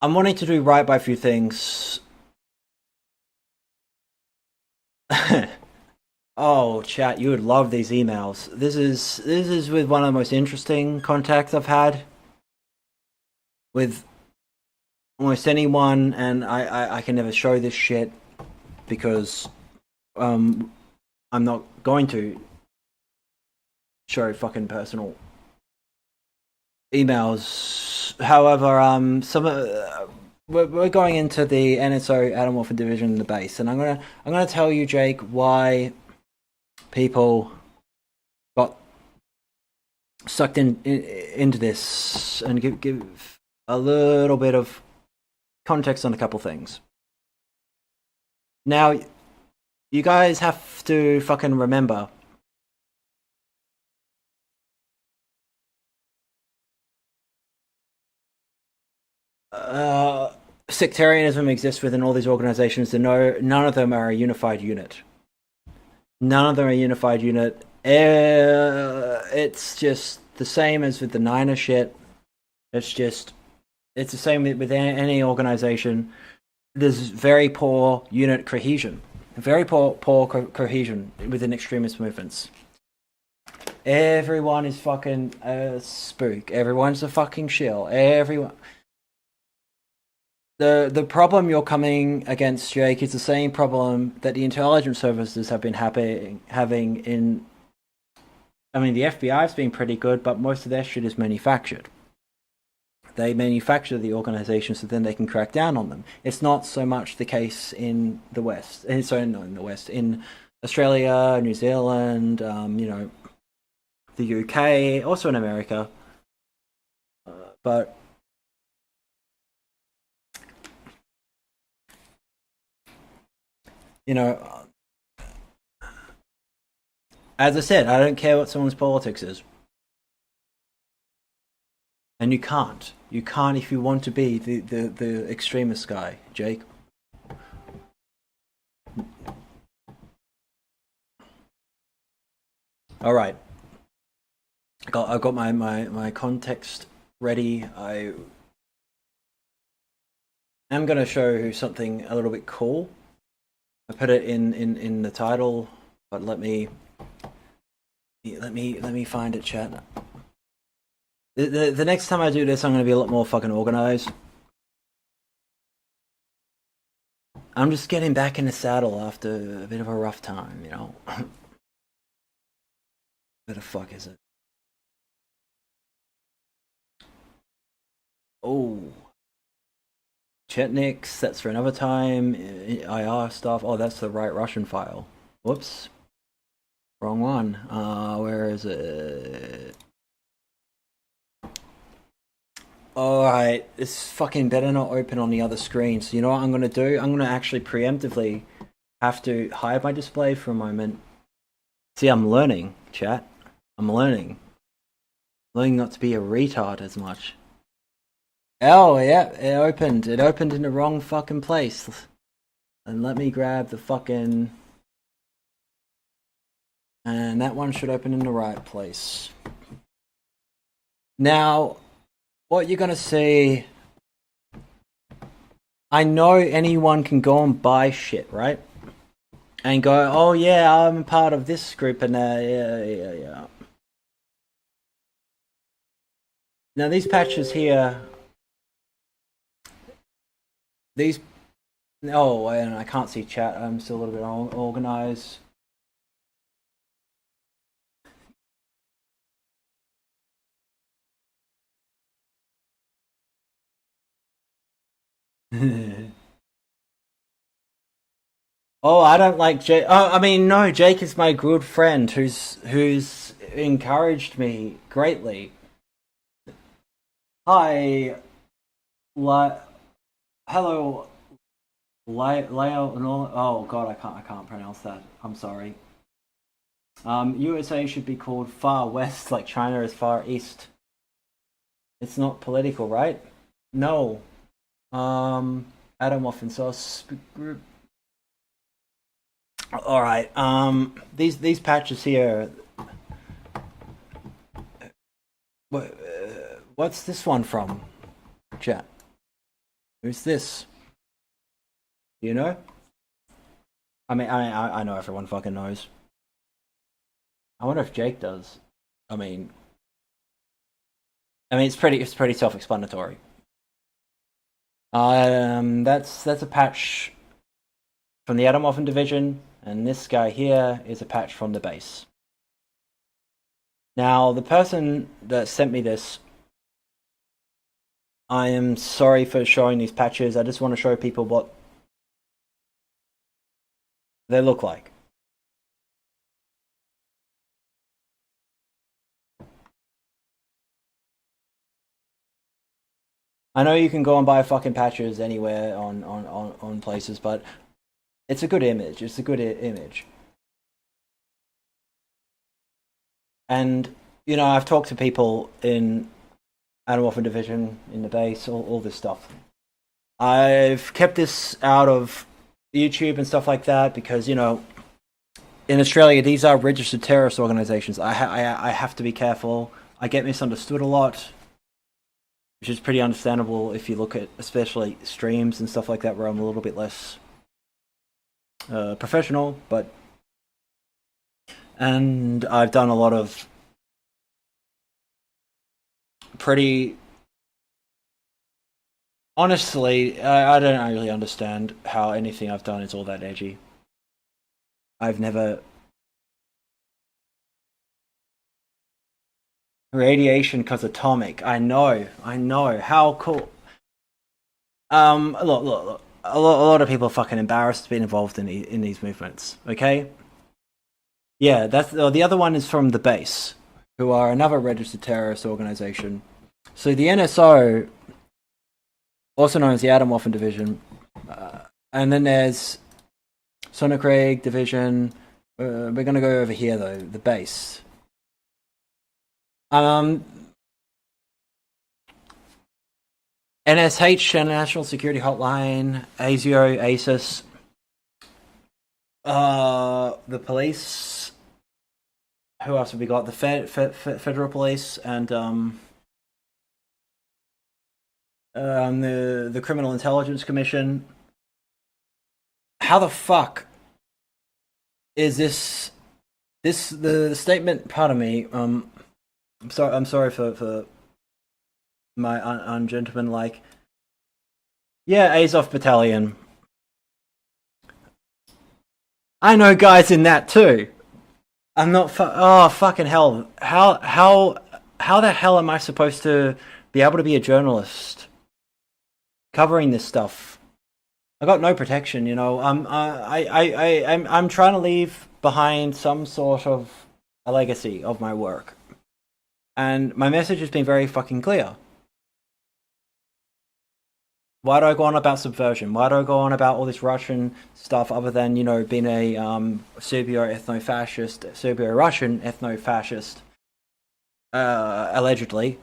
I'm wanting to do right by a few things. Oh, chat, you would love these emails. This is with one of the most interesting contacts I've had with almost anyone, and I can never show this shit because I'm not going to show fucking personal emails. However, we're going into the NSO Atom Orphan Division in the base, and I'm gonna tell you, Jake, why people got sucked into this, and give a little bit of context on a couple things. Now, you guys have to fucking remember sectarianism exists within all these organizations, and none of them are a unified unit. None of them are a unified unit. It's just the same as with the Niner shit. It's the same with any organization. There's very poor unit cohesion. Very poor cohesion within extremist movements. Everyone is fucking a spook. Everyone's a fucking shill. Everyone. The problem you're coming against, Jake, is the same problem that the intelligence services have been having in. I mean, the FBI's been pretty good, but most of their shit is manufactured. They manufacture the organizations so then they can crack down on them. It's not so much the case in the West. Sorry, not in the West. In Australia, New Zealand, the UK, also in America. But as I said, I don't care what someone's politics is. And you can't. You can't if you want to be the extremist guy, Jake. Alright. I got my context ready. I am going to show something a little bit cool. I put it in the title, but let me find it, chat. The next time I do this, I'm going to be a lot more fucking organized. I'm just getting back in the saddle after a bit of a rough time, you know. Where the fuck is it? Oh, Chetniks, that's for another time. IR stuff. Oh, that's the right Russian file. Whoops. Wrong one. Where is it? Alright, this fucking better not open on the other screen. So you know what I'm gonna do? I'm gonna actually preemptively have to hide my display for a moment. See, I'm learning, chat. I'm learning. Learning not to be a retard as much. Oh, yeah, it opened. It opened in the wrong fucking place. And let me grab the fucking... And that one should open in the right place. Now, what you're gonna see... I know anyone can go and buy shit, right? And go, oh yeah, I'm part of this group and yeah. Now these patches here... These... Oh, and I can't see chat. I'm still a little bit organized. Oh, I don't like Jake. Oh, I mean, no, Jake is my good friend who's encouraged me greatly. Hi, hello, Leo. Oh God, I can't pronounce that. I'm sorry. USA should be called Far West, like China is Far East. It's not political, right? No. Adam Open-source group. All right. These patches here. What's this one from? Chat. Who's this? Do you know? I mean, I know everyone fucking knows. I wonder if Jake does. I mean, it's pretty self-explanatory. That's a patch from the Atomorphin division, and this guy here is a patch from the base. Now, the person that sent me this, I am sorry for showing these patches. I just want to show people what they look like. I know you can go and buy fucking patches anywhere on places, but it's a good image. It's a good image. And, you know, I've talked to people in Atomorphin Division, in the base, all this stuff. I've kept this out of YouTube and stuff like that because, you know, in Australia, these are registered terrorist organizations. I have to be careful. I get misunderstood a lot, which is pretty understandable if you look at especially streams and stuff like that where I'm a little bit less professional, and I've done a lot of pretty... Honestly, I don't really understand how anything I've done is all that edgy. I've never... Radiation because atomic. I know. How cool. Look. A lot of people are fucking embarrassed to be involved in these movements. Okay. Yeah, that's the other one is from the base, who are another registered terrorist organization. So the NSO, also known as the Atomorphin Division, and then there's Sonnekrieger Division. We're gonna go over here though, the base. NSH, National Security Hotline, ASIO, ASIS, the police, who else have we got? The federal police and the Criminal Intelligence Commission. How the fuck is this the statement? Pardon me. I'm sorry for my ungentlemanlike. Yeah, Azov Battalion. I know guys in that too. I'm not. Oh fucking hell! How the hell am I supposed to be able to be a journalist covering this stuff? I got no protection, you know. I'm trying to leave behind some sort of a legacy of my work, and my message has been very fucking clear. Why do I go on about subversion? Why do I go on about all this Russian stuff other than, you know, being a Serbo-Russian ethno-fascist, allegedly?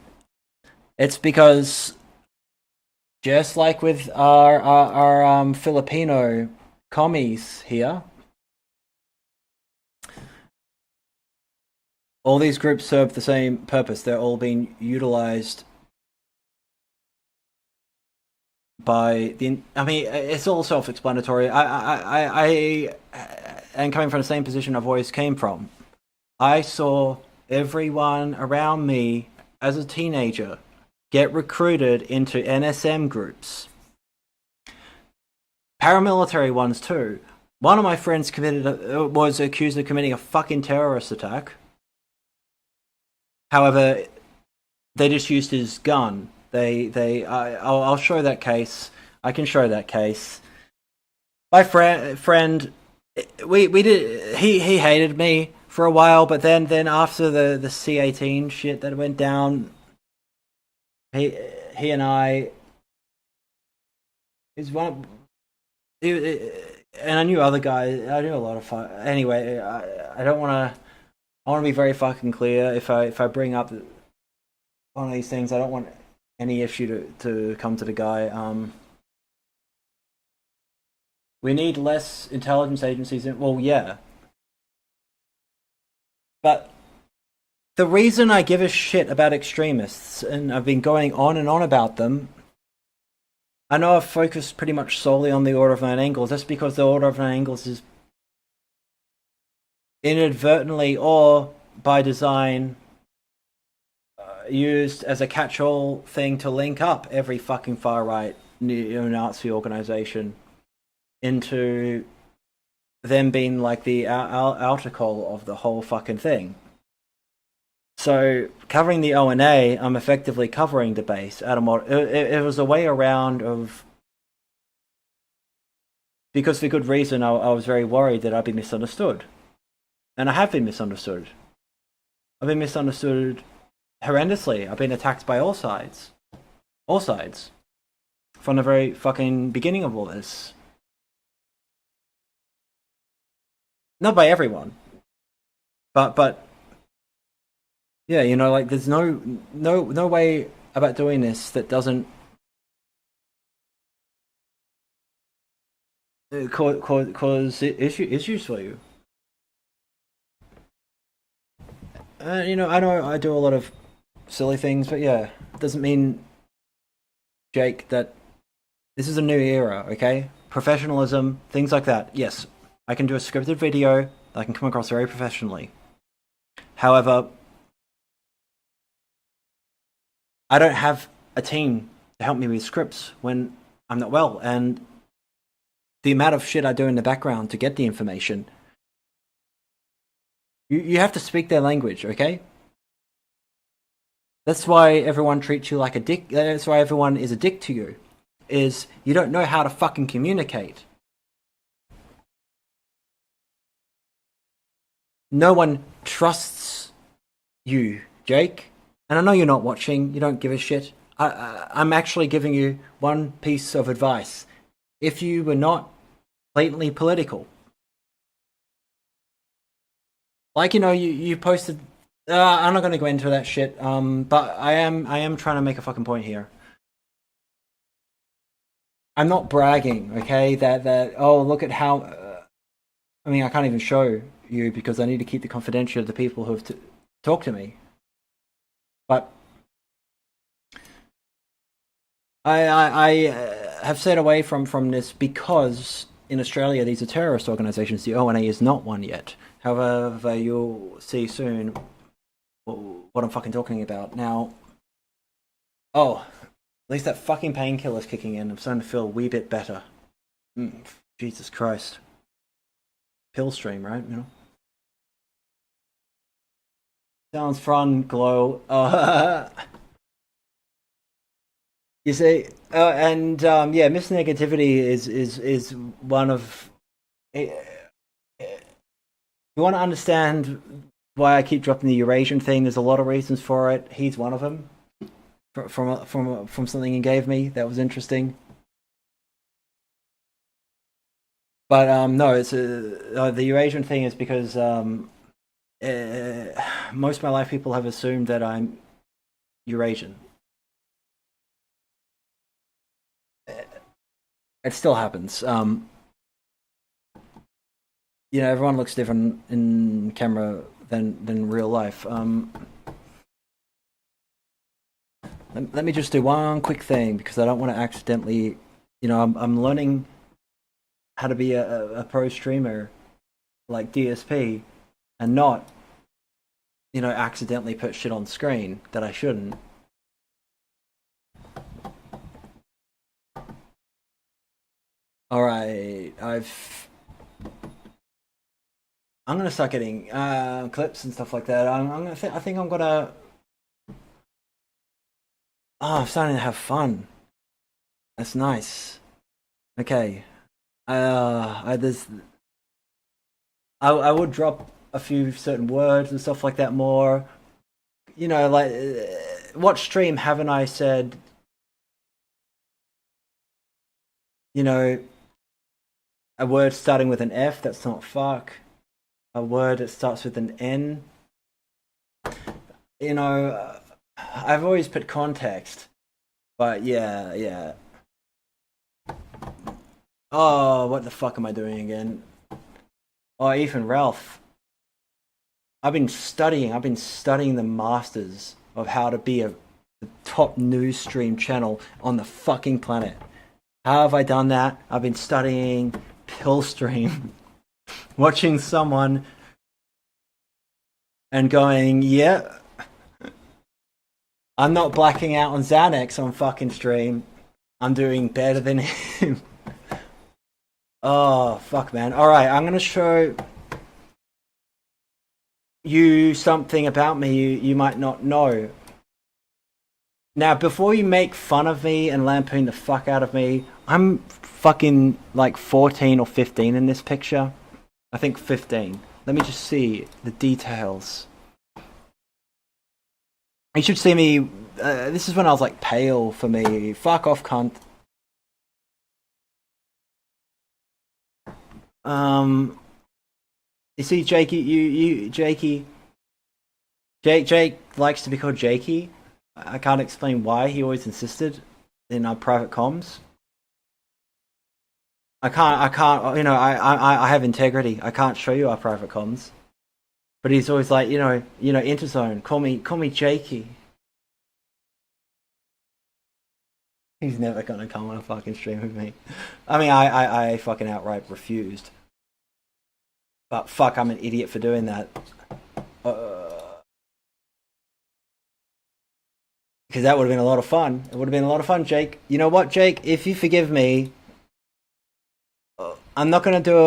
It's because, just like with our Filipino commies here, all these groups serve the same purpose. They're all being utilized by the. I mean, it's all self-explanatory. I am coming from the same position I've always came from. I saw everyone around me as a teenager get recruited into NSM groups, paramilitary ones too. One of my friends was accused of committing a fucking terrorist attack. However, they just used his gun. I'll show that case. I can show that case. My friend, we did. He hated me for a while, but then after the C-18 shit that went down, he and I. He's one. And I knew other guys. I knew a lot of anyway. I don't want to. I want to be very fucking clear. If I bring up one of these things, I don't want any issue to come to the guy. We need less intelligence agencies. Well, yeah. But the reason I give a shit about extremists, and I've been going on and on about them, I know I've focused pretty much solely on the Order of Nine Angles. That's because the Order of Nine Angles is inadvertently or by design used as a catch-all thing to link up every fucking far-right neo-Nazi organization into them being like the article of the whole fucking thing. So covering the O&A, I'm effectively covering the base. It was a way around of, because for good reason, I was very worried that I'd be misunderstood. And I have been misunderstood. I've been misunderstood horrendously. I've been attacked by all sides. All sides. From the very fucking beginning of all this. Not by everyone. But yeah, you know, like there's no way about doing this that doesn't cause issues for you. You know I do a lot of silly things, but yeah, it doesn't mean, Jake, that this is a new era, okay? Professionalism, things like that. Yes, I can do a scripted video that I can come across very professionally. However, I don't have a team to help me with scripts when I'm not well, and the amount of shit I do in the background to get the information, you have to speak their language, okay? That's why everyone treats you like a dick. That's why everyone is a dick to you. Is you don't know how to fucking communicate. No one trusts you, Jake. And I know you're not watching. You don't give a shit. I'm actually giving you one piece of advice. If you were not blatantly political, like, you know, you posted. I'm not going to go into that shit. But I am trying to make a fucking point here. I'm not bragging, okay? That oh, look at how I mean, I can't even show you because I need to keep the confidentiality of the people who have talked to me. But I have stayed away from this because in Australia these are terrorist organisations. The ONA is not one yet. However, you'll see soon what I'm fucking talking about. Now, at least that fucking painkiller's kicking in. I'm starting to feel a wee bit better. Jesus Christ. Pill stream, right? You know. Sounds fun, Glow. You see, misnegativity is one of. You want to understand why I keep dropping the Eurasian thing? There's a lot of reasons for it. He's one of them. From something he gave me that was interesting. But no, it's the Eurasian thing is because most of my life people have assumed that I'm Eurasian. It still happens. Everyone looks different in camera than real life. Let me just do one quick thing because I don't want to accidentally, I'm learning how to be a pro streamer like DSP and not, accidentally put shit on screen that I shouldn't. All right, I'm gonna start getting clips and stuff like that. I think I'm gonna. I'm starting to have fun. That's nice. Okay. I would drop a few certain words and stuff like that more. Like what stream haven't I said? A word starting with an F, that's not fuck. A word that starts with an N. I've always put context. But yeah. Oh, what the fuck am I doing again? Oh, Ethan Ralph. I've been studying the masters of how to be the top news stream channel on the fucking planet. How have I done that? I've been studying Pillstream, watching someone and going, yeah, I'm not blacking out on Xanax on fucking stream. I'm doing better than him. Oh, fuck, man. Alright, I'm gonna show you something about me you might not know. Now, before you make fun of me and lampoon the fuck out of me, I'm fucking like 14 or 15 in this picture. I think 15. Let me just see the details. You should see me. This is when I was like pale for me. Fuck off, cunt. You see, Jakey, Jake likes to be called Jakey. I can't explain why. He always insisted in our private comms. I can't. I have integrity. I can't show you our private comms. But he's always like, Interzone. Call me Jakey. He's never gonna come on a fucking stream with me. I mean, I fucking outright refused. But fuck, I'm an idiot for doing that. Because that would have been a lot of fun. It would have been a lot of fun, Jake. You know what, Jake? If you forgive me, I'm not gonna do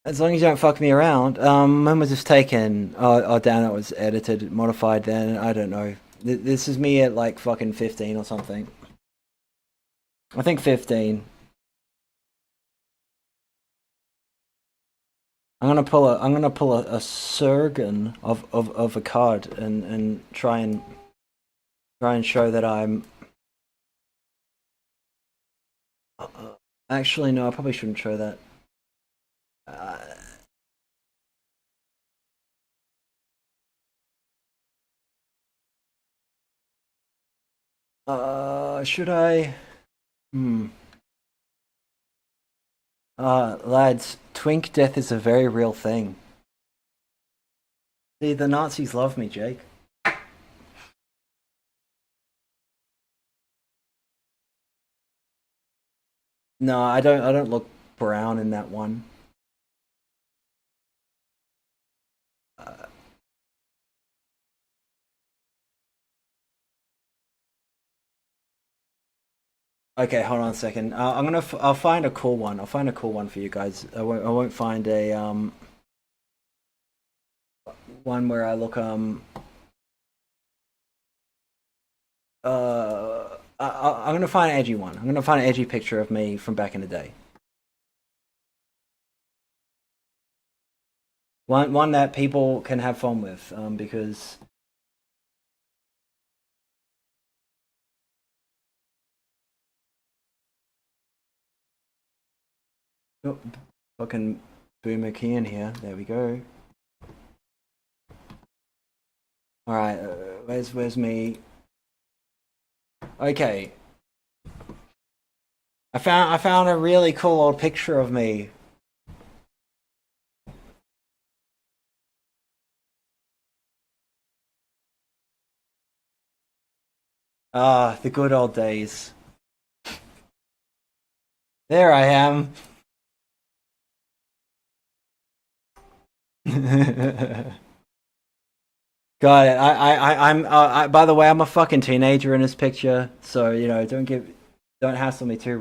as long as you don't fuck me around. When was this taken? Oh, damn, it was edited, modified then. I don't know. This is me at like fucking 15 or something. I think 15. I'm gonna pull a surgeon of a card and try and show that I'm. Actually, no, I probably shouldn't show that. Should I? Lads, twink death is a very real thing. See, the Nazis love me, Jake. No, I don't look brown in that one. Okay, hold on a second. I'll find a cool one. I'll find a cool one for you guys. I won't find a one where I look I'm gonna find an edgy one. I'm gonna find an edgy picture of me from back in the day. One that people can have fun with, because oh, fucking Boomer Kian here. There we go. All right, where's me? Okay, I found a really cool old picture of me. Ah, the good old days. There I am. Got it. I'm. By the way, I'm a fucking teenager in this picture, so you know, don't hassle me too,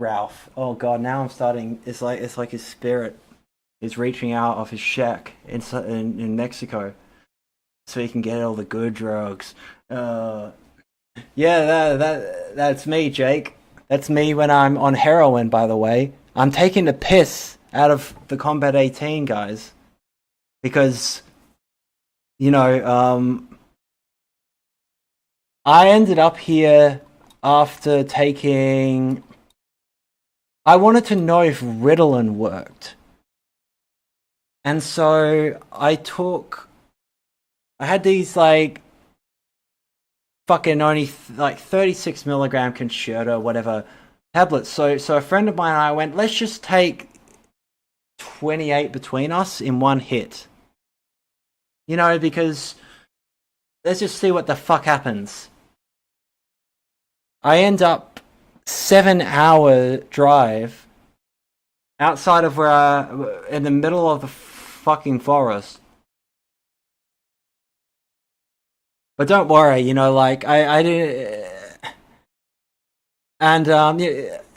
Ralph. Oh god, now I'm starting. It's like his spirit is reaching out of his shack in Mexico, so he can get all the good drugs. Yeah, that's me, Jake. That's me when I'm on heroin. By the way, I'm taking the piss out of the Combat 18 guys because. You know, I ended up here after taking. I wanted to know if Ritalin worked. And so I had these like fucking only like 36 milligram concerta, whatever tablets. So a friend of mine and I went, let's just take 28 between us in one hit. You know, because let's just see what the fuck happens. I end up 7-hour drive outside of in the middle of the fucking forest. But don't worry, you know, like I didn't, and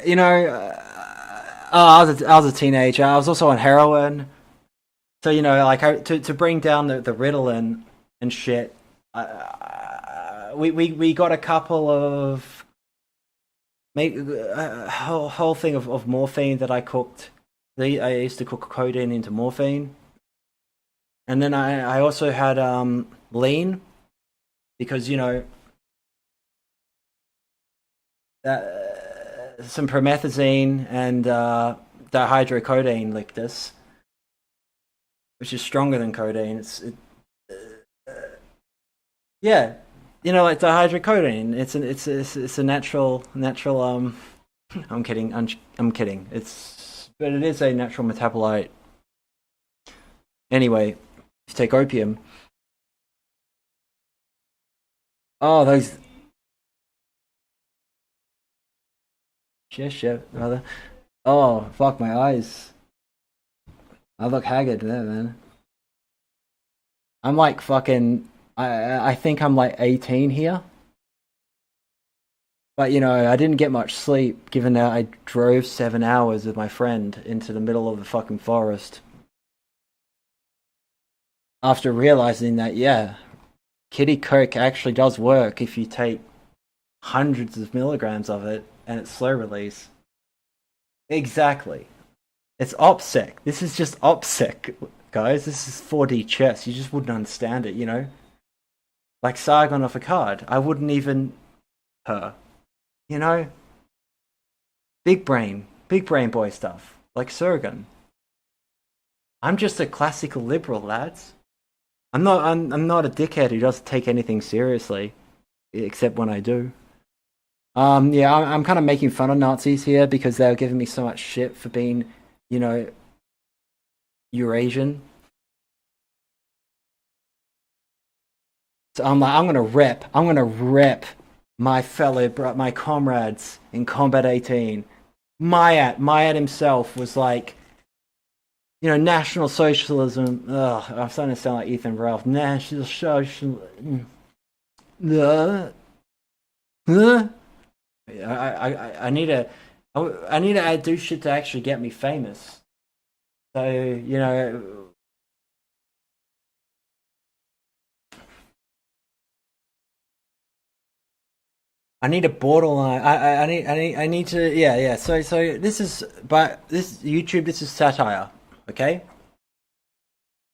you know, I was a teenager. I was also on heroin. So, you know, like to bring down the Ritalin and shit, we got a couple of a whole thing of morphine that I cooked. I used to cook codeine into morphine, and then I also had lean because you know that some promethazine and dihydrocodeine licked us. Which is stronger than codeine. Yeah, you know, like dihydrocodeine. It's a natural. I'm kidding. I'm kidding. But it is a natural metabolite. Anyway, if you take opium. Oh, those. Shit, brother. Oh, fuck my eyes. I look haggard there, man. I'm like fucking. I think I'm like 18 here. But you know, I didn't get much sleep given that I drove 7 hours with my friend into the middle of the fucking forest. After realizing that, yeah, kitty coke actually does work if you take hundreds of milligrams of it and it's slow release. Exactly. It's OPSEC. This is just OPSEC, guys. This is 4D chess. You just wouldn't understand it, you know? Like Sargon off a card. I wouldn't even... her. You know? Big brain boy stuff. Like Sargon. I'm just a classical liberal, lads. I'm not a dickhead who doesn't take anything seriously. Except when I do. Yeah, I'm kind of making fun of Nazis here because they were giving me so much shit for being, you know, Eurasian. So I'm like, I'm gonna rep my my comrades in Combat 18. Mayat himself was like, you know, National Socialism. Ugh, I'm starting to sound like Ethan Ralph. National Socialism. I need to do shit to actually get me famous. So, you know, I need a borderline. I need to. Yeah. So this is, but this YouTube. This is satire. Okay.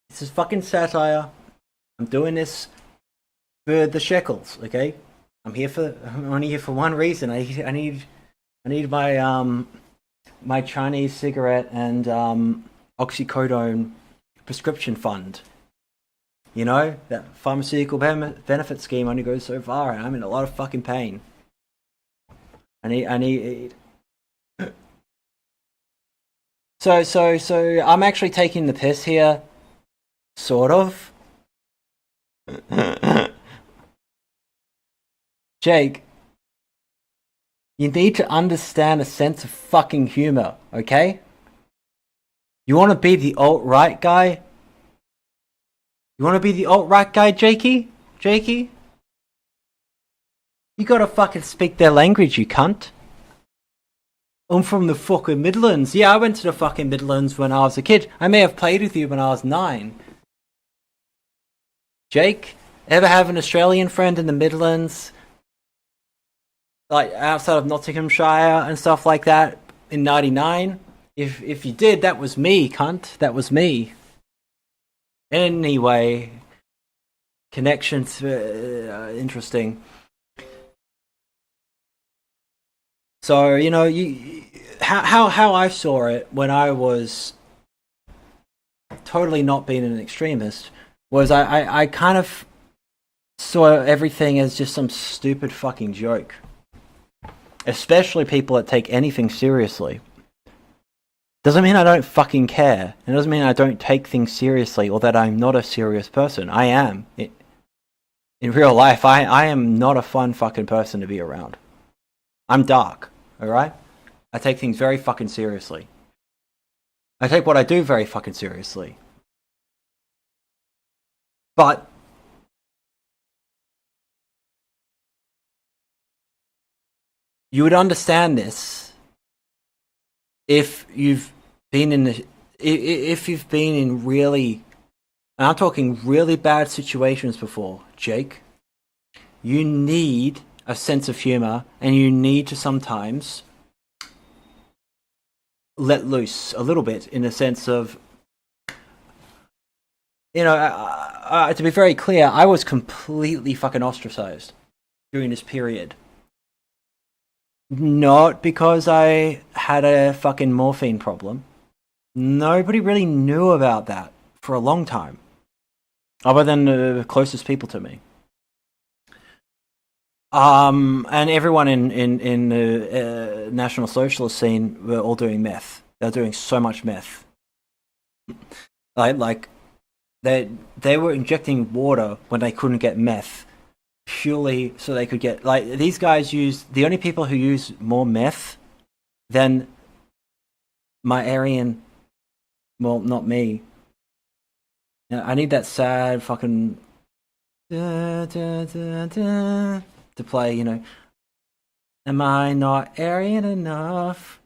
This is fucking satire. I'm doing this for the shekels. Okay. I'm only here for one reason. I need my my Chinese cigarette and oxycodone prescription fund. You know, that pharmaceutical benefit scheme only goes so far, and I'm in a lot of fucking pain. I need. So I'm actually taking the piss here, sort of. Jake, you need to understand a sense of fucking humor, okay? You want to be the alt-right guy? You want to be the alt-right guy, Jakey? Jakey? You gotta fucking speak their language, you cunt. I'm from the fucking Midlands. Yeah, I went to the fucking Midlands when I was a kid. I may have played with you when I was 9. Jake, ever have an Australian friend in the Midlands? Like, outside of Nottinghamshire and stuff like that in 99? If you did, that was me, cunt. That was me. Anyway, connections, interesting. So, you know, how I saw it when I was totally not being an extremist was I kind of saw everything as just some stupid fucking joke. Especially people that take anything seriously. Doesn't mean I don't fucking care. It doesn't mean I don't take things seriously or that I'm not a serious person. I am. In real life, I am not a fun fucking person to be around. I'm dark, alright? I take things very fucking seriously. I take what I do very fucking seriously. But you would understand this if you've been in really, and I'm talking really bad situations before, Jake. You need a sense of humor, and you need to sometimes let loose a little bit in the sense of, you know, to be very clear, I was completely fucking ostracized during this period. Not because I had a fucking morphine problem. Nobody really knew about that for a long time. Other than the closest people to me. And everyone in the National Socialist scene were all doing meth. They were doing so much meth. Like they were injecting water when they couldn't get meth. Purely so they could get, like, these guys use, the only people who use more meth than my Aryan, well, not me. You know, I need that sad fucking to play, you know. Am I not Aryan enough?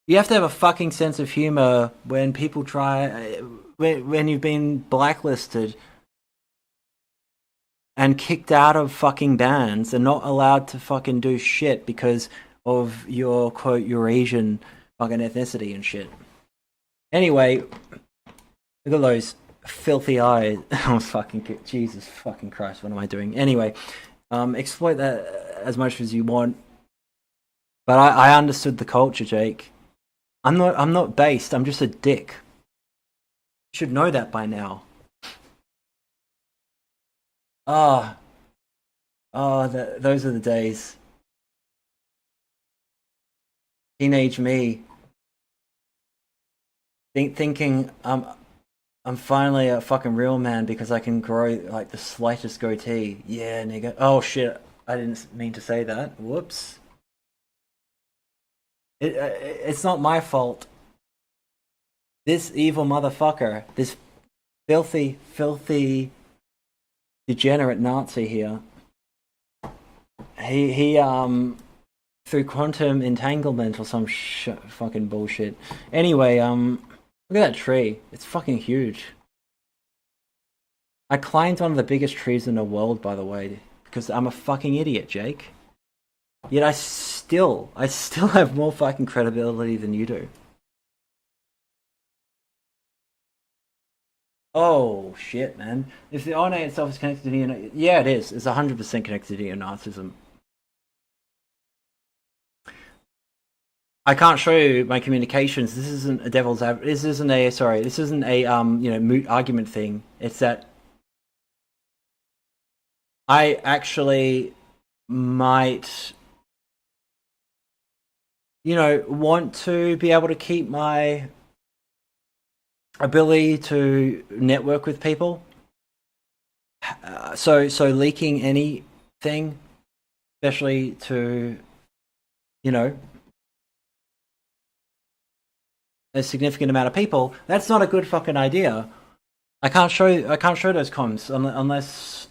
You have to have a fucking sense of humor when people try, when you've been blacklisted and kicked out of fucking bands and not allowed to fucking do shit because of your, quote, Eurasian fucking ethnicity and shit. Anyway, look at those filthy eyes. Oh, fucking, Jesus fucking Christ, what am I doing? Anyway, exploit that as much as you want. But I understood the culture, Jake. I'm not based, I'm just a dick. You should know that by now. Oh, those are the days. Teenage me. Thinking I'm finally a fucking real man because I can grow like the slightest goatee. Yeah, nigga. Oh shit, I didn't mean to say that. Whoops. It's not my fault. This evil motherfucker, this filthy degenerate Nazi here. He through quantum entanglement or some fucking bullshit. Anyway, look at that tree. It's fucking huge. I climbed one of the biggest trees in the world, by the way, because I'm a fucking idiot, Jake. Yet I still have more fucking credibility than you do. Oh shit, man! If the RNA itself is connected to yeah, it is. It's 100% connected to neo-Nazism. I can't show you my communications. This isn't a this isn't a moot argument thing. It's that I actually might want to be able to keep my ability to network with people. So leaking anything, especially to a significant amount of people, that's not a good fucking idea. I can't show those comms unless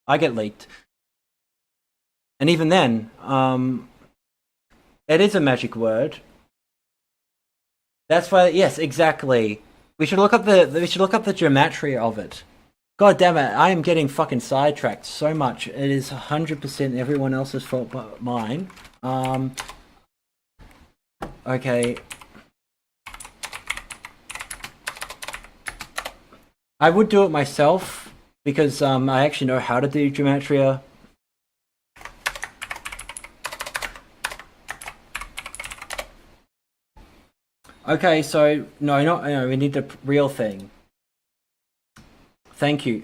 I get leaked. And even then, it is a magic word. That's why, yes, exactly. We should look up the geometry of it. God damn it, I am getting fucking sidetracked so much. It is 100% everyone else's fault but mine. Okay. I would do it myself because I actually know how to do gematria. Okay, so no, we need the real thing. Thank you.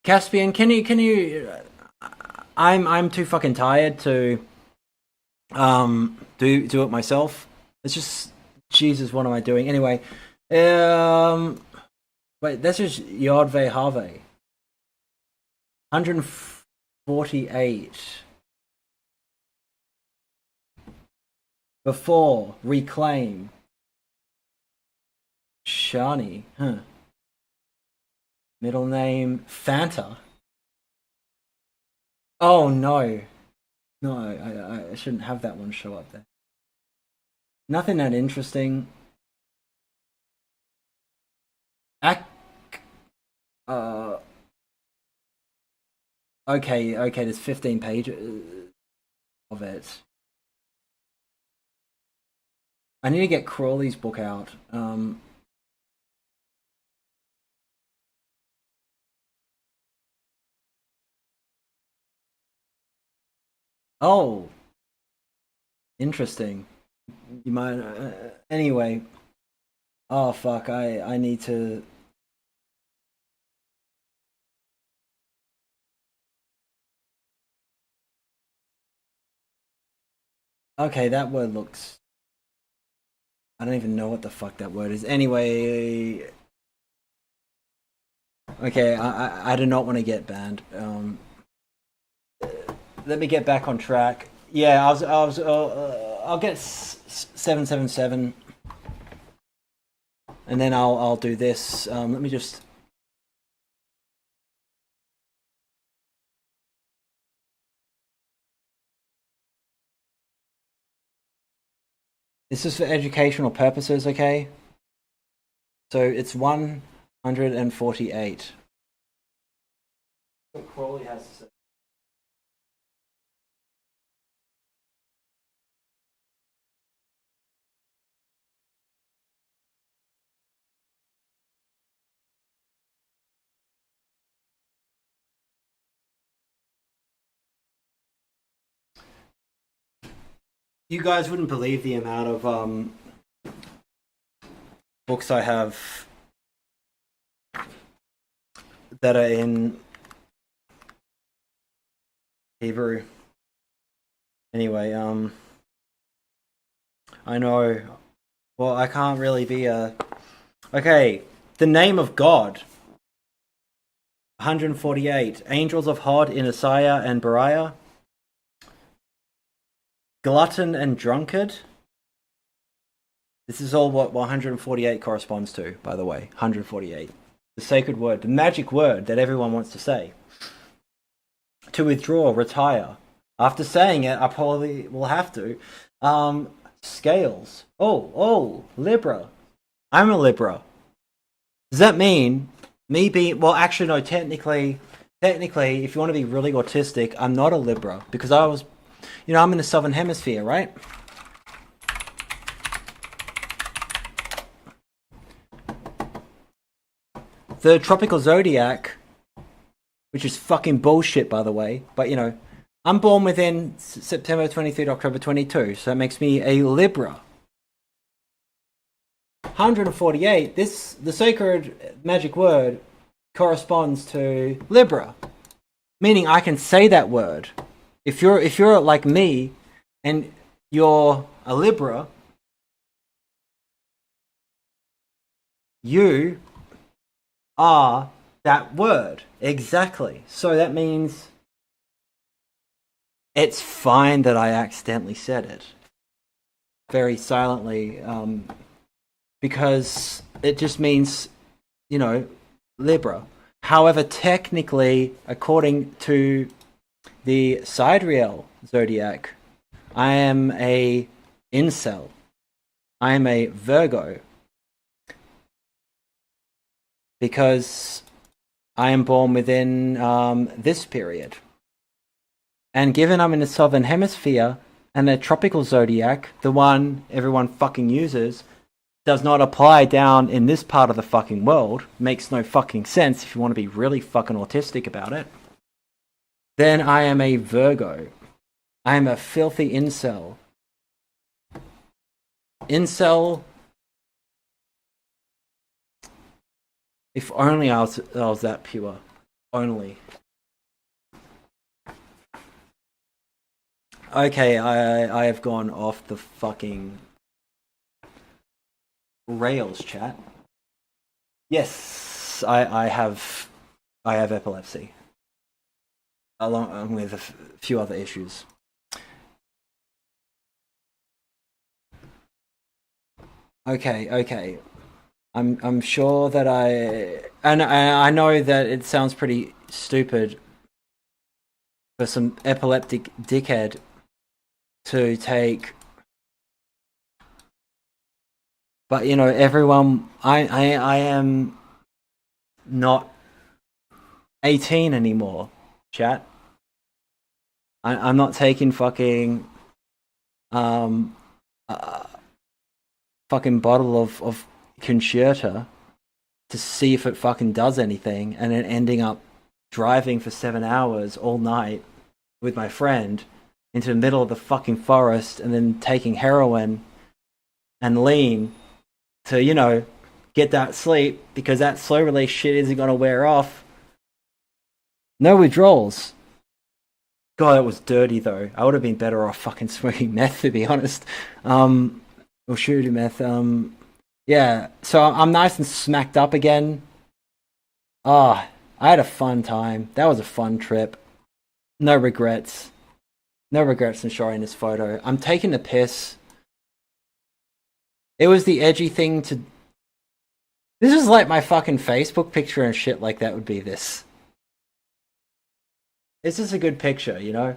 Caspian, can you? I'm too fucking tired to do it myself. It's just Jesus. What am I doing anyway? Wait, this is Yodve Have. 148. Before reclaim. Shani, huh? Middle name Fanta. Oh no, I shouldn't have that one show up there. Nothing that interesting. Okay, there's 15 pages of it. I need to get Crawley's book out. Oh, interesting. You might anyway. Oh fuck! I need to. Okay, that word looks. I don't even know what the fuck that word is. Anyway. Okay, I do not want to get banned. Let me get back on track. Yeah, I'll get 777, and then I'll do this. Let me just. This is for educational purposes, okay? So it's 148. What Crawley has to say. You guys wouldn't believe the amount of books I have that are in Hebrew. Anyway, I know. Well, I can't really be a. Okay, the name of God. 148. Angels of Hod in Isaiah and Beriah. Glutton and drunkard. This is all what 148 corresponds to, by the way. 148. The sacred word, the magic word that everyone wants to say. To withdraw, retire. After saying it, I probably will have to. Scales. Oh, Libra. I'm a Libra. Does that mean me being... Well, actually, no, technically, if you want to be really autistic, I'm not a Libra. Because I was... I'm in the Southern Hemisphere, right? The tropical zodiac, which is fucking bullshit, by the way, but I'm born within September 23 October 22, so that makes me a Libra. 148, the sacred magic word corresponds to Libra, meaning I can say that word. If you're like me and you're a Libra, you are that word. Exactly. So that means it's fine that I accidentally said it very silently, because it just means, Libra. However, technically, according to the sidereal zodiac, I am a incel. I am a Virgo. Because I am born within this period. And given I'm in the Southern Hemisphere, and the tropical zodiac, the one everyone fucking uses, does not apply down in this part of the fucking world, makes no fucking sense if you want to be really fucking autistic about it, then I am a Virgo. I am a filthy incel. Incel... If only I was that pure. Only. Okay, I have gone off the fucking rails, chat. Yes, I have epilepsy. Along with a few other issues. Okay. I'm sure that I know that it sounds pretty stupid for some epileptic dickhead to take, but everyone, I am not 18 anymore, chat. I'm not taking fucking fucking bottle of concerta to see if it fucking does anything, and then ending up driving for 7 hours all night with my friend into the middle of the fucking forest, and then taking heroin and lean to get that sleep, because that slow release shit isn't gonna wear off. No withdrawals. God, that was dirty though. I would have been better off fucking smoking meth, to be honest. Or shooting meth. Yeah, so I'm nice and smacked up again. I had a fun time. That was a fun trip. No regrets. No regrets in showing this photo. I'm taking the piss. It was the edgy thing to... This is like my fucking Facebook picture and shit like that would be this. This is a good picture,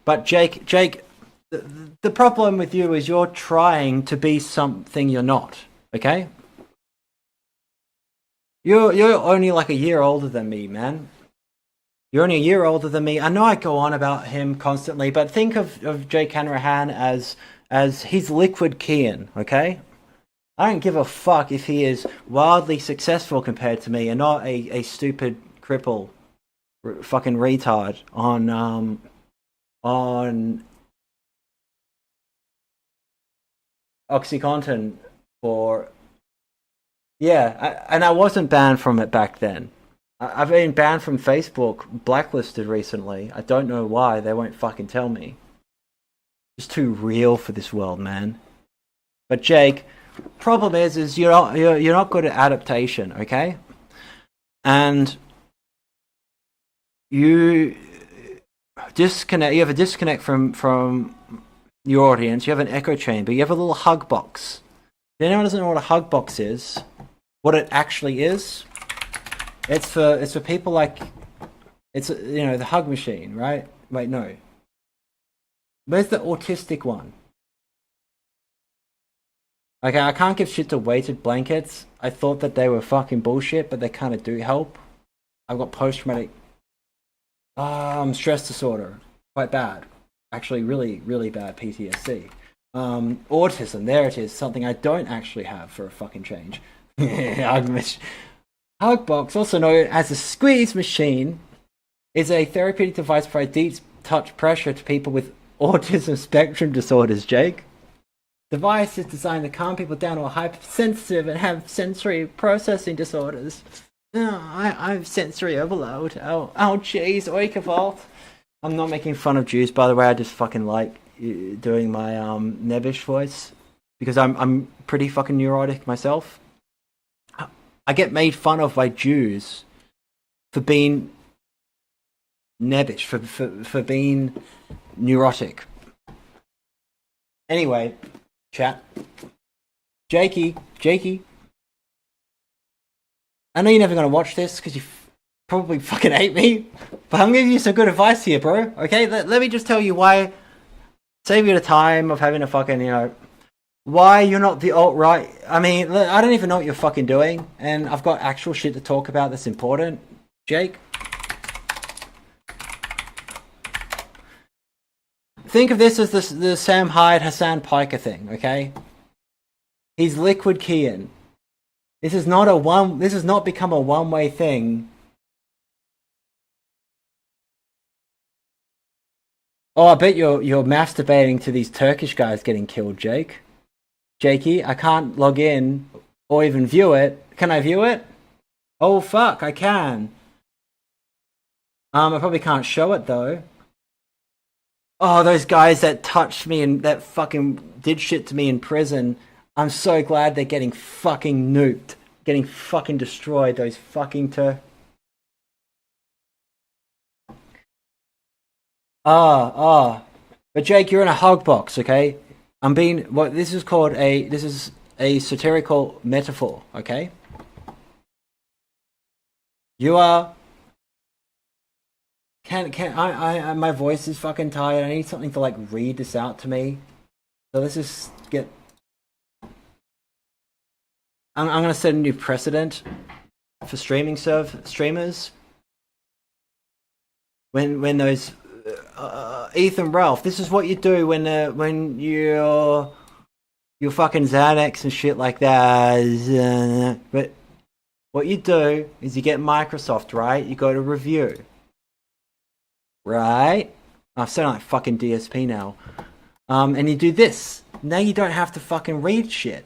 But Jake, the problem with you is you're trying to be something you're not, okay? You're only like a year older than me, man. You're only a year older than me. I know I go on about him constantly, but think of Jake Hanrahan as his liquid Kian, okay? I don't give a fuck if he is wildly successful compared to me and not a stupid cripple fucking retard on OxyContin for... Yeah, and I wasn't banned from it back then. I've been banned from Facebook, blacklisted recently. I don't know why. They won't fucking tell me. It's too real for this world, man. But Jake, problem is you're not good at adaptation, okay? And you disconnect. You have a disconnect from your audience. You have an echo chamber. You have a little hug box. If anyone doesn't know what a hug box is, what it actually is, it's for people like, it's the hug machine, right? Wait, no. Where's the autistic one? Okay, I can't give shit to weighted blankets. I thought that they were fucking bullshit, but they kind of do help. I've got post-traumatic stress disorder. Quite bad. Actually, really, really bad PTSD. Autism, there it is. Something I don't actually have for a fucking change. Hugbox, also known as a squeeze machine, is a therapeutic device for deep touch pressure to people with autism spectrum disorders, Jake. The device is designed to calm people down who are hypersensitive and have sensory processing disorders. I have sensory overload. Oh, jeez, oikavolt. I'm not making fun of Jews, by the way. I just fucking like doing my nebbish voice because I'm pretty fucking neurotic myself. I get made fun of by Jews for being nebbish, for being neurotic. Anyway, chat. Jakey. I know you're never going to watch this because you probably fucking hate me, but I'm giving you some good advice here, bro. Okay, let me just tell you why. Save you the time of having a fucking, why you're not the alt-right. I mean, I don't even know what you're fucking doing, and I've got actual shit to talk about that's important. Jake? Think of this as the Sam Hyde, Hassan Piker thing, okay? He's liquid Kian. This has not become a one-way thing. Oh, I bet you're masturbating to these Turkish guys getting killed, Jake. Jakey, I can't log in or even view it. Can I view it? Oh fuck, I can. I probably can't show it though. Oh, those guys that touched me and that fucking did shit to me in prison. I'm so glad they're getting fucking nuked. Getting fucking destroyed, those fucking But Jake, you're in a hug box, okay? This is a satirical metaphor, okay? You are... my voice is fucking tired. I need something to, read this out to me. So let's just get... I'm gonna set a new precedent for streamers. When those... Ethan Ralph, this is what you do when you're fucking Xanax and shit like that. But what you do is you get Microsoft, right? You go to review, right? I'm sounding like fucking DSP now. And you do this. Now you don't have to fucking read shit.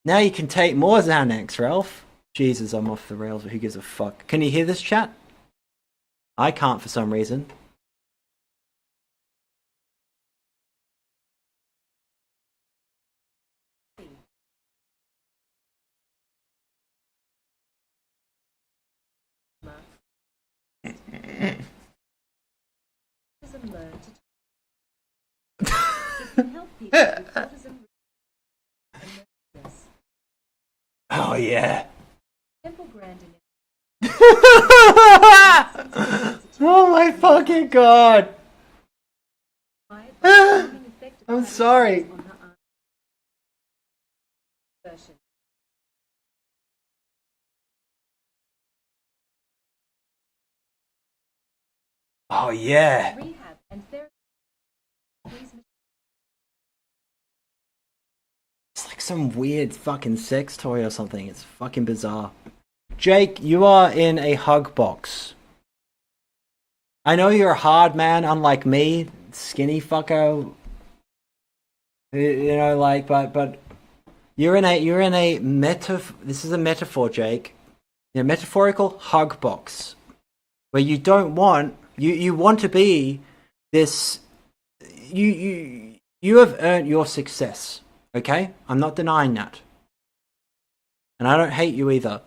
Now you can take more Xanax, Ralph. Jesus, I'm off the rails, but who gives a fuck? Can you hear this chat? I can't for some reason. Oh yeah. Oh my fucking god. I'm sorry. Oh yeah. It's like some weird fucking sex toy or something. It's fucking bizarre. Jake, you are in a hug box. I know you're a hard man, unlike me, skinny fucker. But you're in a this is a metaphor, Jake. metaphorical hug box, where you don't want, you want to be this, you have earned your success, okay? I'm not denying that. And I don't hate you either.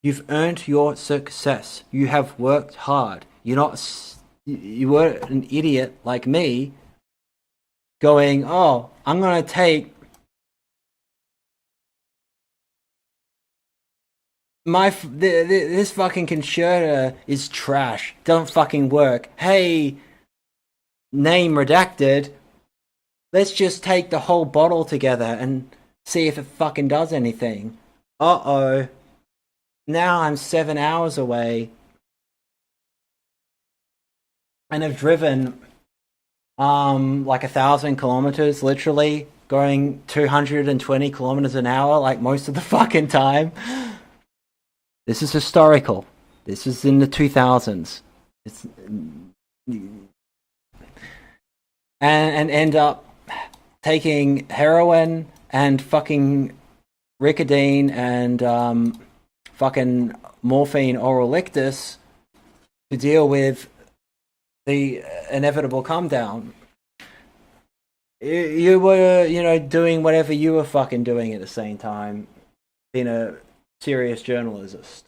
You've earned your success. You have worked hard. You weren't an idiot like me going, oh, I'm going to take this fucking concerta is trash. Doesn't fucking work. Hey, name redacted. Let's just take the whole bottle together and see if it fucking does anything. Uh-oh. Now I'm 7 hours away. And have driven like 1,000 kilometers, literally, going 220 kilometers an hour like most of the fucking time. This is historical. This is in the 2000s. It's and end up taking heroin and fucking Ricodine and fucking morphine oral lictus to deal with the inevitable come down. You were, doing whatever you were fucking doing at the same time, being a serious journalist,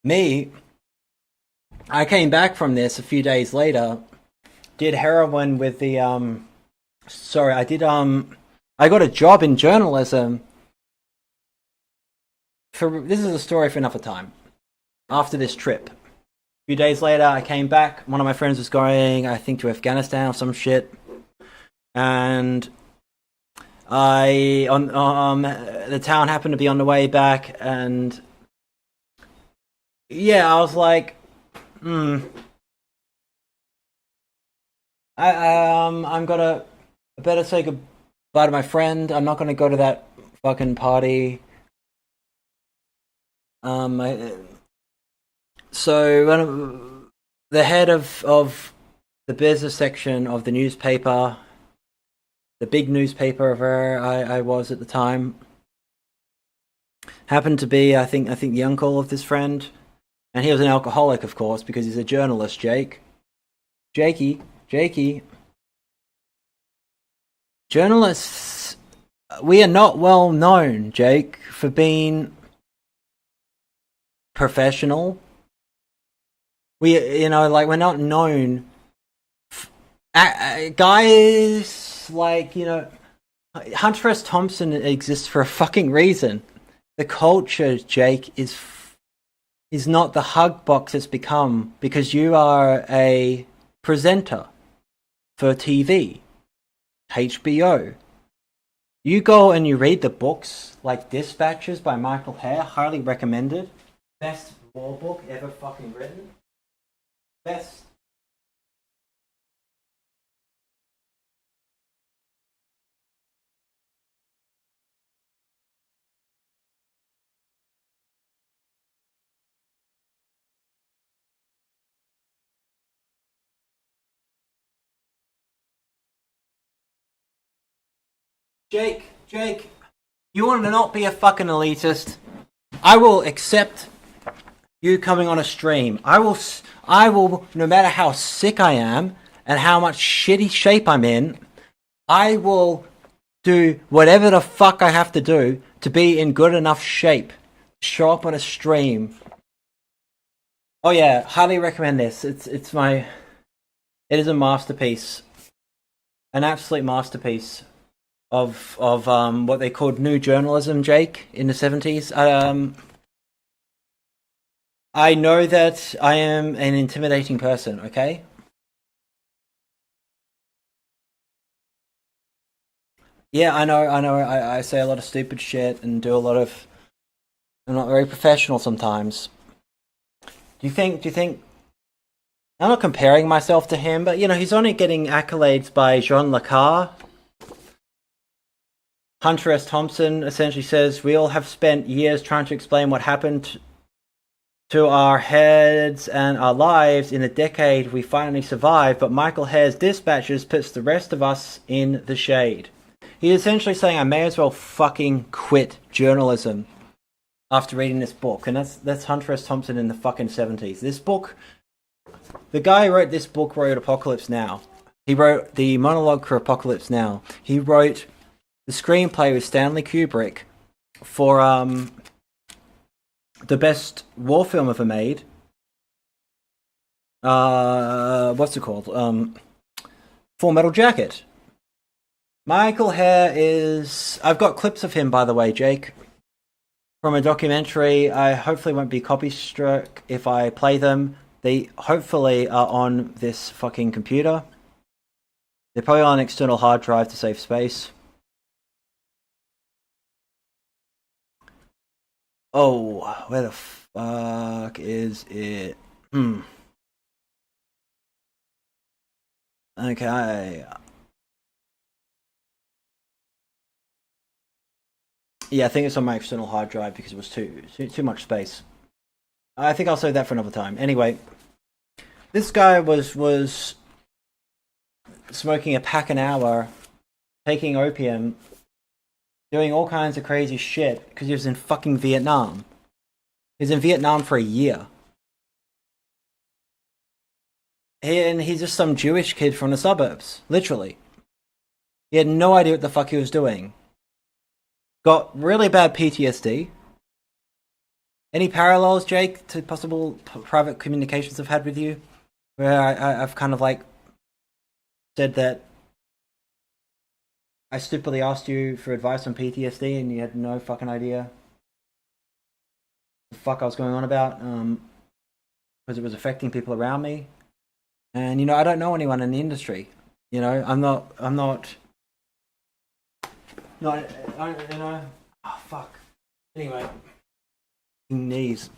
Me, I came back from this a few days later, did heroin with the, I got a job in journalism this is a story for another time, after this trip. A few days later, I came back. One of my friends was going, I think, to Afghanistan or some shit. And the town happened to be on the way back. And yeah, I was like, I better say goodbye to my friend. I'm not gonna go to that fucking party. So the head of the business section of the newspaper, the big newspaper where I was at the time, happened to be, I think the uncle of this friend, and he was an alcoholic, of course, because he's a journalist. Jakey. Journalists, we are not well known, Jake, for being professional. We're not known. Guys like, Hunter S. Thompson exists for a fucking reason. The culture, Jake, is not the hug box it's become because you are a presenter for TV, HBO. You go and you read the books like Dispatches by Michael Hare, highly recommended. Best war book ever fucking written. Best. Jake, you want to not be a fucking elitist? I will accept you coming on a stream. I will, no matter how sick I am and how much shitty shape I'm in, I will do whatever the fuck I have to do to be in good enough shape. Show up on a stream. Oh yeah, highly recommend this. It is a masterpiece. An absolute masterpiece of what they called new journalism, Jake, in the 70s. I know that I am an intimidating person, okay? Yeah, I know. I say a lot of stupid shit and do a lot of... I'm not very professional sometimes. Do you think... I'm not comparing myself to him, but, he's only getting accolades by Jean Le Carre. Hunter S. Thompson essentially says, we all have spent years trying to explain what happened to our heads and our lives. In a decade, we finally survived, but Michael Hare's Dispatches puts the rest of us in the shade. He's essentially saying I may as well fucking quit journalism. after reading this book, and that's Hunter S. Thompson in the fucking 70s. This book, the guy who wrote this book wrote Apocalypse Now. He wrote the monologue for Apocalypse Now. He wrote the screenplay with Stanley Kubrick for the best war film ever made. What's it called? Full Metal Jacket. Michael Hare is... I've got clips of him, by the way, Jake, from a documentary. I hopefully won't be copy struck if I play them. They hopefully are on this fucking computer. They're probably on an external hard drive to save space. Oh, where the fuck is it? Okay. Yeah, I think it's on my external hard drive because it was too much space. I think I'll save that for another time. Anyway, this guy was smoking a pack an hour, taking opium, doing all kinds of crazy shit because he was in fucking Vietnam. He was in Vietnam for a year. And he's just some Jewish kid from the suburbs, literally. He had no idea what the fuck he was doing. Got really bad PTSD. Any parallels, Jake, to possible private communications I've had with you? Where I've kind of like said that I stupidly asked you for advice on PTSD and you had no fucking idea what the fuck I was going on about, because it was affecting people around me. And, you know, I don't know anyone in the industry. You know, I'm not, you know, oh, fuck. Anyway. Knees.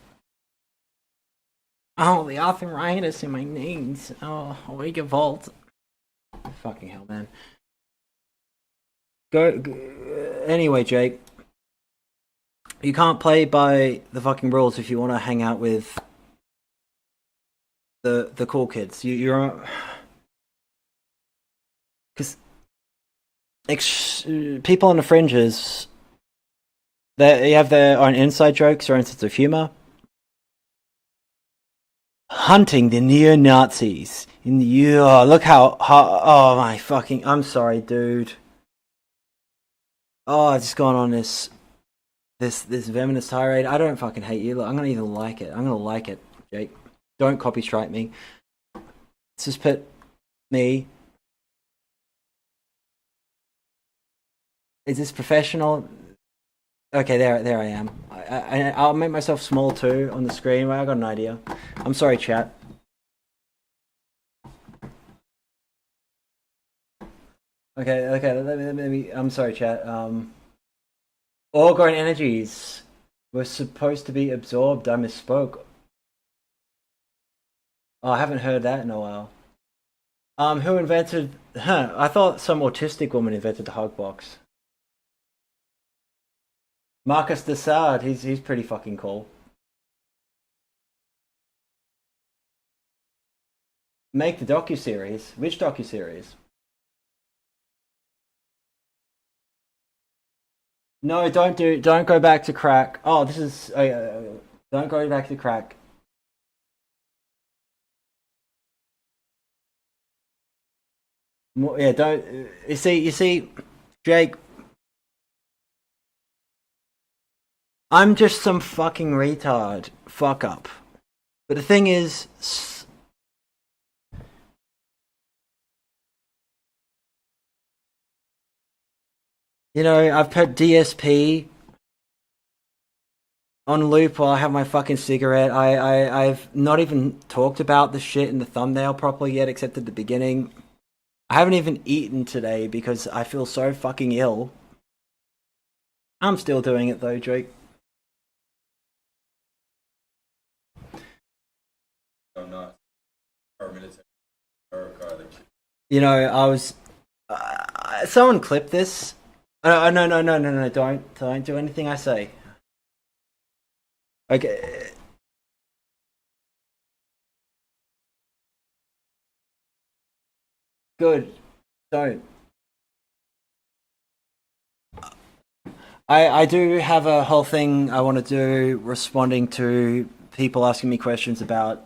Oh, the arthritis in my knees. Oh, weak vault. Fucking hell, man. Go. Anyway, Jake. You can't play by the fucking rules if you want to hang out with the cool kids. You're because people on the fringes, they have their own inside jokes, their own sense of humor. Hunting the neo-Nazis in the look how oh my fucking, I'm sorry, dude. Oh, I've just gone on this venomous tirade. I don't fucking hate you. Look, I'm gonna even like it. I'm gonna like it, Jake. Don't copy strike me. Let's just put me. Is this professional? Okay, there I am. I'll make myself small too on the screen. Well, I got an idea. I'm sorry, chat. Okay. Let me. I'm sorry, chat. All-grown energies were supposed to be absorbed. I misspoke. Oh, I haven't heard that in a while. Who invented? I thought some autistic woman invented the hug box. Marcus de Sade, he's pretty fucking cool. Make the docuseries. Which docuseries? No, don't go back to crack. Oh, this is don't go back to crack. Yeah, don't. You see, Jake. I'm just some fucking retard. Fuck up. But the thing is, you know, I've put DSP on loop while I have my fucking cigarette. I've not even talked about the shit in the thumbnail properly yet, except at the beginning. I haven't even eaten today because I feel so fucking ill. I'm still doing it though, Drake. You know, I was. Someone clip this. No! Don't do anything I say. Okay. Good. Don't. I do have a whole thing I want to do responding to people asking me questions about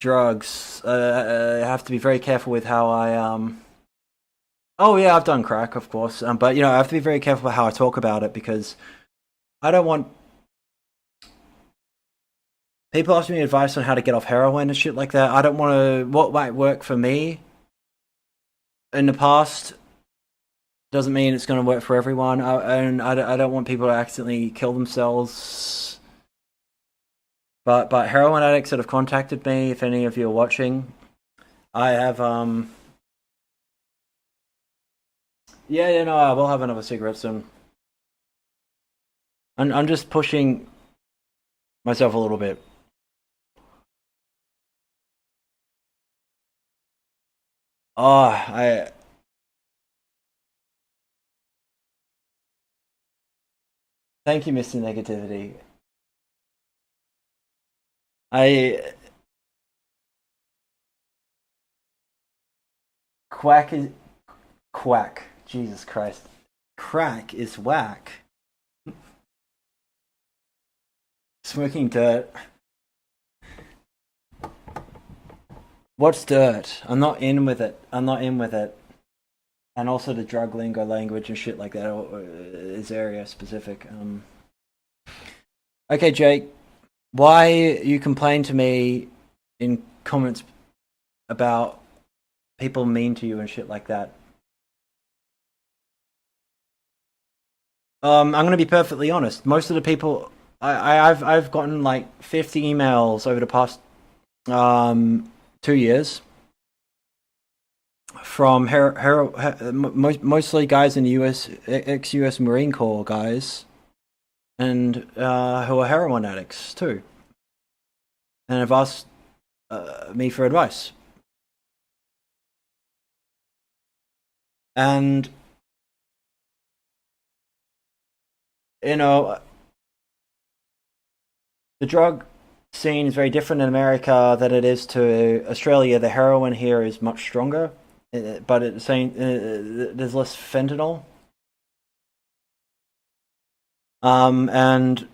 drugs. I have to be very careful with how I Oh yeah, I've done crack, of course, but you know I have to be very careful with how I talk about it because I don't want people asking me advice on how to get off heroin and shit like that. I don't want to. What might work for me in the past doesn't mean it's going to work for everyone, and I don't want people to accidentally kill themselves. But heroin addicts that have contacted me, if any of you are watching, I have yeah, no, I will have another cigarette soon. I'm just pushing myself a little bit. Oh, thank you, Mr. Negativity. I quack is quack. Jesus Christ, crack is whack. Smoking dirt. What's dirt? I'm not in with it. I'm not in with it. And also the drug lingo language and shit like that is area specific. Okay, Jake. Why you complain to me in comments about people mean to you and shit like that? I'm gonna be perfectly honest. Most of the people I've gotten like 50 emails over the past 2 years from mostly guys in the US, ex-US Marine Corps guys, and who are heroin addicts too, and have asked me for advice. And you know, the drug scene is very different in America than it is to Australia. The heroin here is much stronger, but at the same, there's less fentanyl. And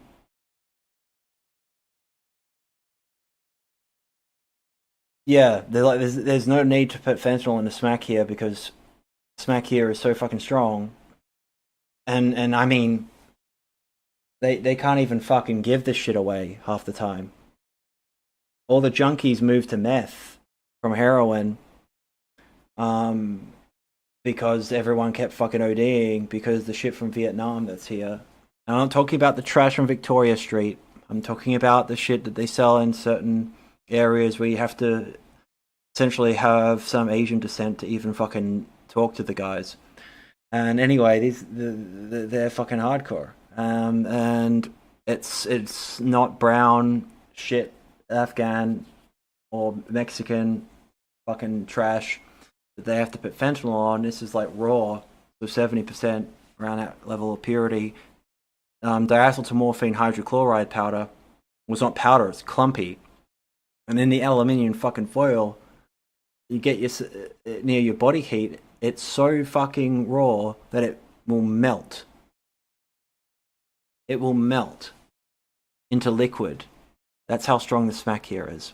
yeah, there's no need to put fentanyl in the smack here because smack here is so fucking strong. And I mean, they can't even fucking give this shit away half the time. All the junkies moved to meth from heroin, because everyone kept fucking ODing because the shit from Vietnam that's here. And I'm not talking about the trash from Victoria Street. I'm talking about the shit that they sell in certain areas where you have to essentially have some Asian descent to even fucking talk to the guys. And anyway, they're fucking hardcore. And it's not brown shit Afghan or Mexican fucking trash that they have to put fentanyl on. This is like raw, so 70% around that level of purity. Diacetylmorphine hydrochloride powder was not powder; it's clumpy. And then the aluminium fucking foil, you get near your body heat. It's so fucking raw that it will melt. It will melt into liquid. That's how strong the smack here is.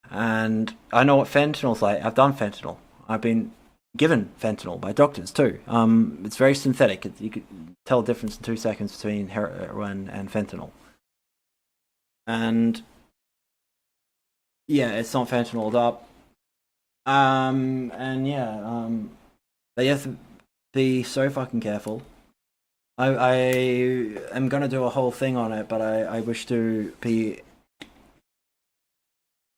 And I know what fentanyl's like. I've done fentanyl. I've been given fentanyl by doctors too. It's very synthetic. You can tell the difference in 2 seconds between heroin and fentanyl. And yeah, it's not fentanyled up. And yeah, but you have to be so fucking careful. I am gonna do a whole thing on it, but I wish to be.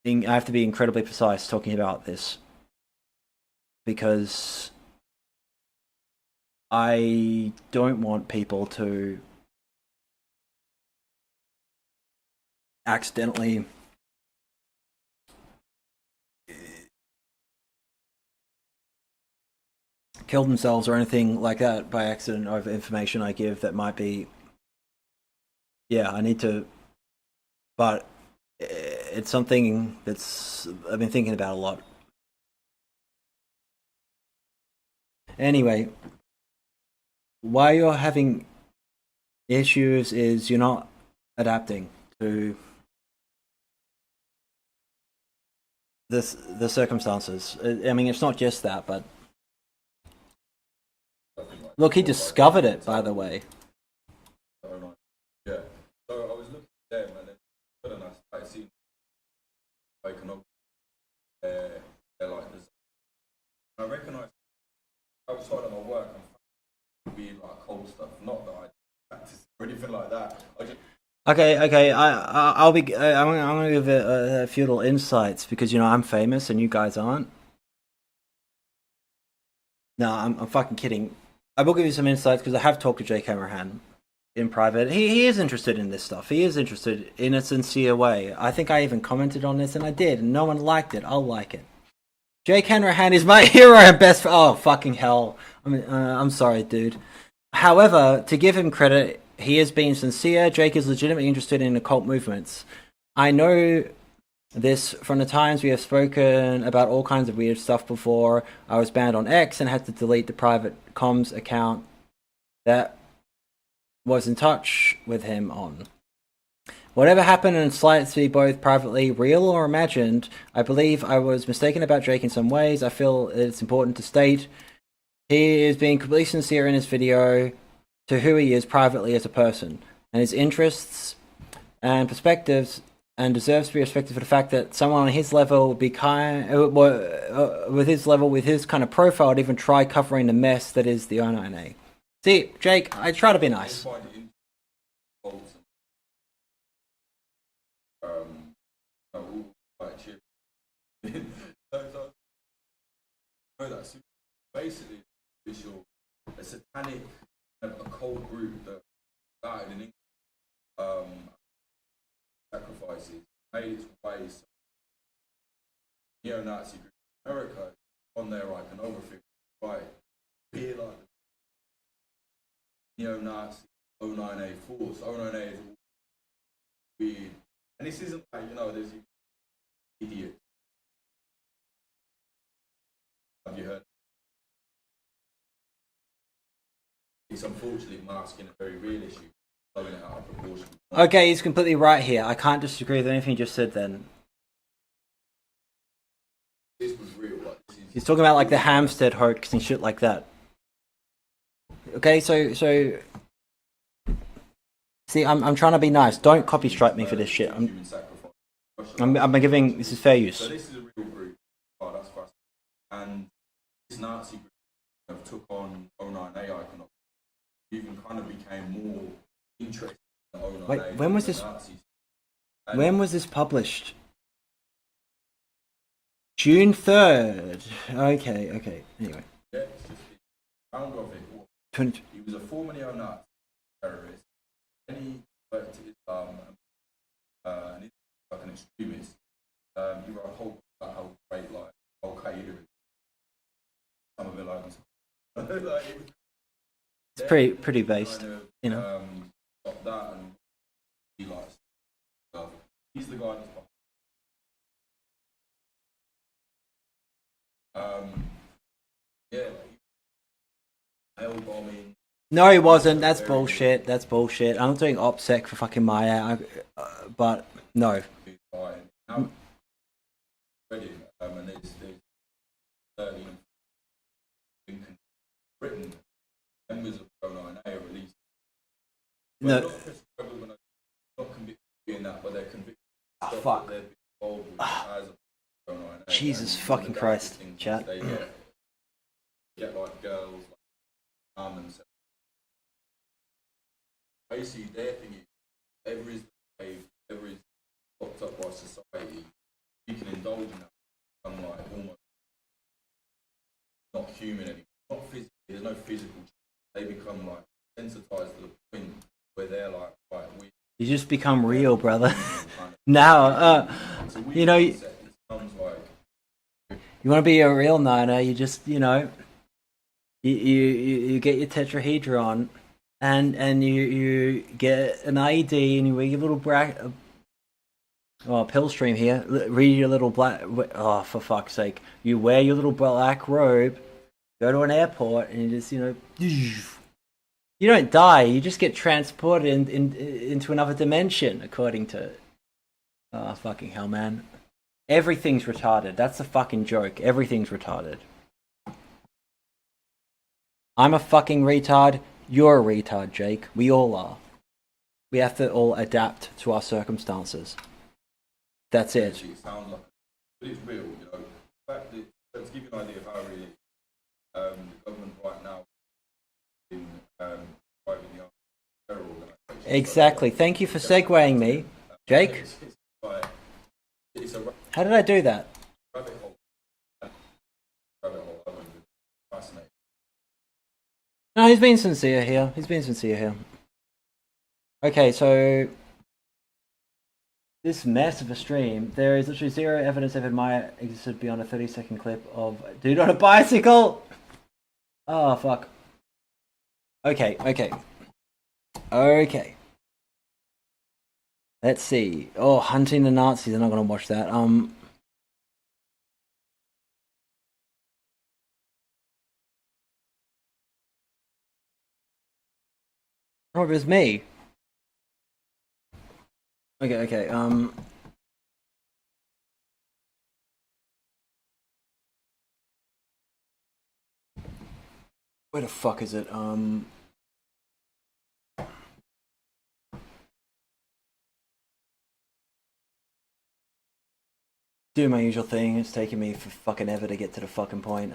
I have to be incredibly precise talking about this because I don't want people to accidentally kill themselves or anything like that by accident over information I give that might be. Yeah, I need to, but it's something that's I've been thinking about a lot. Anyway, why you're having issues is you're not adapting to the circumstances. I mean, it's not just that, but look, he discovered it, by the way. Yeah. So I was looking at them and then I started seeing iconography. They're like this. I recognise outside of my work, I'm be like cold stuff. Not that I practice or anything like that. Okay. I'm gonna give a few little insights because I'm famous and you guys aren't. No, I'm fucking kidding. I will give you some insights because I have talked to Jake Hammerhand in private. He is interested in this stuff. He is interested in a sincere way. I think I even commented on this, and I did, and no one liked it. I'll like it. Jake Hanrahan is my hero and best. Oh fucking hell! I'm sorry, dude. However, to give him credit, he has been sincere. Jake is legitimately interested in occult movements. I know this from the times we have spoken about all kinds of weird stuff before. I was banned on X and had to delete the private comms account that was in touch with him on. Whatever happened and slights to be both privately real or imagined, I believe I was mistaken about Drake in some ways. I feel it's important to state he is being completely sincere in his video to who he is privately as a person and his interests and perspectives, and deserves to be respected for the fact that someone on his level would be with his kind of profile would even try covering the mess that is the O9A. See, Jake, I try to be nice. Basically, a satanic occult group that started in England, sacrifices, made its way. Neo-Nazi group in America on their iconography, right? Here, like neo-Nazi O9A force. O9A is all weird, and this isn't like there's idiots. Have you heard? It's unfortunately masking a very real issue, blowing it out of proportion. Okay, he's completely right here. I can't disagree with anything you just said then. This was real. He's talking about like the Hampstead hoax and shit like that. Okay, so see, I'm trying to be nice. Don't copy strike me for this shit. I'm giving this is fair use. So this is a real group. Oh, that's fascinating. And this Nazi group took on O9A iconography. Even kind of became more interested in O9A. Wait, when was this? When was this published? June 3rd. Okay. Anyway. Yeah, it's just the founder of it. He was a former neo-Nazi terrorist. Then he converted to Islam and he's like an extremist. He wrote a whole book about how great like Al-Qaeda is. Some of it like it's pretty based, Stop that and he likes stuff. He's the guy that's mail bombing. No, he wasn't. That's bullshit. I'm not doing OPSEC for fucking Maya. But no. And there's 13 Britain members of O9A are released. No. Not convicted in that, but they're convicted. Fuck. They're involved with as of O9A. Jesus fucking Christ, chat. They get like girls, like and so. Basically, their thing is, whatever is behaved, whatever is locked up by society, you can indulge in that. I'm like almost not human anymore. Not physically. There's no physical. They become like sensitized to the point where they're like we. You just become real, brother. Now, you want to be a real niner. You just, you get your tetrahedron, and you get an IED, and you wear your little pill stream here. Read your little black. Oh, for fuck's sake! You wear your little black robe, go to an airport, and you just, You don't die. You just get transported into another dimension, according to. Oh fucking hell, man! Everything's retarded. That's the fucking joke. Everything's retarded. I'm a fucking retard. You're a retard, Jake. We all are. We have to all adapt to our circumstances. That's it. It sounds like it's real, you know. In fact, to give you an idea of how it really is, the government right now is driving the terror organisation. Exactly. Thank you for segueing me, Jake. It's a How did I do that? rabbit hole. Rabbit hole. I wouldn't be fascinated. No, he's being sincere here. He's being sincere here. Okay, so this mess of a stream, there is literally zero evidence ever Maya existed beyond a 30-second clip of dude on a bicycle. Oh fuck. Okay. Let's see. Oh, hunting the Nazis. I'm not gonna watch that. Oh, it was me. Okay. Where the fuck is it? Do my usual thing. It's taking me for fucking ever to get to the fucking point.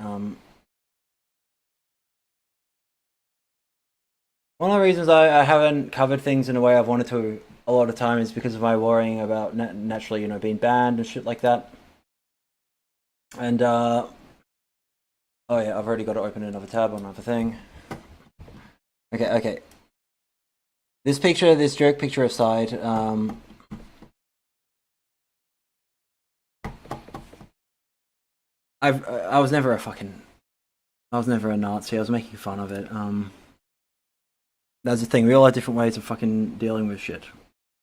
One of the reasons I haven't covered things in the way I've wanted to a lot of time is because of my worrying about naturally, you know, being banned and shit like that. And oh yeah, I've already got to open another tab on another thing. Okay. This joke picture aside, I was never a Nazi. I was making fun of it. That's the thing. We all have different ways of fucking dealing with shit.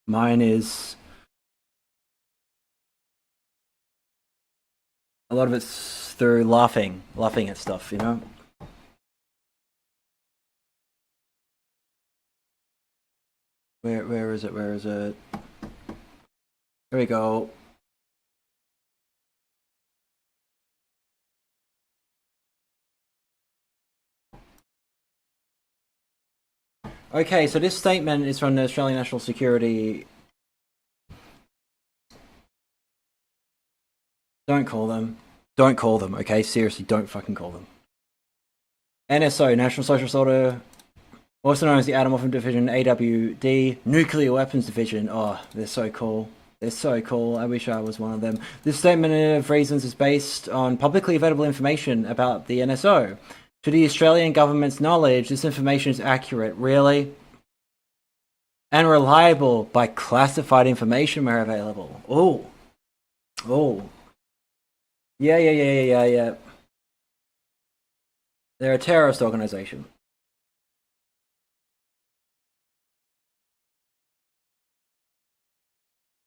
Mine is a lot of it's through laughing at stuff, you know. Where is it? Here we go. Okay, so this statement is from the Australian National Security. Don't call them, okay? Seriously, don't fucking call them. NSO, National Socialist Order, also known as the Atom Weapons Division, AWD, Nuclear Weapons Division. Oh, they're so cool. I wish I was one of them. This statement of reasons is based on publicly available information about the NSO. To the Australian government's knowledge, this information is accurate, really, and reliable by classified information where available. Oh. Yeah. They're a terrorist organization.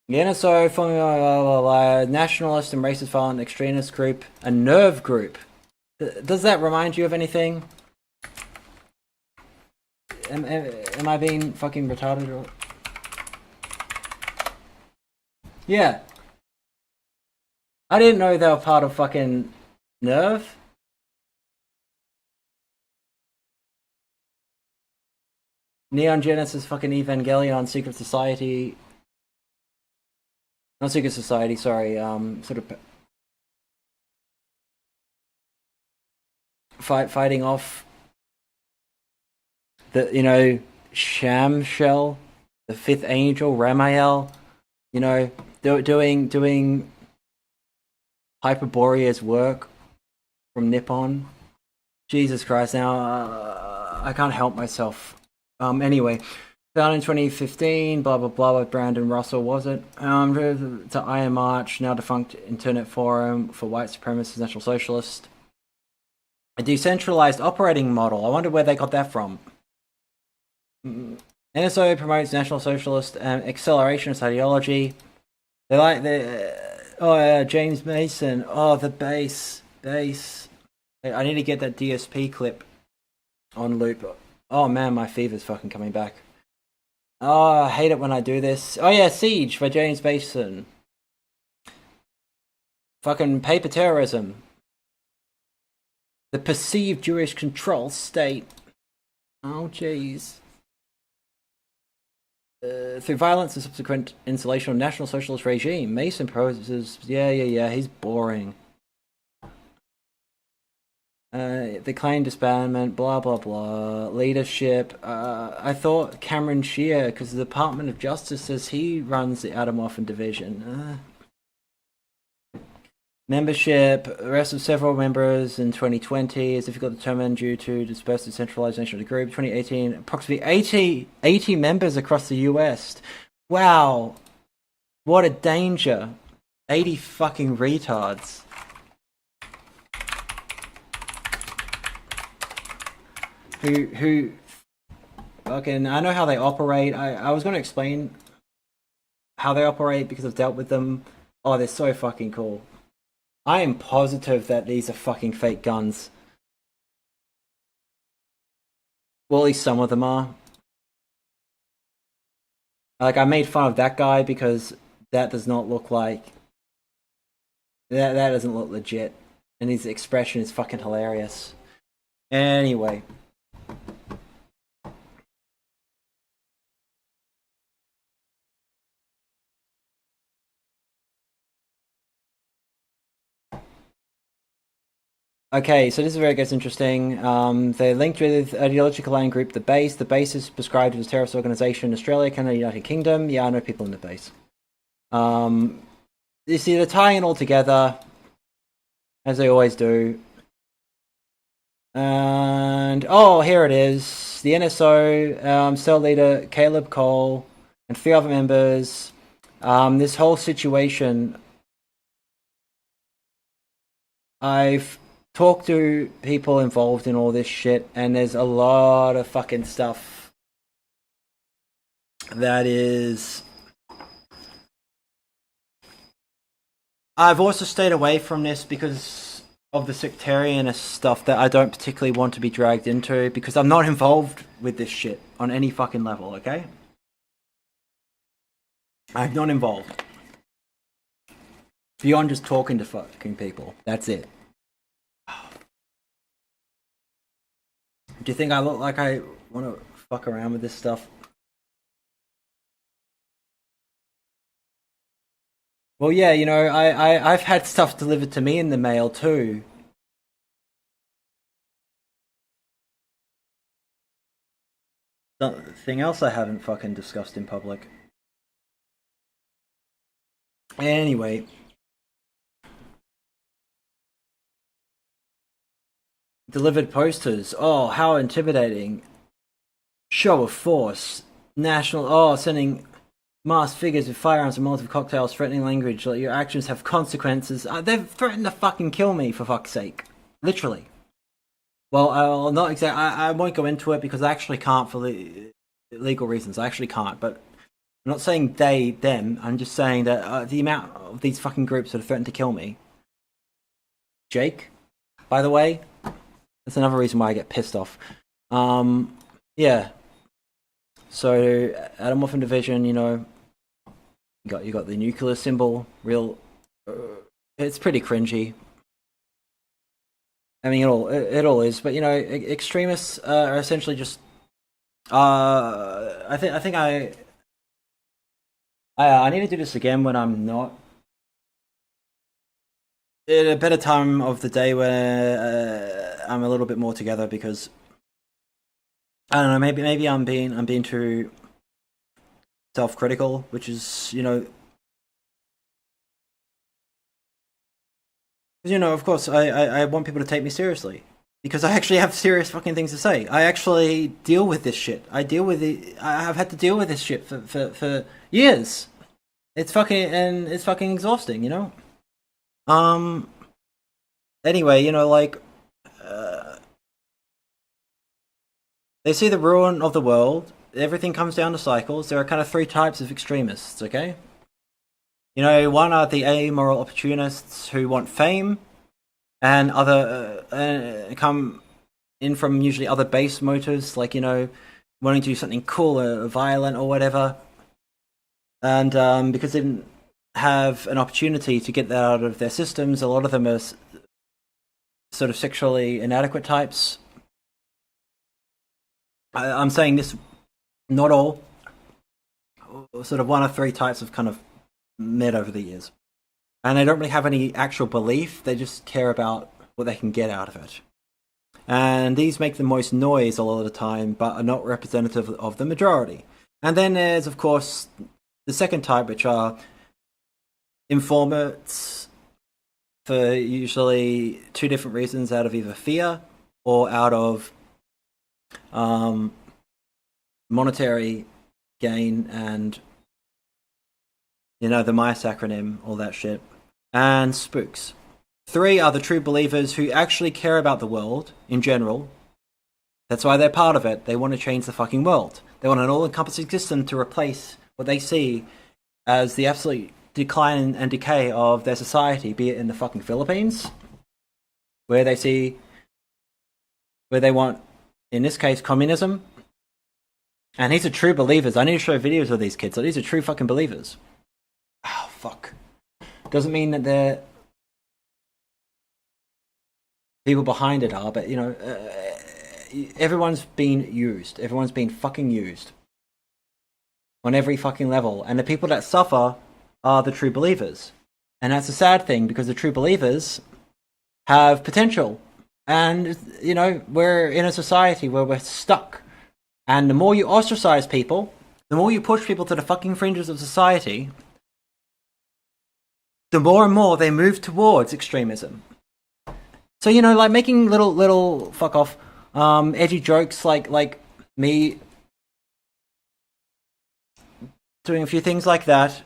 The NSO, forming a nationalist and racist violent extremist group, a nerve group. Does that remind you of anything? Am I being fucking retarded or? Yeah. I didn't know they were part of fucking Nerve. Neon Genesis, fucking Evangelion, Secret Society. Not Secret Society, sorry, sort of fighting off the, you know, Shamshell, the fifth angel, Ramael, you know, doing Hyperborea's work from Nippon. Jesus Christ, now I can't help myself. Anyway, founded in 2015, blah blah blah, with Brandon Russell, was it? To Iron March, now defunct Internet Forum for White Supremacist National Socialist. A decentralized operating model. I wonder where they got that from. NSO promotes National Socialist accelerationist ideology. They like the James Mason. Oh, the bass. I need to get that DSP clip on loop. Oh man, my fever's fucking coming back. Oh, I hate it when I do this. Oh yeah, Siege by James Basin. Fucking paper terrorism. The perceived Jewish control state. Oh jeez. Through violence and subsequent installation of National Socialist regime, Mason poses. Yeah, he's boring. The claim disbandment, blah blah blah. Leadership. I thought Cameron Shear, because the Department of Justice says he runs the Adamov Division. Membership. Arrest of several members in 2020 is difficult to determine due to dispersed decentralization of the group. 2018, approximately 80 members across the US. Wow, what a danger! 80 fucking retards. Who fucking, I know how they operate. I was going to explain how they operate because I've dealt with them. Oh, they're so fucking cool. I am positive that these are fucking fake guns. Well, at least some of them are. Like, I made fun of that guy because that does not look like... That doesn't look legit. And his expression is fucking hilarious. Anyway. Okay, so this is where it gets interesting. They're linked with ideological line group The Base. The Base is prescribed as a terrorist organization in Australia, Canada, United Kingdom. Yeah, I know people in The Base. You see, they're tying it all together, as they always do. And, oh, here it is. The NSO, cell leader Caleb Cole, and 3 other members. This whole situation, I've talked to people involved in all this shit, and there's a lot of fucking stuff that is... I've also stayed away from this because of the sectarianist stuff that I don't particularly want to be dragged into, because I'm not involved with this shit on any fucking level, okay? I'm not involved. Beyond just talking to fucking people. That's it. Do you think I look like I want to fuck around with this stuff? Well, yeah, you know, I've had stuff delivered to me in the mail too. Something else I haven't fucking discussed in public. Anyway. Delivered posters. Oh, how intimidating. Show of force. National... Oh, sending masked figures with firearms and Molotov cocktails, threatening language. Like, your actions have consequences. They've threatened to fucking kill me, for fuck's sake. Literally. Well, I'll not exactly... I won't go into it because I actually can't for legal reasons. I actually can't, but... I'm not saying they, them. I'm just saying that the amount of these fucking groups that have threatened to kill me. Jake, by the way... That's another reason why I get pissed off. Yeah. So, Adamov Division, you know, you got the nuclear symbol, real. It's pretty cringy. I mean, it all is, but you know, extremists are essentially just. I think I need to do this again when I'm not at a better time of the day where I'm a little bit more together, because I don't know, maybe I'm being too self-critical, which is, you know, of course I want people to take me seriously because I actually have serious fucking things to say. I actually deal with this shit. I've had to deal with this shit for years. It's fucking exhausting, you know? Anyway, you know, like, they see the ruin of the world. Everything comes down to cycles. There are kind of 3 types of extremists, okay? You know, one are the amoral opportunists who want fame, and other come in from usually other base motives, like, you know, wanting to do something cool or violent or whatever. And because they didn't have an opportunity to get that out of their systems, a lot of them are sort of sexually inadequate types. I'm saying this, not all. Sort of one of three types have kind of met over the years. And they don't really have any actual belief, they just care about what they can get out of it. And these make the most noise a lot of the time, but are not representative of the majority. And then there's, of course, the second type, which are informants, for usually two different reasons, out of either fear or out of monetary gain and, you know, the MICE acronym, all that shit. And spooks. Three are the true believers who actually care about the world in general. That's why they're part of it. They want to change the fucking world. They want an all-encompassing system to replace what they see as the absolute decline and decay of their society, be it in the fucking Philippines, where they want, in this case, communism. And these are true believers. I need to show videos of these kids. So these are true fucking believers. Oh, fuck. Doesn't mean that they're people behind it are, but, you know, everyone's been used. Everyone's been fucking used on every fucking level. And the people that suffer are the true believers. And that's a sad thing, because the true believers have potential. And, you know, we're in a society where we're stuck. And the more you ostracize people, the more you push people to the fucking fringes of society, the more and more they move towards extremism. So, you know, like making little fuck off edgy jokes like me doing a few things like that.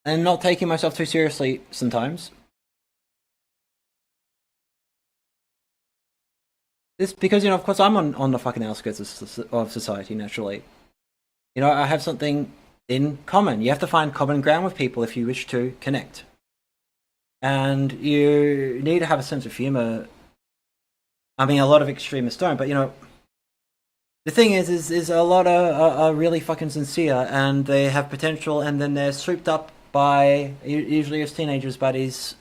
And not taking myself too seriously sometimes. This because, you know, of course I'm on the fucking outskirts of society, naturally. You know, I have something in common. You have to find common ground with people if you wish to connect. And you need to have a sense of humor. I mean, a lot of extremists don't, but, you know, the thing is a lot are really fucking sincere, and they have potential, and then they're swooped up by, usually as teenagers, by these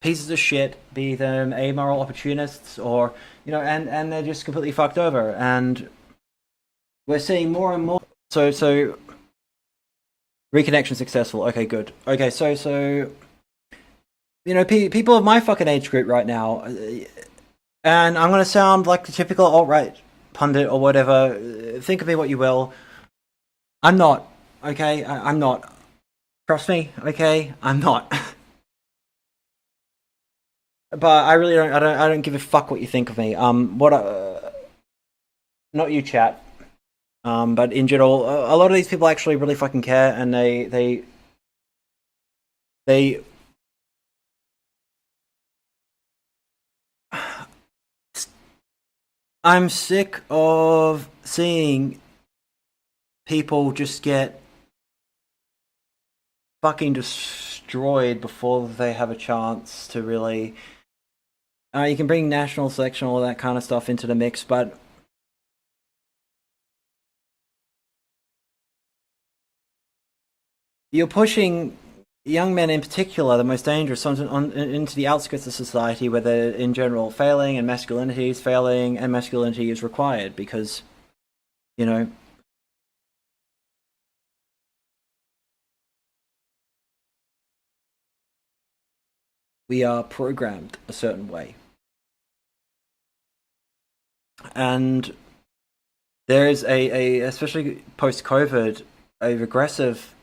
pieces of shit, be them amoral opportunists or, you know, and they're just completely fucked over. And we're seeing more and more. So reconnection successful. Okay, good. Okay, so you know, people of my fucking age group right now, and I'm gonna sound like the typical alt-right pundit or whatever. Think of me what you will. I'm not. Okay, I'm not. Trust me. Okay, I'm not. But I really don't. I don't give a fuck what you think of me. Not you, chat. But in general, a lot of these people actually really fucking care, and they I'm sick of seeing people just get fucking destroyed before they have a chance to really. You can bring national selection, all that kind of stuff into the mix, but you're pushing young men in particular, the most dangerous, into the outskirts of society where they're in general failing, and masculinity is failing, and masculinity is required because, you know, we are programmed a certain way. And there is especially post-COVID, a regressive,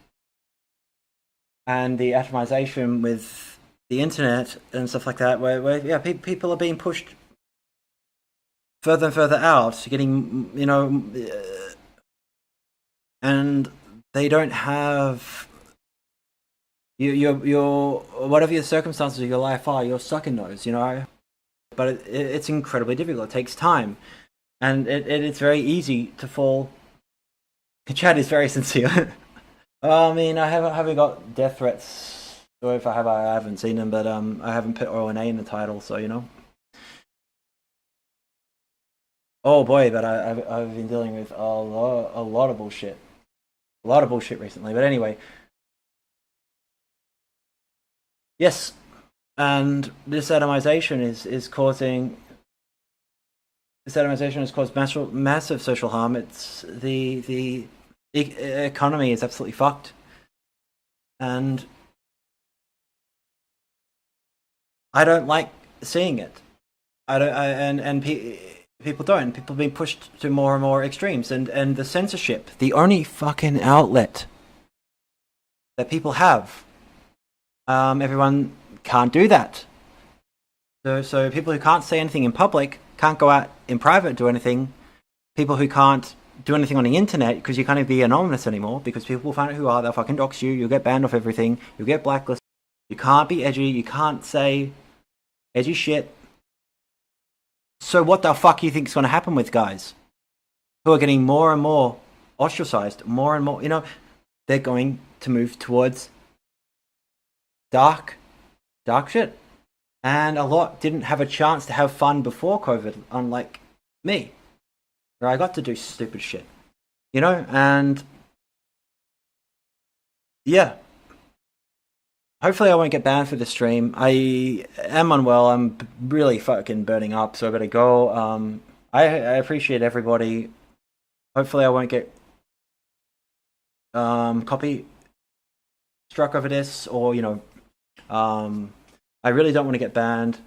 and the atomization with the internet and stuff like that, where yeah, people are being pushed further and further out, getting, you know, and they don't have your whatever your circumstances of your life are, you're stuck in those, you know. But it's incredibly difficult. It takes time, and it's very easy to fall. Chad is very sincere. I mean, I haven't got death threats Or if I have, I haven't seen them, but I haven't put O and A in the title, so you know. Oh boy, but I've been dealing with a lot of bullshit. A lot of bullshit recently, but anyway. Yes, and this atomization is causing... This atomization has caused massive social harm. It's the economy is absolutely fucked. And I don't like seeing it. People don't. People are being pushed to more and more extremes, and the censorship, the only fucking outlet that people have, everyone can't do that. So people who can't say anything in public can't go out in private and do anything. People who can't do anything on the internet because you can't even be anonymous anymore because people will find out who you are, they'll fucking dox you, you'll get banned off everything, you'll get blacklisted, you can't be edgy, you can't say edgy shit. So what the fuck do you think is going to happen with guys who are getting more and more ostracized, more and more, you know, they're going to move towards dark shit. And a lot didn't have a chance to have fun before COVID, unlike me, where I got to do stupid shit, you know, and yeah. Hopefully I won't get banned for the stream. I am unwell. I'm really fucking burning up, so I better go. I appreciate everybody. Hopefully I won't get copy struck over this, or you know, I really don't want to get banned.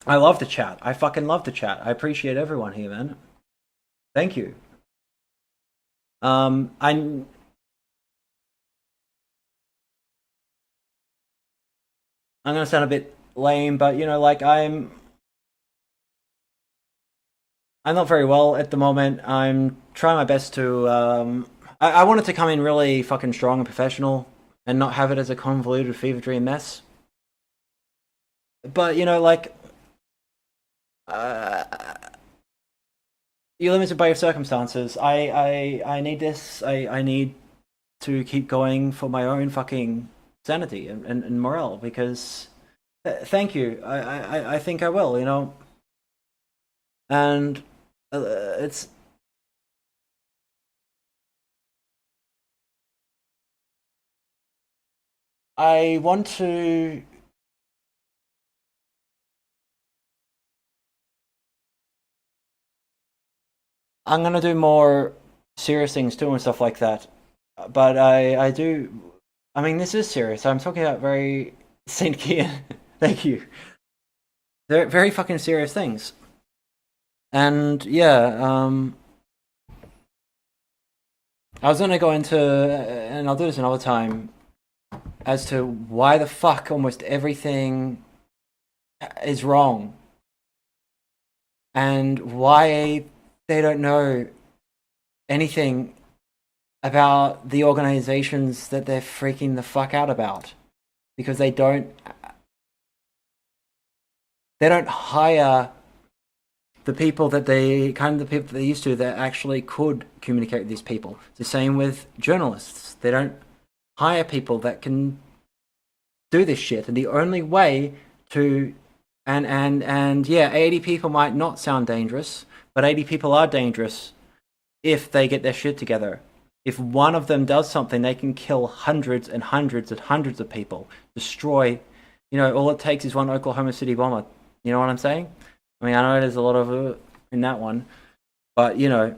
I love the chat. I fucking love the chat. I appreciate everyone here, man. Thank you. I'm gonna sound a bit lame, but you know, like I'm not very well at the moment. I'm trying my best to. I wanted to come in really fucking strong and professional, and not have it as a convoluted fever dream mess. But you know, like, you're limited by your circumstances. I need this. I need to keep going for my own fucking sanity and morale, because thank you. I think I will, you know. And it's I want to I'm gonna do more serious things too and stuff like that. But I do. I mean, this is serious. I'm talking about very Saint Kian. Thank you. They're very fucking serious things. And yeah, I was gonna go into, and I'll do this another time, as to why the fuck almost everything is wrong, and why they don't know anything about the organizations that they're freaking the fuck out about, because they don't hire the people that they used to that actually could communicate with these people. It's the same with journalists. They don't hire people that can do this shit, and the only way to and yeah, 80 people might not sound dangerous, but 80 people are dangerous if they get their shit together. If one of them does something, they can kill hundreds and hundreds and hundreds of people, destroy, you know, all it takes is one Oklahoma City bomber. You know what I'm saying? I mean, I know there's a lot of in that one, but you know,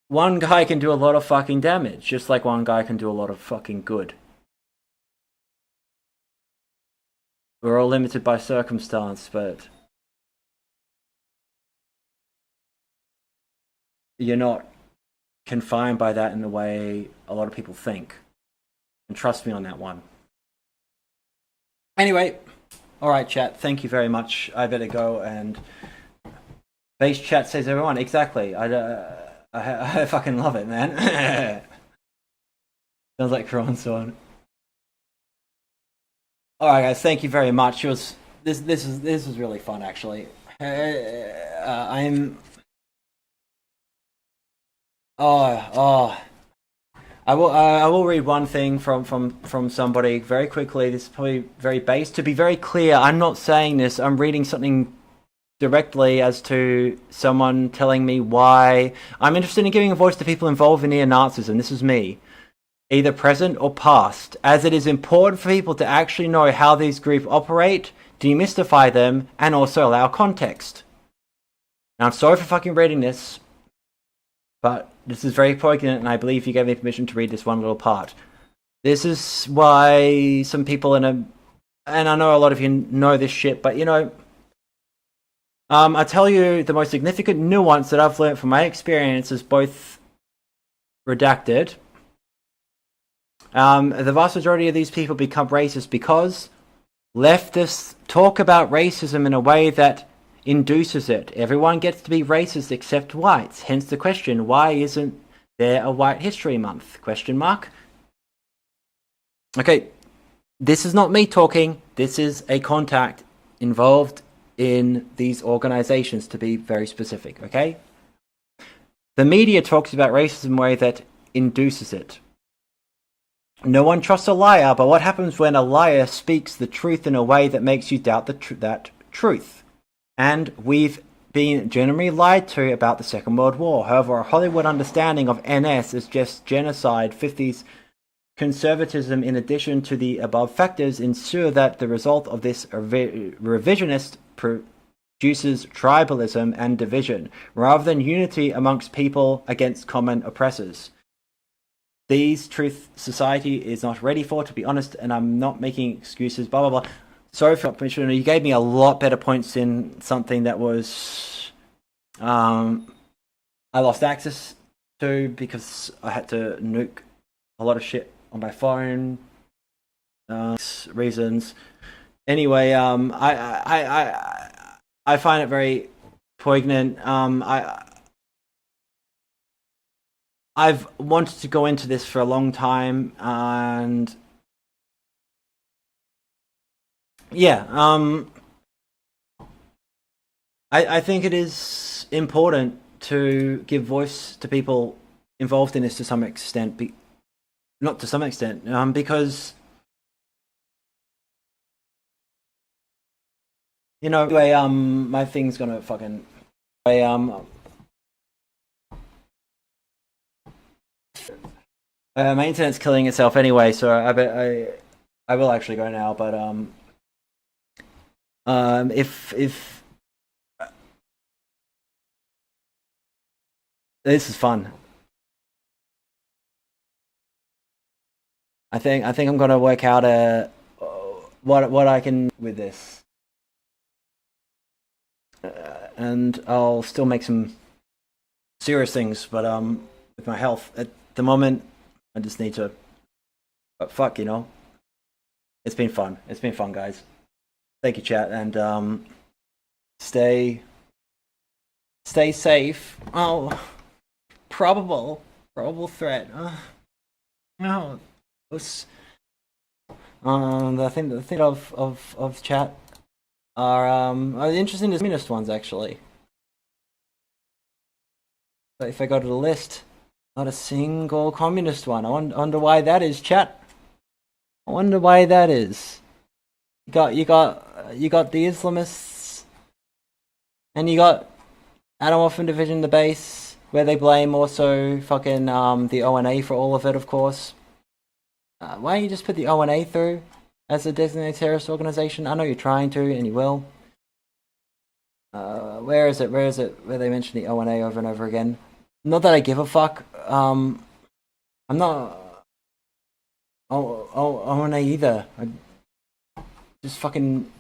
one guy can do a lot of fucking damage, just like one guy can do a lot of fucking good. We're all limited by circumstance, but you're not confined by that in the way a lot of people think. And trust me on that one. Anyway, alright chat, thank you very much. I better go. And base chat says everyone. Exactly. I fucking love it, man. Sounds like Kronson. Alright guys, thank you very much. It was this was really fun actually. I'm I will read one thing from somebody very quickly. This is probably very base. To be very clear, I'm not saying this. I'm reading something directly as to someone telling me why I'm interested in giving a voice to people involved in neo-Nazism. This is me, either present or past, as it is important for people to actually know how these groups operate, demystify them, and also allow context. Now, I'm sorry for fucking reading this, but this is very poignant, and I believe you gave me permission to read this one little part. This is why some people and I know a lot of you know this shit, but you know, I'll tell you the most significant nuance that I've learned from my experience is both redacted. The vast majority of these people become racist because leftists talk about racism in a way that induces it. Everyone gets to be racist except whites. Hence the question, why isn't there a White History Month? Question mark. Okay, this is not me talking. This is a contact involved in these organizations, to be very specific, okay? The media talks about racism in a way that induces it. No one trusts a liar, but what happens when a liar speaks the truth in a way that makes you doubt that truth? And we've been generally lied to about the Second World War. However, a Hollywood understanding of NS is just genocide, 50s conservatism in addition to the above factors ensure that the result of this revisionist produces tribalism and division, rather than unity amongst people against common oppressors. These truth society is not ready for, to be honest, and I'm not making excuses, blah, blah, blah. Sorry for permission. You gave me a lot better points in something that was I lost access to because I had to nuke a lot of shit on my phone. Reasons. Anyway, I find it very poignant. I've wanted to go into this for a long time, and yeah, I think it is important to give voice to people involved in this to some extent, not to some extent, because you know, anyway, my thing's gonna fucking my internet's killing itself anyway, so I will actually go now. But if this is fun, I think I'm gonna work out what I can with this, and I'll still make some serious things, but with my health at the moment. I just need to, but fuck, you know, it's been fun. It's been fun, guys. Thank you, chat, and stay safe. Oh, probable threat. No, the thing of chat are interesting as communist ones actually. But if I go to the list. Not a single communist one. I wonder why that is, chat. I wonder why that is. You got the Islamists, and you got Atom Orphan Division, the base, where they blame also fucking the ONA for all of it, of course. Why don't you just put the ONA through as a designated terrorist organization? I know you're trying to, and you will. Where is it? Where they mention the ONA over and over again? Not that I give a fuck. I'm not ONA either. I just fucking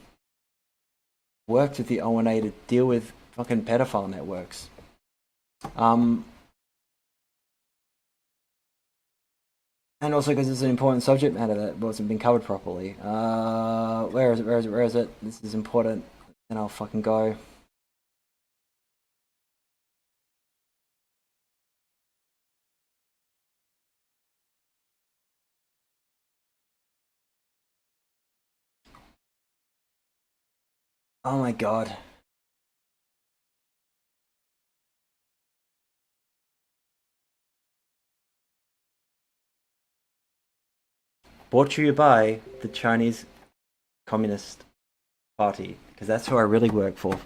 worked with the ONA to deal with fucking pedophile networks. And also because it's an important subject matter that wasn't being covered properly. Where is it? This is important. And I'll fucking go. Oh my god. Brought to you by the Chinese Communist Party, because that's who I really work for.